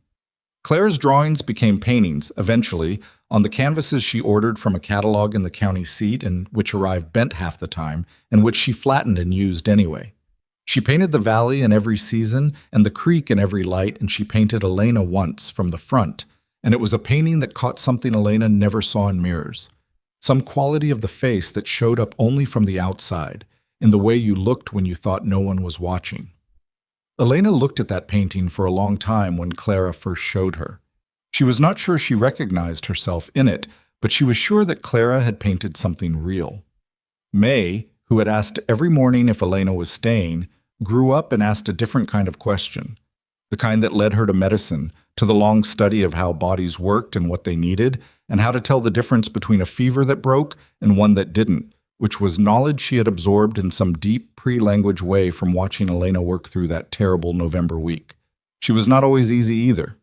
Claire's drawings became paintings, eventually, on the canvases she ordered from a catalog in the county seat and which arrived bent half the time, and which she flattened and used anyway. She painted the valley in every season and the creek in every light, and she painted Elena once from the front, and it was a painting that caught something Elena never saw in mirrors, some quality of the face that showed up only from the outside, in the way you looked when you thought no one was watching. Elena looked at that painting for a long time when Clara first showed her. She was not sure she recognized herself in it, but she was sure that Clara had painted something real. May, who had asked every morning if Elena was staying, grew up and asked a different kind of question, the kind that led her to medicine, to the long study of how bodies worked and what they needed, and how to tell the difference between a fever that broke and one that didn't, which was knowledge she had absorbed in some deep pre-language way from watching Elena work through that terrible November week. She was not always easy either.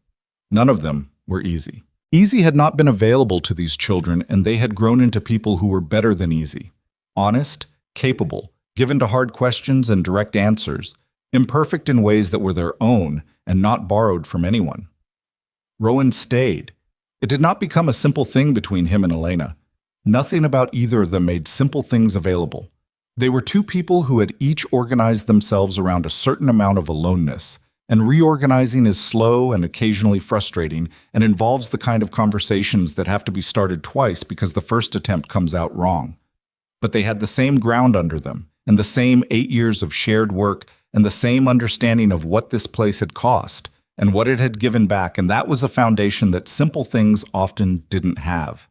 None of them were easy. Easy had not been available to these children, and they had grown into people who were better than easy. Honest, capable, given to hard questions and direct answers, imperfect in ways that were their own and not borrowed from anyone. Rowan stayed. It did not become a simple thing between him and Elena. Nothing about either of them made simple things available. They were two people who had each organized themselves around a certain amount of aloneness, and reorganizing is slow and occasionally frustrating and involves the kind of conversations that have to be started twice because the first attempt comes out wrong. But they had the same ground under them, and the same 8 years of shared work, and the same understanding of what this place had cost, and what it had given back, and that was a foundation that simple things often didn't have.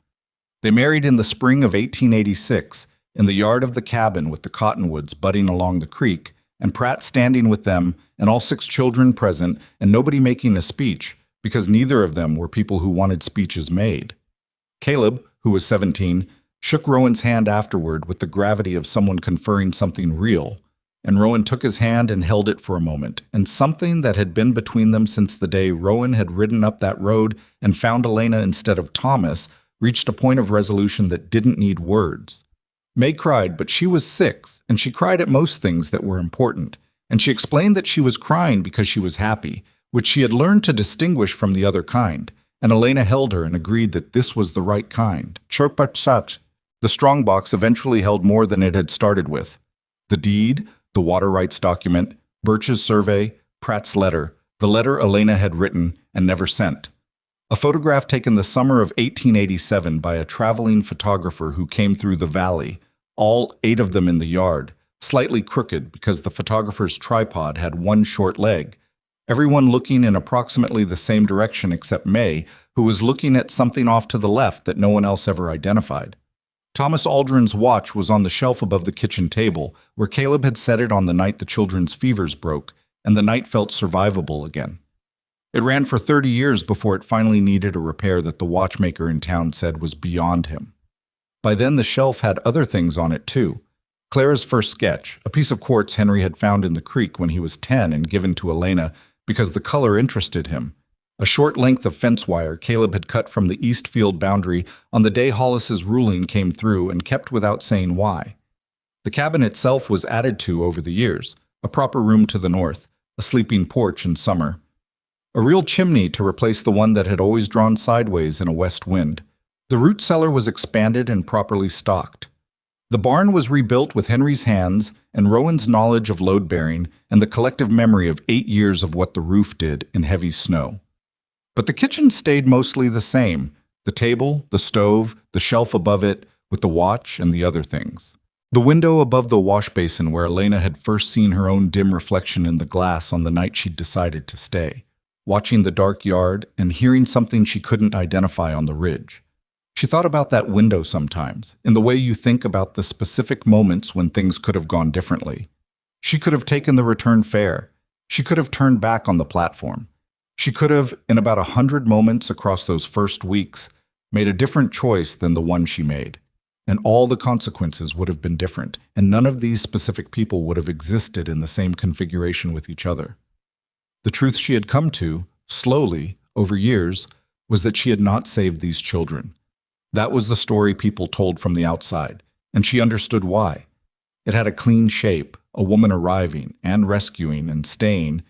They married in the spring of 1886, in the yard of the cabin with the cottonwoods budding along the creek, and Pratt standing with them, and all 6 children present, and nobody making a speech, because neither of them were people who wanted speeches made. Caleb, who was 17, shook Rowan's hand afterward with the gravity of someone conferring something real, and Rowan took his hand and held it for a moment, and something that had been between them since the day Rowan had ridden up that road and found Elena instead of Thomas reached a point of resolution that didn't need words. May cried, but she was 6, and she cried at most things that were important, and she explained that she was crying because she was happy, which she had learned to distinguish from the other kind, and Elena held her and agreed that this was the right kind. Chirpatsat. The strongbox eventually held more than it had started with. The deed, the water rights document, Birch's survey, Pratt's letter, the letter Elena had written and never sent. A photograph taken the summer of 1887 by a traveling photographer who came through the valley, all 8 of them in the yard, slightly crooked because the photographer's tripod had one short leg, everyone looking in approximately the same direction except May, who was looking at something off to the left that no one else ever identified. Thomas Aldrin's watch was on the shelf above the kitchen table, where Caleb had set it on the night the children's fevers broke, and the night felt survivable again. It ran for 30 years before it finally needed a repair that the watchmaker in town said was beyond him. By then the shelf had other things on it too. Clara's first sketch, a piece of quartz Henry had found in the creek when he was 10 and given to Elena because the color interested him. A short length of fence wire Caleb had cut from the east field boundary on the day Hollis's ruling came through and kept without saying why. The cabin itself was added to over the years, a proper room to the north, a sleeping porch in summer, a real chimney to replace the one that had always drawn sideways in a west wind. The root cellar was expanded and properly stocked. The barn was rebuilt with Henry's hands and Rowan's knowledge of load-bearing and the collective memory of 8 years of what the roof did in heavy snow. But the kitchen stayed mostly the same, the table, the stove, the shelf above it, with the watch and the other things. The window above the wash basin where Elena had first seen her own dim reflection in the glass on the night she'd decided to stay, watching the dark yard and hearing something she couldn't identify on the ridge. She thought about that window sometimes, in the way you think about the specific moments when things could have gone differently. She could have taken the return fare. She could have turned back on the platform. She could have, in about 100 moments across those first weeks, made a different choice than the one she made. And all the consequences would have been different, and none of these specific people would have existed in the same configuration with each other. The truth she had come to, slowly, over years, was that she had not saved these children. That was the story people told from the outside, and she understood why. It had a clean shape, a woman arriving and rescuing and staying,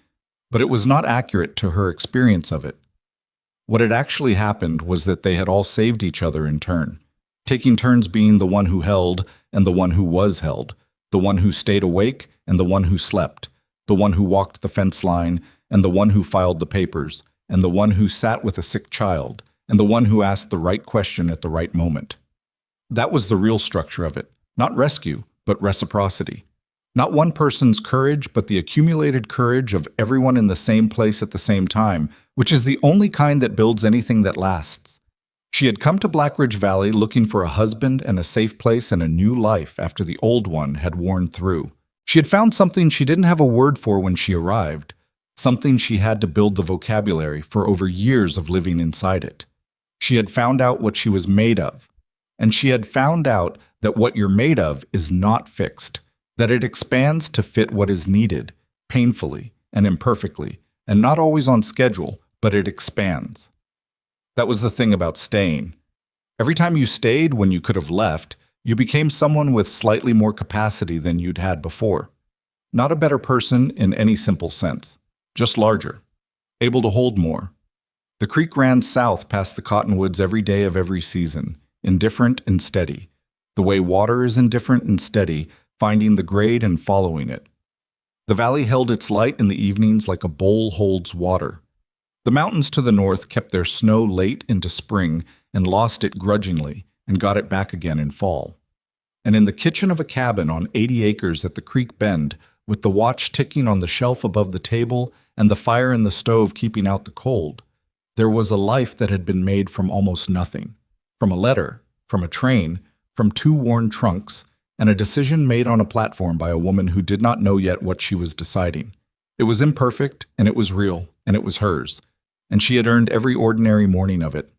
but it was not accurate to her experience of it. What had actually happened was that they had all saved each other in turn, taking turns being the one who held and the one who was held, the one who stayed awake and the one who slept, the one who walked the fence line and the one who filed the papers, and the one who sat with a sick child, and the one who asked the right question at the right moment. That was the real structure of it, not rescue, but reciprocity. Not one person's courage, but the accumulated courage of everyone in the same place at the same time, which is the only kind that builds anything that lasts. She had come to Black Ridge Valley looking for a husband and a safe place and a new life after the old one had worn through. She had found something she didn't have a word for when she arrived, something she had to build the vocabulary for over years of living inside it. She had found out what she was made of, and she had found out that what you're made of is not fixed, that it expands to fit what is needed, painfully and imperfectly, and not always on schedule, but it expands. That was the thing about staying. Every time you stayed when you could have left, you became someone with slightly more capacity than you'd had before. Not a better person in any simple sense, just larger, able to hold more. The creek ran south past the cottonwoods every day of every season, indifferent and steady, the way water is indifferent and steady, finding the grade and following it. The valley held its light in the evenings like a bowl holds water. The mountains to the north kept their snow late into spring and lost it grudgingly and got it back again in fall. And in the kitchen of a cabin on 80 acres at the creek bend, with the watch ticking on the shelf above the table and the fire in the stove keeping out the cold, there was a life that had been made from almost nothing, from a letter, from a train, from 2 worn trunks, and a decision made on a platform by a woman who did not know yet what she was deciding. It was imperfect, and it was real, and it was hers, and she had earned every ordinary morning of it,